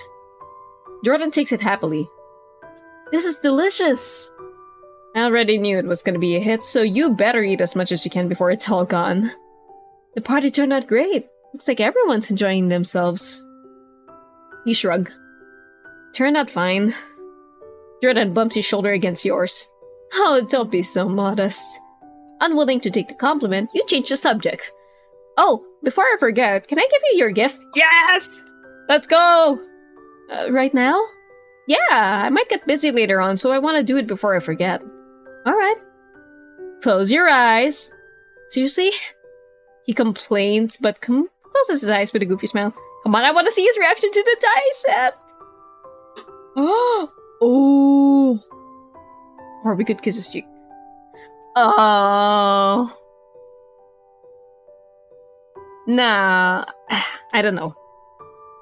Jordan takes it happily. This is delicious! I already knew it was gonna be a hit, so you better eat as much as you can before it's all gone. The party turned out great. Looks like everyone's enjoying themselves. You shrug. Turned out fine. Jordan bumps his shoulder against yours. Oh, don't be so modest. Unwilling to take the compliment, you change the subject. Oh, before I forget, can I give you your gift? Yes! Let's go! Right now? Yeah, I might get busy later on, so I want to do it before I forget. Alright. Close your eyes. Seriously? He complains, but closes his eyes with a goofy smile. Come on, I want to see his reaction to the die set! Oh! Or we could kiss his cheek. Oh. Nah, I don't know.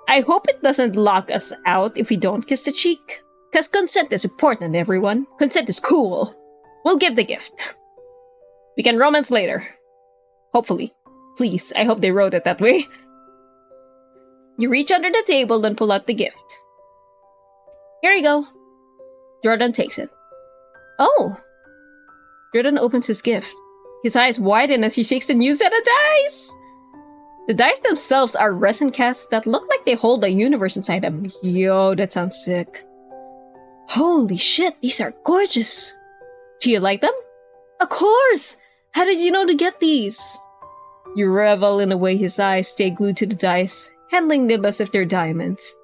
I hope it doesn't lock us out if we don't kiss the cheek. Cause consent is important, everyone. Consent is cool. We'll give the gift. We can romance later. Hopefully. Please, I hope they wrote it that way. You reach under the table and pull out the gift. Here you go. Jordan takes it. Oh! Jordan opens his gift. His eyes widen as he shakes a new set of dice! The dice themselves are resin casts that look like they hold a universe inside them. Yo, that sounds sick. Holy shit, these are gorgeous! Do you like them? Of course! How did you know to get these? You revel in the way his eyes stay glued to the dice, handling them as if they're diamonds.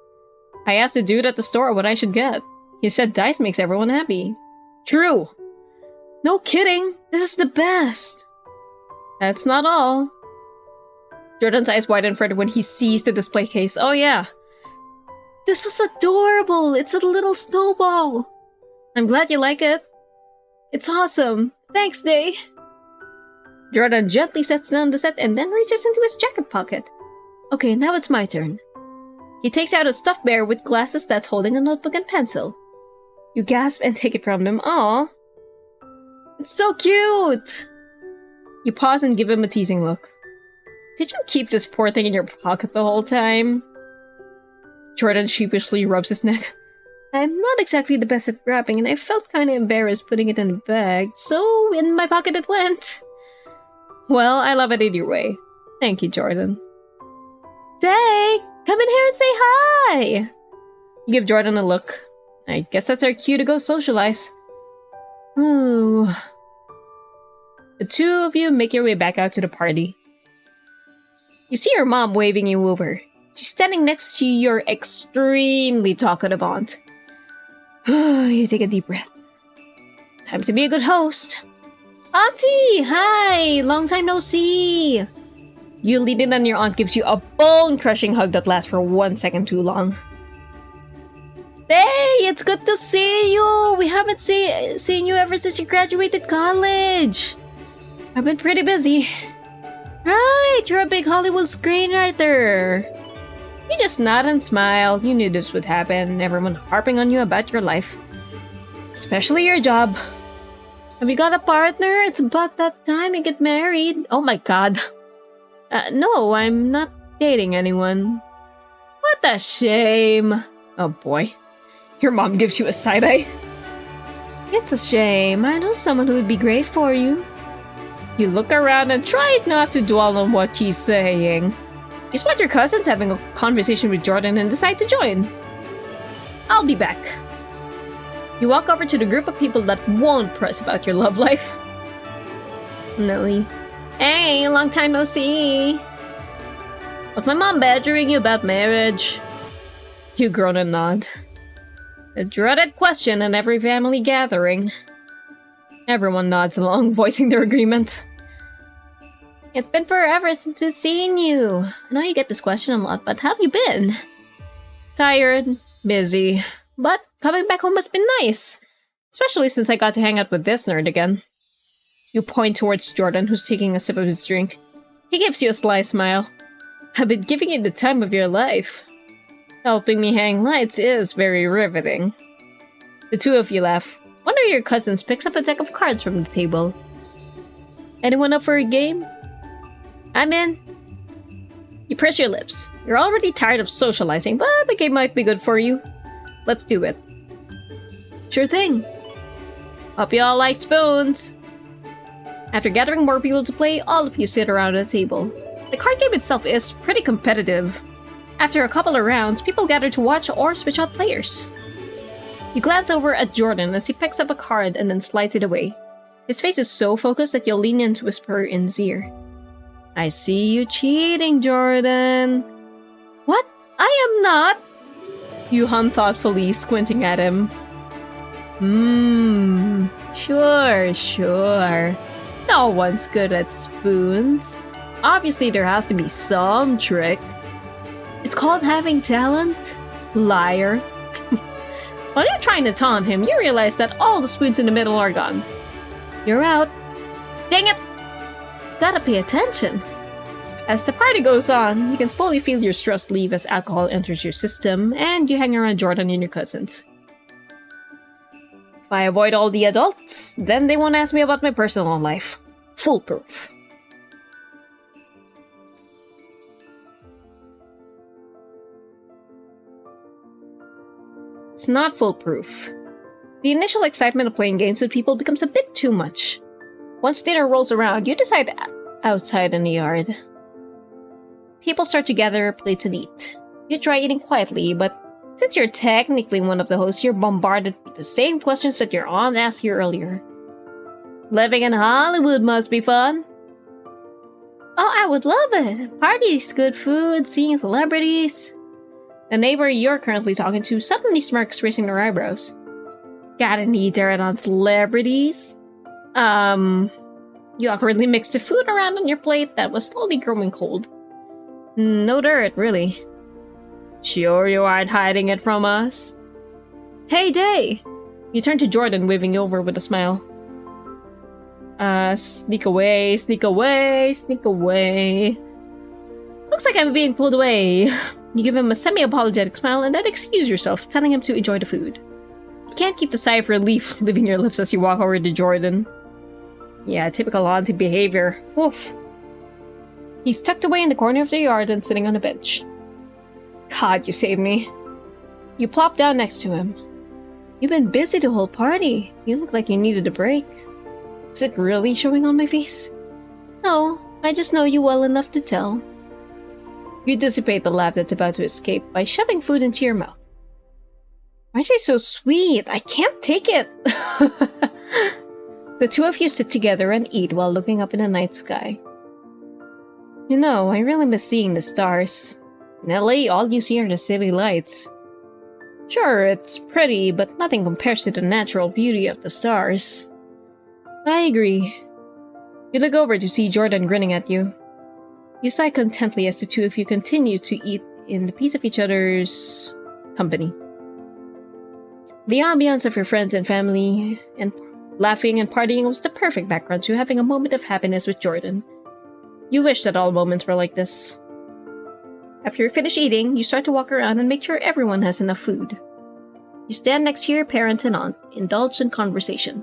I asked the dude at the store what I should get. He said dice makes everyone happy. True! No kidding! This is the best! That's not all. Jordan's eyes widen further when he sees the display case. Oh yeah. This is adorable! It's a little snowball! I'm glad you like it. It's awesome. Thanks, Day. Jordan gently sets down the set and then reaches into his jacket pocket. Okay, now it's my turn. He takes out a stuffed bear with glasses that's holding a notebook and pencil. You gasp and take it from him. Aw. It's so cute! You pause and give him a teasing look. Did you keep this poor thing in your pocket the whole time? Jordan sheepishly rubs his neck. I'm not exactly the best at wrapping, and I felt kinda embarrassed putting it in a bag, so in my pocket it went. Well, I love it either way. Thank you, Jordan. Day! Come in here and say hi! You give Jordan a look. I guess that's our cue to go socialize. Ooh. The two of you make your way back out to the party. You see your mom waving you over. She's standing next to your extremely talkative aunt. You take a deep breath. Time to be a good host. Auntie! Hi! Long time no see! You lean in and your aunt gives you a bone-crushing hug that lasts for 1 second too long. Hey! It's good to see you! We haven't seen you ever since you graduated college! I've been pretty busy. Right! You're a big Hollywood screenwriter! You just nod and smile. You knew this would happen. Everyone harping on you about your life. Especially your job. Have you got a partner? It's about that time you get married. Oh my god. No, I'm not dating anyone. What a shame. Oh boy. Your mom gives you a side eye. It's a shame. I know someone who would be great for you. You look around and try not to dwell on what she's saying. You spot your cousins having a conversation with Jordan and decide to join. I'll be back. You walk over to the group of people that won't press about your love life. Nelly. Hey, long time no see. Was my mom badgering you about marriage? You groan and nod. A dreaded question in every family gathering. Everyone nods along, voicing their agreement. It's been forever since we've seen you. I know you get this question a lot, but how have you been? Tired, busy, but coming back home has been nice. Especially since I got to hang out with this nerd again. You point towards Jordan, who's taking a sip of his drink. He gives you a sly smile. I've been giving you the time of your life. Helping me hang lights is very riveting. The two of you laugh. One of your cousins picks up a deck of cards from the table. Anyone up for a game? I'm in. You press your lips. You're already tired of socializing, but the game might be good for you. Let's do it. Sure thing. Hope you all like spoons. After gathering more people to play, all of you sit around a table. The card game itself is pretty competitive. After a couple of rounds, people gather to watch or switch out players. You glance over at Jordan as he picks up a card and then slides it away. His face is so focused that you'll lean in to whisper in his ear. I see you cheating, Jordan. What? I am not. You hum thoughtfully, squinting at him. Sure. No one's good at spoons. Obviously there has to be some trick. It's called having talent. Liar. While you're trying to taunt him, you realize that all the spoons in the middle are gone. You're out. Dang it! Gotta pay attention. As the party goes on, you can slowly feel your stress leave as alcohol enters your system, and you hang around Jordan and your cousins. If I avoid all the adults, then they won't ask me about my personal life. Foolproof. It's not foolproof. The initial excitement of playing games with people becomes a bit too much. Once dinner rolls around, you decide outside in the yard. People start to gather plates and eat. You try eating quietly, but since you're technically one of the hosts, you're bombarded with the same questions that your aunt asked you earlier. Living in Hollywood must be fun. Oh, I would love it. Parties, good food, seeing celebrities. The neighbor you're currently talking to suddenly smirks, raising their eyebrows. Got any dirt on celebrities? You awkwardly mix the food around on your plate that was slowly growing cold. No dirt, really. Sure you aren't hiding it from us? Hey, Day! You turn to Jordan, waving you over with a smile. Sneak away. Looks like I'm being pulled away. You give him a semi-apologetic smile and then excuse yourself, telling him to enjoy the food. You can't keep the sigh of relief leaving your lips as you walk over to Jordan. Yeah, typical auntie behavior. Woof. He's tucked away in the corner of the yard and sitting on a bench. God, you saved me. You plop down next to him. You've been busy the whole party. You look like you needed a break. Is it really showing on my face? No, I just know you well enough to tell. You dissipate the laugh that's about to escape by shoving food into your mouth. Why is she so sweet? I can't take it! The two of you sit together and eat while looking up in the night sky. You know, I really miss seeing the stars. In LA, all you see are the city lights. Sure, it's pretty, but nothing compares to the natural beauty of the stars. I agree. You look over to see Jordan grinning at you. You sigh contentedly as the two of you continue to eat in the peace of each other's company. The ambience of your friends and family and laughing and partying was the perfect background to having a moment of happiness with Jordan. You wish that all moments were like this. After you finish eating, you start to walk around and make sure everyone has enough food. You stand next to your parents and aunt, indulge in conversation.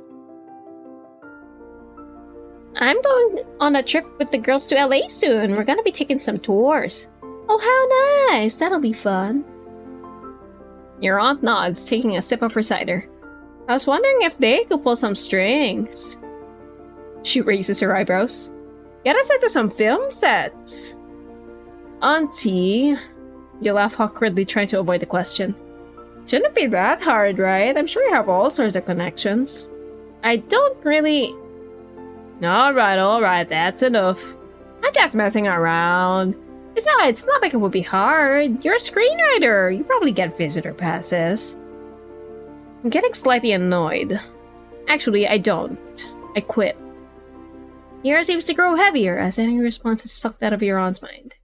I'm going on a trip with the girls to LA soon. We're gonna be taking some tours. Oh, how nice! That'll be fun. Your aunt nods, taking a sip of her cider. I was wondering if they could pull some strings. She raises her eyebrows. Get us into some film sets. Auntie, you laugh awkwardly, trying to avoid the question. Shouldn't be that hard, right? I'm sure you have all sorts of connections. I don't really... Alright, that's enough. I'm just messing around. Besides, it's not like it would be hard. You're a screenwriter. You probably get visitor passes. I'm getting slightly annoyed. Actually, I don't. I quit. The air seems to grow heavier as any response is sucked out of your aunt's mind.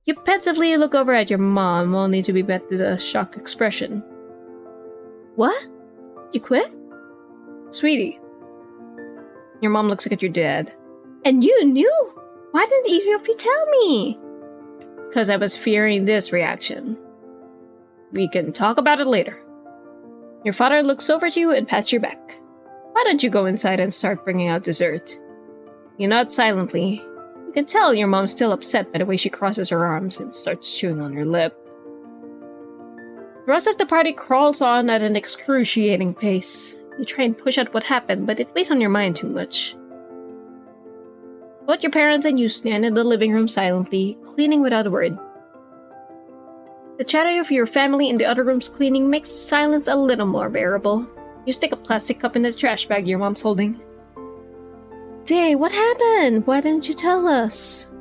You pensively look over at your mom, only to be met with a shocked expression. What? You quit? Sweetie. Your mom looks at your dad. And you knew? Why didn't either of you tell me? Because I was fearing this reaction. We can talk about it later. Your father looks over at you and pats your back. Why don't you go inside and start bringing out dessert? You nod silently. You can tell your mom's still upset by the way she crosses her arms and starts chewing on her lip. The rest of the party crawls on at an excruciating pace. You try and push out what happened, but it weighs on your mind too much. Both your parents and you stand in the living room silently, cleaning without a word. The chatter of your family in the other rooms cleaning makes the silence a little more bearable. You stick a plastic cup in the trash bag your mom's holding. Day, what happened? Why didn't you tell us?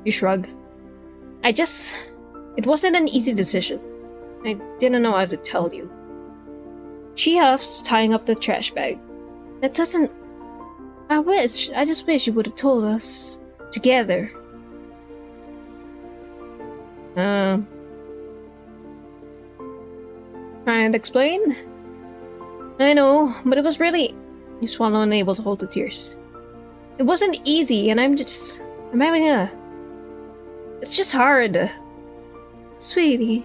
You shrug. It wasn't an easy decision. I didn't know how to tell you. She huffs, tying up the trash bag. That doesn't... I just wish you would have told us. Together. Trying to explain? I know, but it was really... You swallow, unable to hold the tears. It wasn't easy, and I'm having a... It's just hard. Sweetie.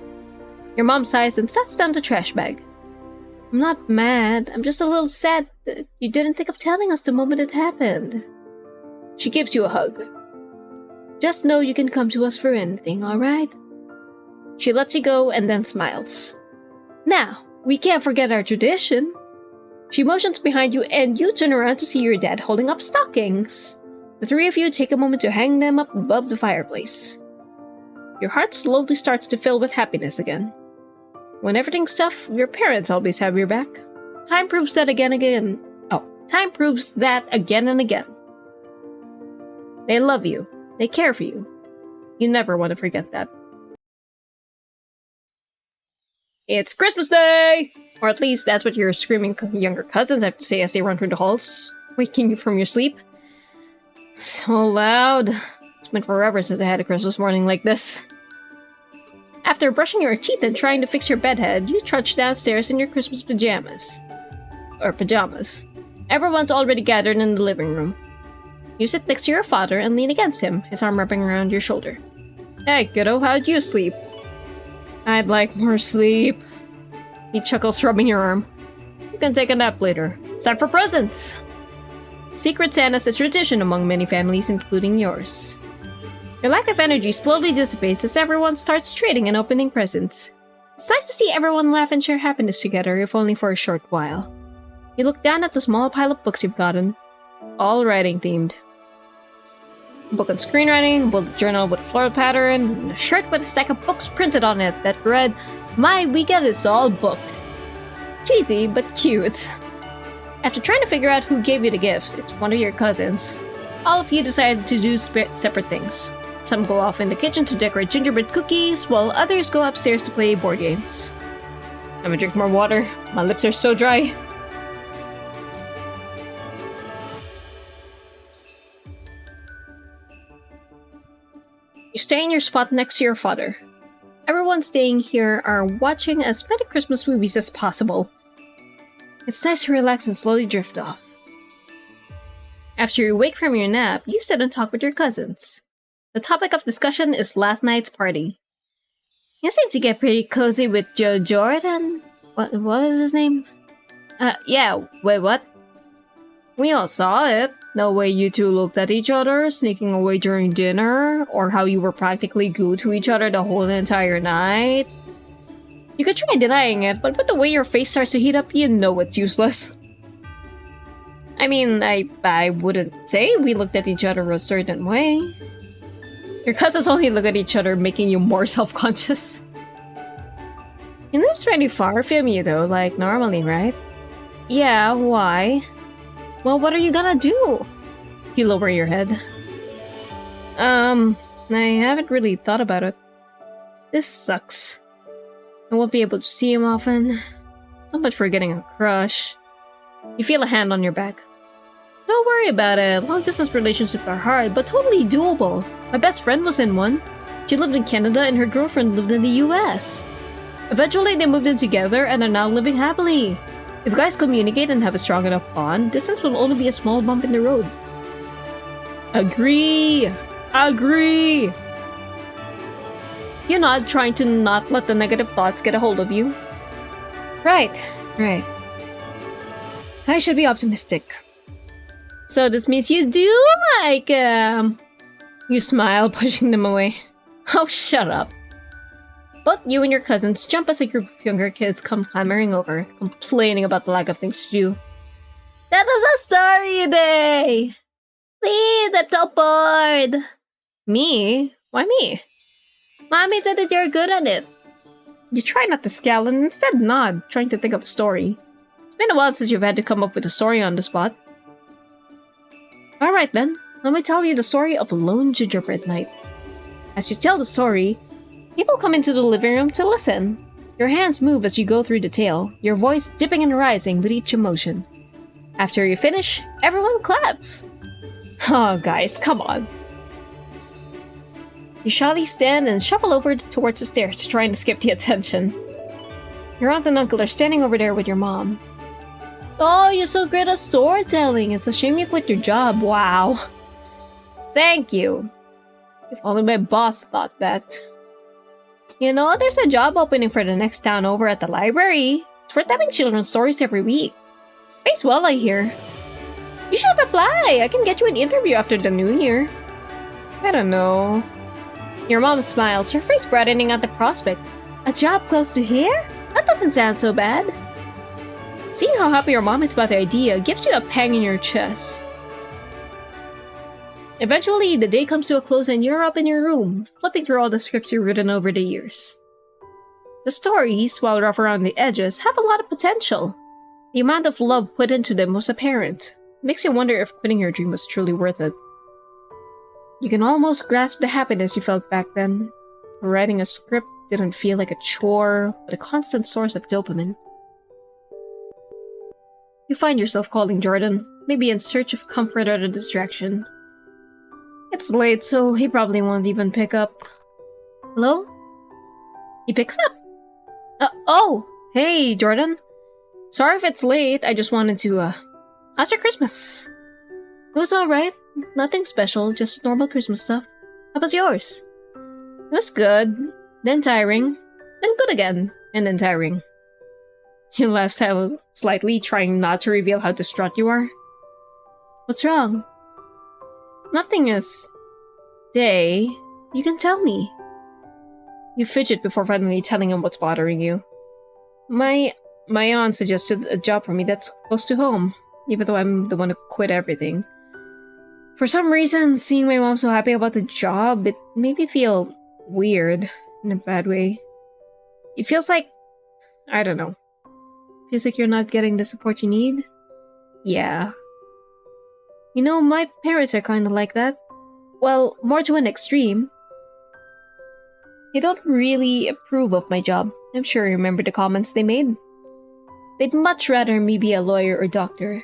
Your mom sighs and sets down the trash bag. I'm not mad. I'm just a little sad that you didn't think of telling us the moment it happened. She gives you a hug. Just know you can come to us for anything, alright? She lets you go and then smiles. Now, we can't forget our tradition. She motions behind you and you turn around to see your dad holding up stockings. The three of you take a moment to hang them up above the fireplace. Your heart slowly starts to fill with happiness again. When everything's tough, your parents always have your back. Time proves that again and again. They love you. They care for you. You never want to forget that. It's Christmas Day! Or at least that's what your screaming younger cousins have to say as they run through the halls, waking you from your sleep. So loud. It's been forever since I had a Christmas morning like this. After brushing your teeth and trying to fix your bedhead, you trudge downstairs in your Christmas pajamas. Everyone's already gathered in the living room. You sit next to your father and lean against him, his arm wrapping around your shoulder. Hey, kiddo, how'd you sleep? I'd like more sleep. He chuckles, rubbing your arm. You can take a nap later. It's time for presents! Secret Santa's a tradition among many families, including yours. Your lack of energy slowly dissipates as everyone starts trading and opening presents. It's nice to see everyone laugh and share happiness together, if only for a short while. You look down at the small pile of books you've gotten, all writing themed. A book on screenwriting, a bullet journal with a floral pattern, and a shirt with a stack of books printed on it that read, "My weekend is all booked." Cheesy, but cute. After trying to figure out who gave you the gifts, it's one of your cousins. All of you decide to do separate things. Some go off in the kitchen to decorate gingerbread cookies, while others go upstairs to play board games. I'm gonna drink more water. My lips are so dry. You stay in your spot next to your father. Everyone staying here are watching as many Christmas movies as possible. It's nice to relax and slowly drift off. After you wake from your nap, you sit and talk with your cousins. The topic of discussion is last night's party. You seem to get pretty cozy with Joe Jordan. What was his name? Yeah, wait, what? We all saw it. The way you two looked at each other, sneaking away during dinner, or how you were practically glued to each other the whole entire night. You could try denying it, but with the way your face starts to heat up, you know it's useless. I mean, I wouldn't say we looked at each other a certain way. Your cousins only look at each other, making you more self-conscious. He lives pretty far from you though, like normally, right? Yeah, why? Well, what are you gonna do? You lower your head. I haven't really thought about it. This sucks. I won't be able to see him often. So much for getting a crush. You feel a hand on your back. Don't worry about it. Long-distance relationships are hard, but totally doable. My best friend was in one. She lived in Canada and her girlfriend lived in the US. Eventually, they moved in together and are now living happily. If you guys communicate and have a strong enough bond, distance will only be a small bump in the road. Agree! Agree! You nod, trying to not let the negative thoughts get a hold of you. Right. I should be optimistic. So this means you do like You smile, pushing them away. Oh, shut up. Both you and your cousins jump as a group of younger kids come clambering over, complaining about the lack of things to do. That is a story day! Please, I'm so bored! Me? Why me? Mommy said that you're good at it. You try not to scowl and instead nod, trying to think of a story. It's been a while since you've had to come up with a story on the spot. Alright then, let me tell you the story of a lone gingerbread night. As you tell the story, people come into the living room to listen. Your hands move as you go through the tale, your voice dipping and rising with each emotion. After you finish, everyone claps. Oh, guys, come on. You shyly stand and shuffle over towards the stairs to try and escape the attention. Your aunt and uncle are standing over there with your mom. Oh, you're so great at storytelling. It's a shame you quit your job. Wow. Thank you. If only my boss thought that. You know, there's a job opening for the next town over at the library. It's for telling children's stories every week. Pays well, I hear. You should apply. I can get you an interview after the new year. I don't know. Your mom smiles, her face brightening at the prospect. A job close to here? That doesn't sound so bad. Seeing how happy your mom is about the idea gives you a pang in your chest. Eventually, the day comes to a close and you're up in your room, flipping through all the scripts you've written over the years. The stories, while rough around the edges, have a lot of potential. The amount of love put into them was apparent. It makes you wonder if quitting your dream was truly worth it. You can almost grasp the happiness you felt back then. Writing a script didn't feel like a chore, but a constant source of dopamine. You find yourself calling Jordan, maybe in search of comfort or a distraction. It's late, so he probably won't even pick up. Hello? He picks up. Oh! Hey, Jordan. Sorry if it's late, I just wanted to, how's your Christmas? It was alright. Nothing special, just normal Christmas stuff. How was yours? It was good. Then tiring. then good again, and then tiring. You laugh slightly, trying not to reveal how distraught you are. What's wrong? Nothing is. Day, you can tell me. You fidget before finally telling him what's bothering you. My aunt suggested a job for me that's close to home, even though I'm the one who quit everything. For some reason, seeing my mom so happy about the job, it made me feel weird in a bad way. It feels like, I don't know. Feels like you're not getting the support you need? Yeah. You know, my parents are kinda like that. Well, more to an extreme. They don't really approve of my job. I'm sure you remember the comments they made. They'd much rather me be a lawyer or doctor.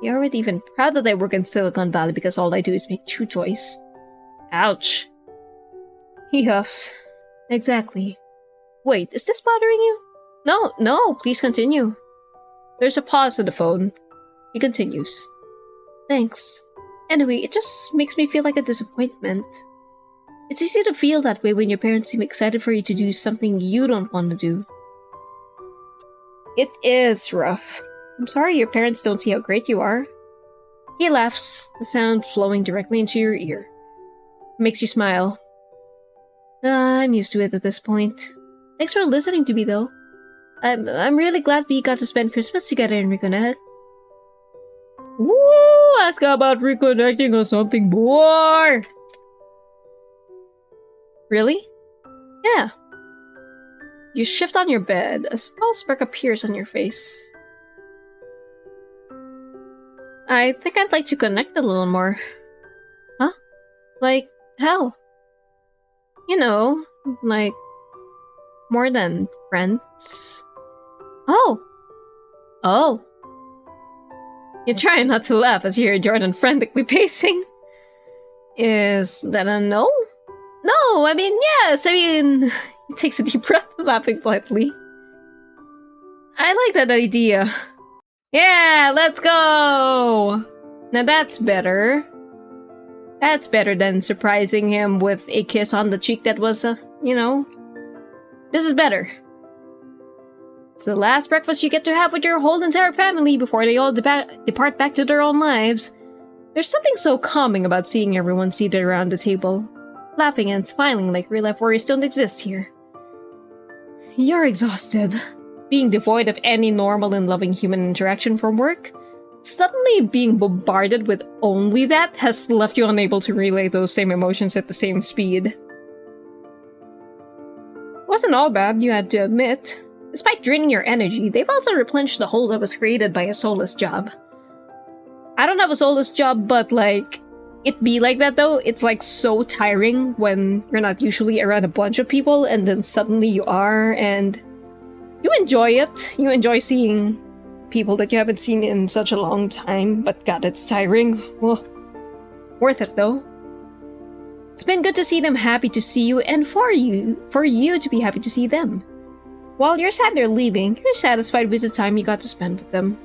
They aren't even proud that I work in Silicon Valley because all I do is make chew toys. Ouch. He huffs. Exactly. Wait, is this bothering you? No, please continue. There's a pause in the phone. He continues. Thanks. Anyway, it just makes me feel like a disappointment. It's easy to feel that way when your parents seem excited for you to do something you don't want to do. It is rough. I'm sorry your parents don't see how great you are. He laughs, the sound flowing directly into your ear. Makes you smile. I'm used to it at this point. Thanks for listening to me, though. I'm really glad we got to spend Christmas together and reconnect. Woo! Ask about reconnecting or something more! Really? Yeah. You shift on your bed. A small spark appears on your face. I think I'd like to connect a little more. Huh? Like, how? You know, like, more than friends. Oh. You try not to laugh as you hear Jordan frantically pacing. Is that a no? No, I mean, yes, he takes a deep breath, laughing lightly. I like that idea. Yeah, let's go! Now that's better. That's better than surprising him with a kiss on the cheek that was, This is better. It's the last breakfast you get to have with your whole entire family before they all depart back to their own lives. There's something so calming about seeing everyone seated around the table, laughing and smiling like real-life worries don't exist here. You're exhausted. Being devoid of any normal and loving human interaction from work, suddenly being bombarded with only that has left you unable to relay those same emotions at the same speed. Wasn't all bad, you had to admit. Despite draining your energy, they've also replenished the hole that was created by a soulless job. I don't have a soulless job, but it be like that though. It's so tiring when you're not usually around a bunch of people and then suddenly you are, and you enjoy it. You enjoy seeing people that you haven't seen in such a long time, but god, it's tiring. Well, worth it though. It's been good to see them happy to see you, and for you to be happy to see them. While you're sad they're leaving, you're satisfied with the time you got to spend with them.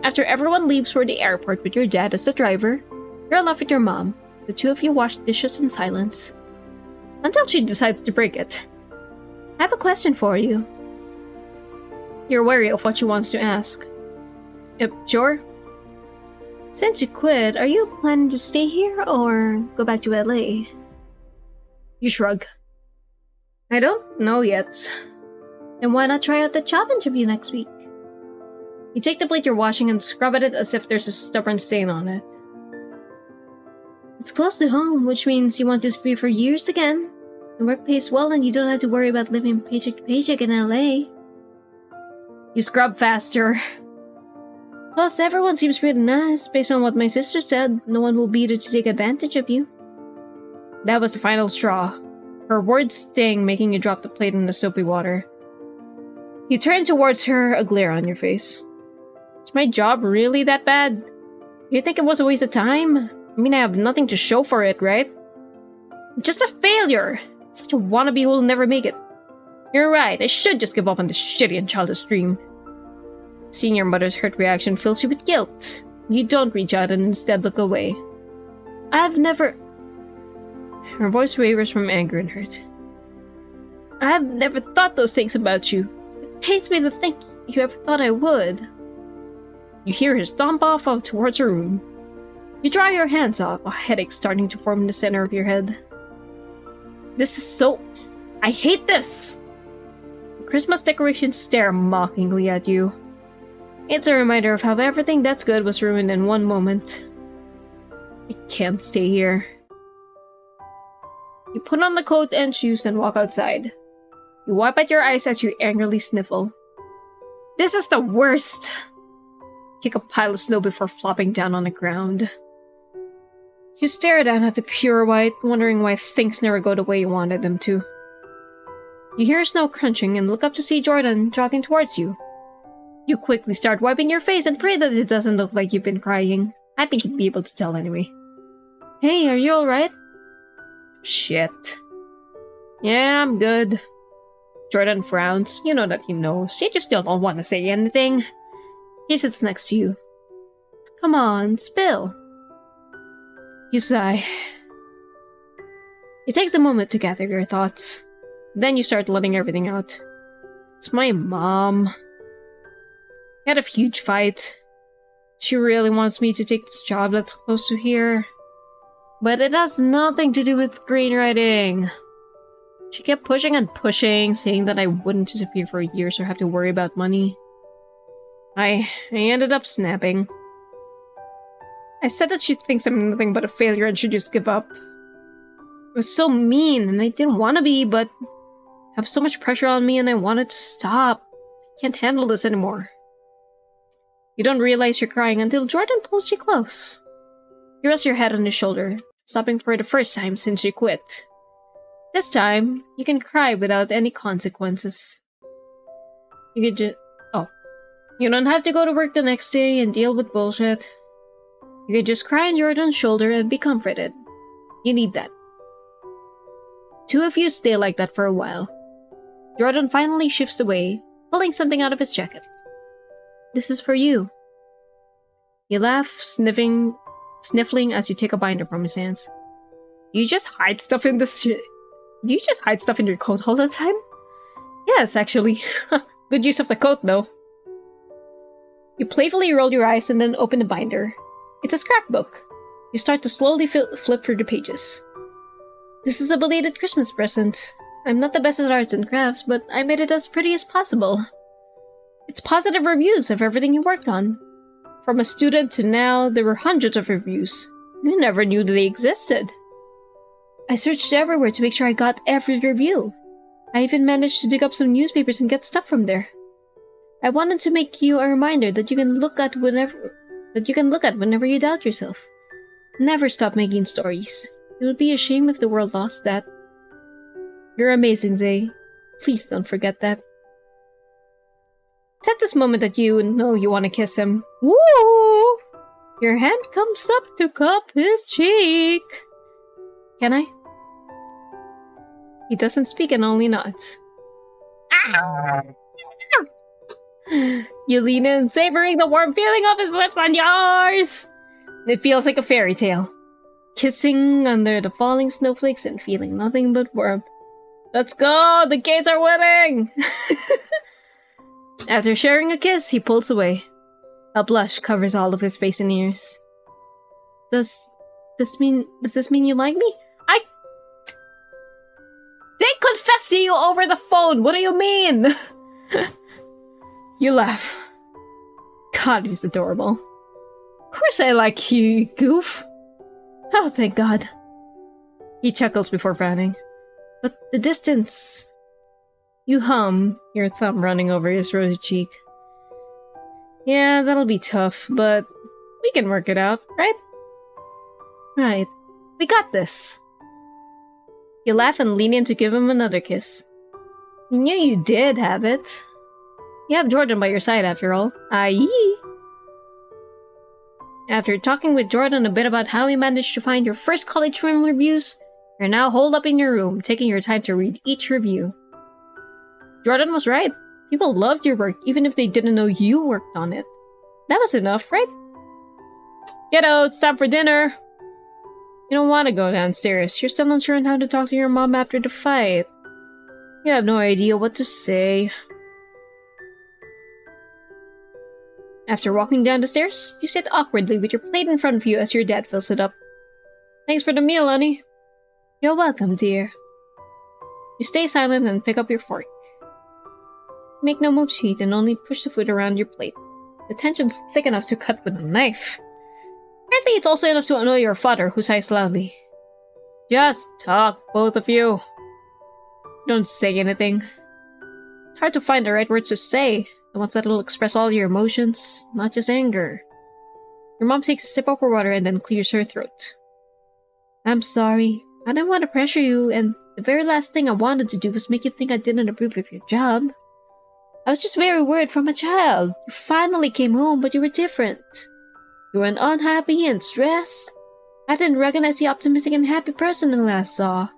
After everyone leaves for the airport with your dad as the driver, you're left with your mom. The two of you wash dishes in silence. Until she decides to break it. I have a question for you. You're wary of what she wants to ask. Yep, sure. Since you quit, are you planning to stay here or go back to LA? You shrug. I don't know yet. Then why not try out the job interview next week? You take the plate you're washing and scrub at it as if there's a stubborn stain on it. It's close to home, which means you won't disappear for years again. The work pays well and you don't have to worry about living paycheck to paycheck in LA. You scrub faster. Plus, everyone seems pretty nice. Based on what my sister said, no one will be there to take advantage of you. That was the final straw. Her words sting, making you drop the plate in the soapy water. You turn towards her, a glare on your face. Is my job really that bad? You think it was a waste of time? I mean, I have nothing to show for it, right? I'm just a failure! Such a wannabe who will never make it. You're right, I should just give up on this shitty and childish dream. Seeing your mother's hurt reaction fills you with guilt. You don't reach out and instead look away. I've never... Her voice wavers from anger and hurt. I've never thought those things about you. It pains me to think you ever thought I would. You hear her stomp off towards her room. You dry your hands off, a headache starting to form in the center of your head. This is so... I hate this! The Christmas decorations stare mockingly at you. It's a reminder of how everything that's good was ruined in one moment. I can't stay here. You put on the coat and shoes and walk outside. You wipe at your eyes as you angrily sniffle. This is the worst! Kick a pile of snow before flopping down on the ground. You stare down at the pure white, wondering why things never go the way you wanted them to. You hear snow crunching and look up to see Jordan jogging towards you. You quickly start wiping your face and pray that it doesn't look like you've been crying. I think you'd be able to tell anyway. Hey, are you alright? Shit. Yeah, I'm good. Jordan frowns. You know that he knows. You just still don't want to say anything. He sits next to you. Come on, spill. You sigh. It takes a moment to gather your thoughts. Then you start letting everything out. It's my mom. We had a huge fight. She really wants me to take this job that's close to here. But it has nothing to do with screenwriting. She kept pushing and pushing, saying that I wouldn't disappear for years or have to worry about money. I ended up snapping. I said that she thinks I'm nothing but a failure and should just give up. It was so mean, and I didn't want to be, but I have so much pressure on me and I wanted to stop. I can't handle this anymore. You don't realize you're crying until Jordan pulls you close. You rest your head on his shoulder, stopping for the first time since you quit. This time, you can cry without any consequences. You could just... Oh. You don't have to go to work the next day and deal with bullshit. You could just cry on Jordan's shoulder and be comforted. You need that. Two of you stay like that for a while. Jordan finally shifts away, pulling something out of his jacket. This is for you. You laugh, sniffling as you take a binder from his hands. Do you just hide stuff in this Do you just hide stuff in your coat all the time? Yes, actually. Good use of the coat, though. You playfully roll your eyes and then open the binder. It's a scrapbook. You start to slowly flip through the pages. This is a belated Christmas present. I'm not the best at arts and crafts, but I made it as pretty as possible. It's positive reviews of everything you worked on. From a student to now, there were hundreds of reviews. You never knew they existed. I searched everywhere to make sure I got every review. I even managed to dig up some newspapers and get stuff from there. I wanted to make you a reminder that you can look at whenever you doubt yourself. Never stop making stories. It would be a shame if the world lost that. You're amazing, Zay. Please don't forget that. It's at this moment that you know you want to kiss him. Woo! Your hand comes up to cup his cheek. Can I? He doesn't speak and only nods. You lean in, savoring the warm feeling of his lips on yours. It feels like a fairy tale. Kissing under the falling snowflakes and feeling nothing but warmth. Let's go! The Gates are winning! After sharing a kiss, he pulls away. A blush covers all of his face and ears. Does this mean you like me? They confess to you over the phone! What do you mean? You laugh. God, he's adorable. Of course I like you, you goof. Oh, thank God. He chuckles before frowning. But the distance... You hum, your thumb running over his rosy cheek. Yeah, that'll be tough, but we can work it out, right? Right. We got this. You laugh and lean in to give him another kiss. You knew you did have it. You have Jordan by your side after all. Aye. After talking with Jordan a bit about how he managed to find your first college film reviews, you're now holed up in your room, taking your time to read each review. Jordan was right. People loved your work, even if they didn't know you worked on it. That was enough, right? Get out, it's time for dinner. You don't want to go downstairs. You're still unsure on how to talk to your mom after the fight. You have no idea what to say. After walking down the stairs, you sit awkwardly with your plate in front of you as your dad fills it up. Thanks for the meal, honey. You're welcome, dear. You stay silent and pick up your fork. Make no move to eat and only push the food around your plate. The tension's thick enough to cut with a knife. Apparently it's also enough to annoy your father, who sighs loudly. Just talk, both of you. Don't say anything. It's hard to find the right words to say, the ones that'll express all your emotions, not just anger. Your mom takes a sip of her water and then clears her throat. I'm sorry. I didn't want to pressure you, and the very last thing I wanted to do was make you think I didn't approve of your job. I was just very worried from a child. You finally came home, but you were different. You were unhappy and stressed. I didn't recognize the optimistic and happy person I last saw.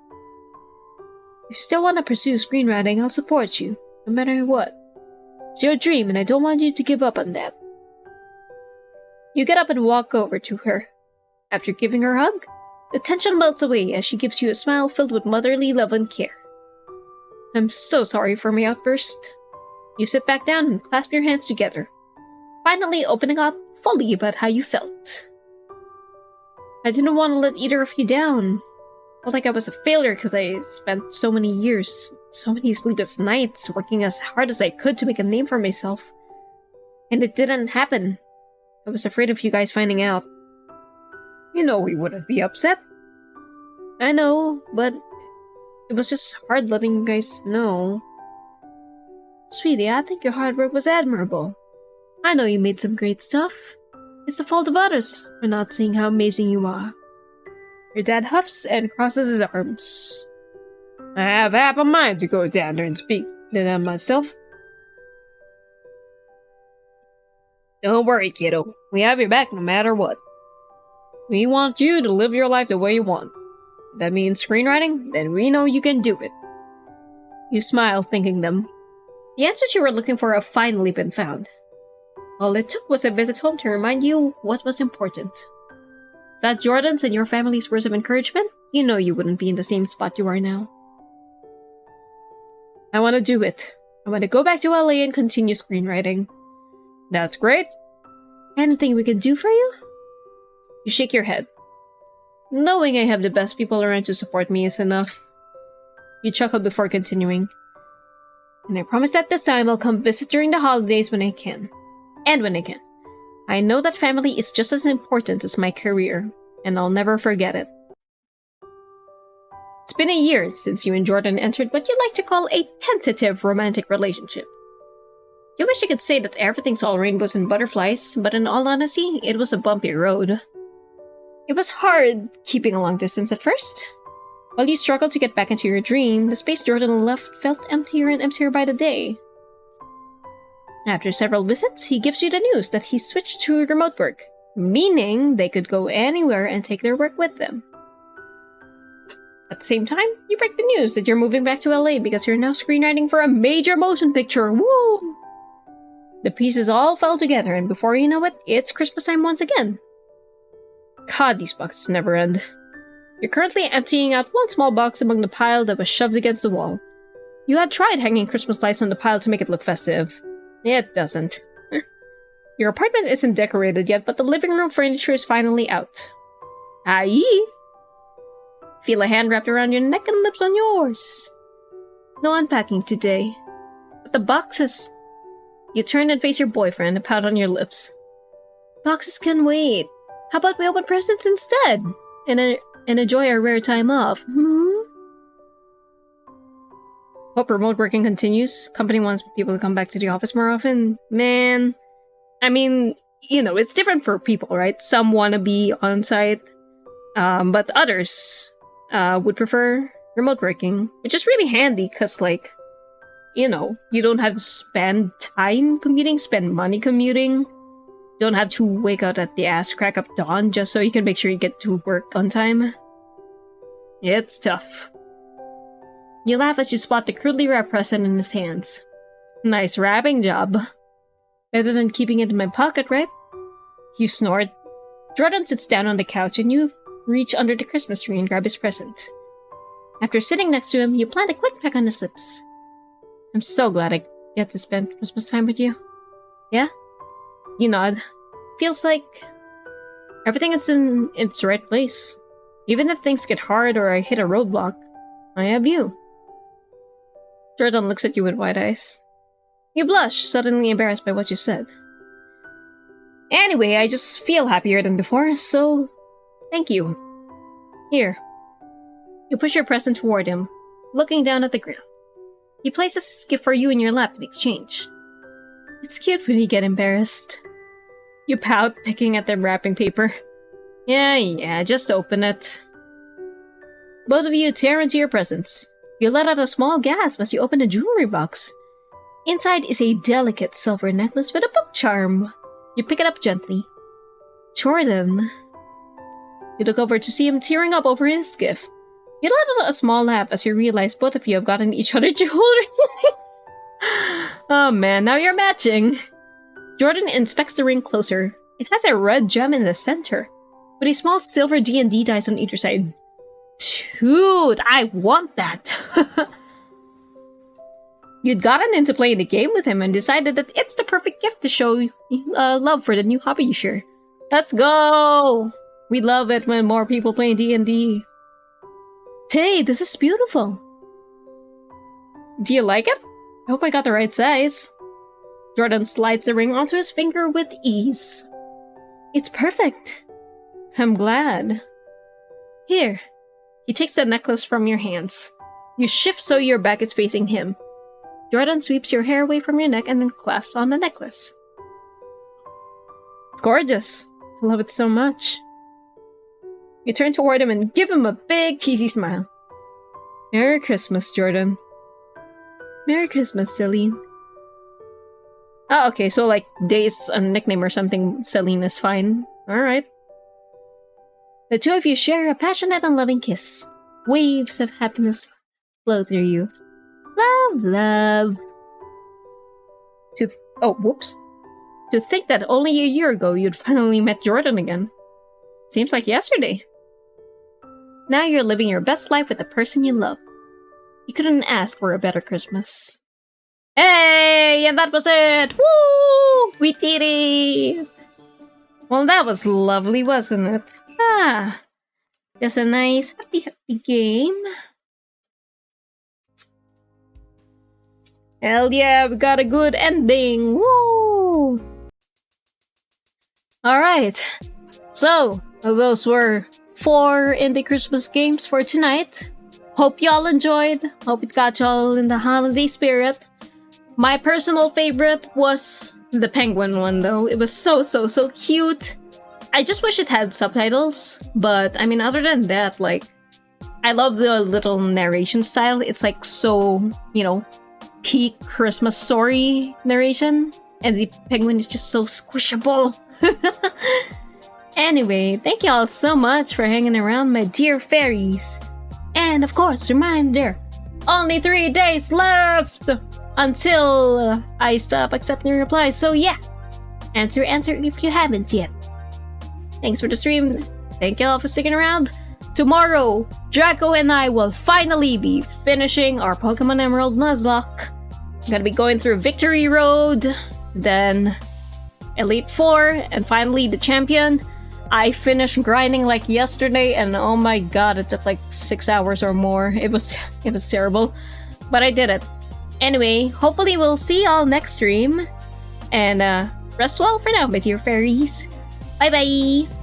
If you still want to pursue screenwriting, I'll support you, no matter what. It's your dream, and I don't want you to give up on that. You get up and walk over to her. After giving her a hug, the tension melts away as she gives you a smile filled with motherly love and care. I'm so sorry for my outburst. You sit back down and clasp your hands together, finally opening up fully about how you felt. I didn't want to let either of you down. I felt like I was a failure because I spent so many years, so many sleepless nights, working as hard as I could to make a name for myself. And it didn't happen. I was afraid of you guys finding out. You know we wouldn't be upset. I know, but it was just hard letting you guys know. Sweetie, I think your hard work was admirable. I know you made some great stuff. It's the fault of others for not seeing how amazing you are. Your dad huffs and crosses his arms. I have half a mind to go down there and speak to them myself. Don't worry, kiddo. We have your back no matter what. We want you to live your life the way you want. If that means screenwriting, then we know you can do it. You smile, thanking them. The answers you were looking for have finally been found. All it took was a visit home to remind you what was important. Without Jordan's and your family's words of encouragement, you know you wouldn't be in the same spot you are now. I want to do it. I want to go back to LA and continue screenwriting. That's great. Anything we can do for you? You shake your head. Knowing I have the best people around to support me is enough. You chuckle before continuing. And I promise that this time I'll come visit during the holidays when I can. And when I can. I know that family is just as important as my career, and I'll never forget it. It's been a year since you and Jordan entered what you'd like to call a tentative romantic relationship. You wish I could say that everything's all rainbows and butterflies, but in all honesty, it was a bumpy road. It was hard keeping a long distance at first. While you struggled to get back into your dream, the space Jordan left felt emptier and emptier by the day. After several visits, he gives you the news that he switched to remote work, meaning they could go anywhere and take their work with them. At the same time, you break the news that you're moving back to LA because you're now screenwriting for a major motion picture. Woo! The pieces all fell together, and before you know it, it's Christmas time once again. God, these boxes never end. You're currently emptying out one small box among the pile that was shoved against the wall. You had tried hanging Christmas lights on the pile to make it look festive. It doesn't. Your apartment isn't decorated yet, but the living room furniture is finally out. Aye! Feel a hand wrapped around your neck and lips on yours. No unpacking today. But the boxes... You turn and face your boyfriend, a pout on your lips. Boxes can wait. How about we open presents instead? And enjoy our rare time off, Hope remote working continues. Company wants people to come back to the office more often. Man, I mean, you know, it's different for people, right? Some want to be on site, but others would prefer remote working, which is really handy because, like, you know, you don't have to spend time commuting, spend money commuting. Don't have to wake up at the ass crack of dawn just so you can make sure you get to work on time. It's tough. You laugh as you spot the crudely wrapped present in his hands. Nice wrapping job. Better than keeping it in my pocket, right? You snort. Jordan sits down on the couch and you reach under the Christmas tree and grab his present. After sitting next to him, you plant a quick peck on his lips. I'm so glad I get to spend Christmas time with you. Yeah? You nod. Feels like everything is in its right place. Even if things get hard or I hit a roadblock, I have you. Jordan looks at you with wide eyes. You blush, suddenly embarrassed by what you said. Anyway, I just feel happier than before, so thank you. Here. You push your present toward him, looking down at the ground. He places his gift for you in your lap in exchange. It's cute when you get embarrassed. You pout, picking at the wrapping paper. Yeah, just open it. Both of you tear into your presents. You let out a small gasp as you open the jewelry box. Inside is a delicate silver necklace with a book charm. You pick it up gently. Jordan. You look over to see him tearing up over his gift. You let out a small laugh as you realize both of you have gotten each other jewelry. Oh man, now you're matching. Jordan inspects the ring closer. It has a red gem in the center, with a small silver D&D dice on either side. Dude, I want that! You'd gotten into playing the game with him and decided that it's the perfect gift to show love for the new hobby you share. Let's go! We love it when more people play D&D. Hey, this is beautiful. Do you like it? I hope I got the right size. Jordan slides the ring onto his finger with ease. It's perfect. I'm glad. Here. He takes the necklace from your hands. You shift so your back is facing him. Jordan sweeps your hair away from your neck and then clasps on the necklace. It's gorgeous. I love it so much. You turn toward him and give him a big, cheesy smile. Merry Christmas, Jordan. Merry Christmas, Celine. Oh, okay, so like, Day's a nickname or something, Celine is fine. Alright. The two of you share a passionate and loving kiss. Waves of happiness flow through you. Love, love. Oh, whoops. To think that only a year ago you'd finally met Jordan again. Seems like yesterday. Now you're living your best life with the person you love. You couldn't ask for a better Christmas. Hey! And that was it! Woo! We did it! Well, that was lovely, wasn't it? Ah. Just a nice, happy game. Hell yeah, we got a good ending! Woo! Alright. So, those were 4 indie Christmas games for tonight. Hope y'all enjoyed. Hope it got y'all in the holiday spirit. My personal favorite was the penguin one though. It was so cute. I just wish it had subtitles. But I mean, other than that, like, I love the little narration style. It's like so, you know, peak Christmas story narration. And the penguin is just so squishable. Anyway, thank y'all so much for hanging around, my dear fairies. And of course, reminder, only 3 days left until I stop accepting replies. So yeah, answer if you haven't yet. Thanks for the stream. Thank y'all for sticking around. Tomorrow, Draco and I will finally be finishing our Pokemon Emerald Nuzlocke. I'm gonna be going through Victory Road, then Elite Four, and finally the Champion. I finished grinding like yesterday, and oh my god, it took like 6 hours or more. It was terrible, but I did it. Anyway, hopefully we'll see y'all next stream, and rest well for now, my dear fairies. Bye bye.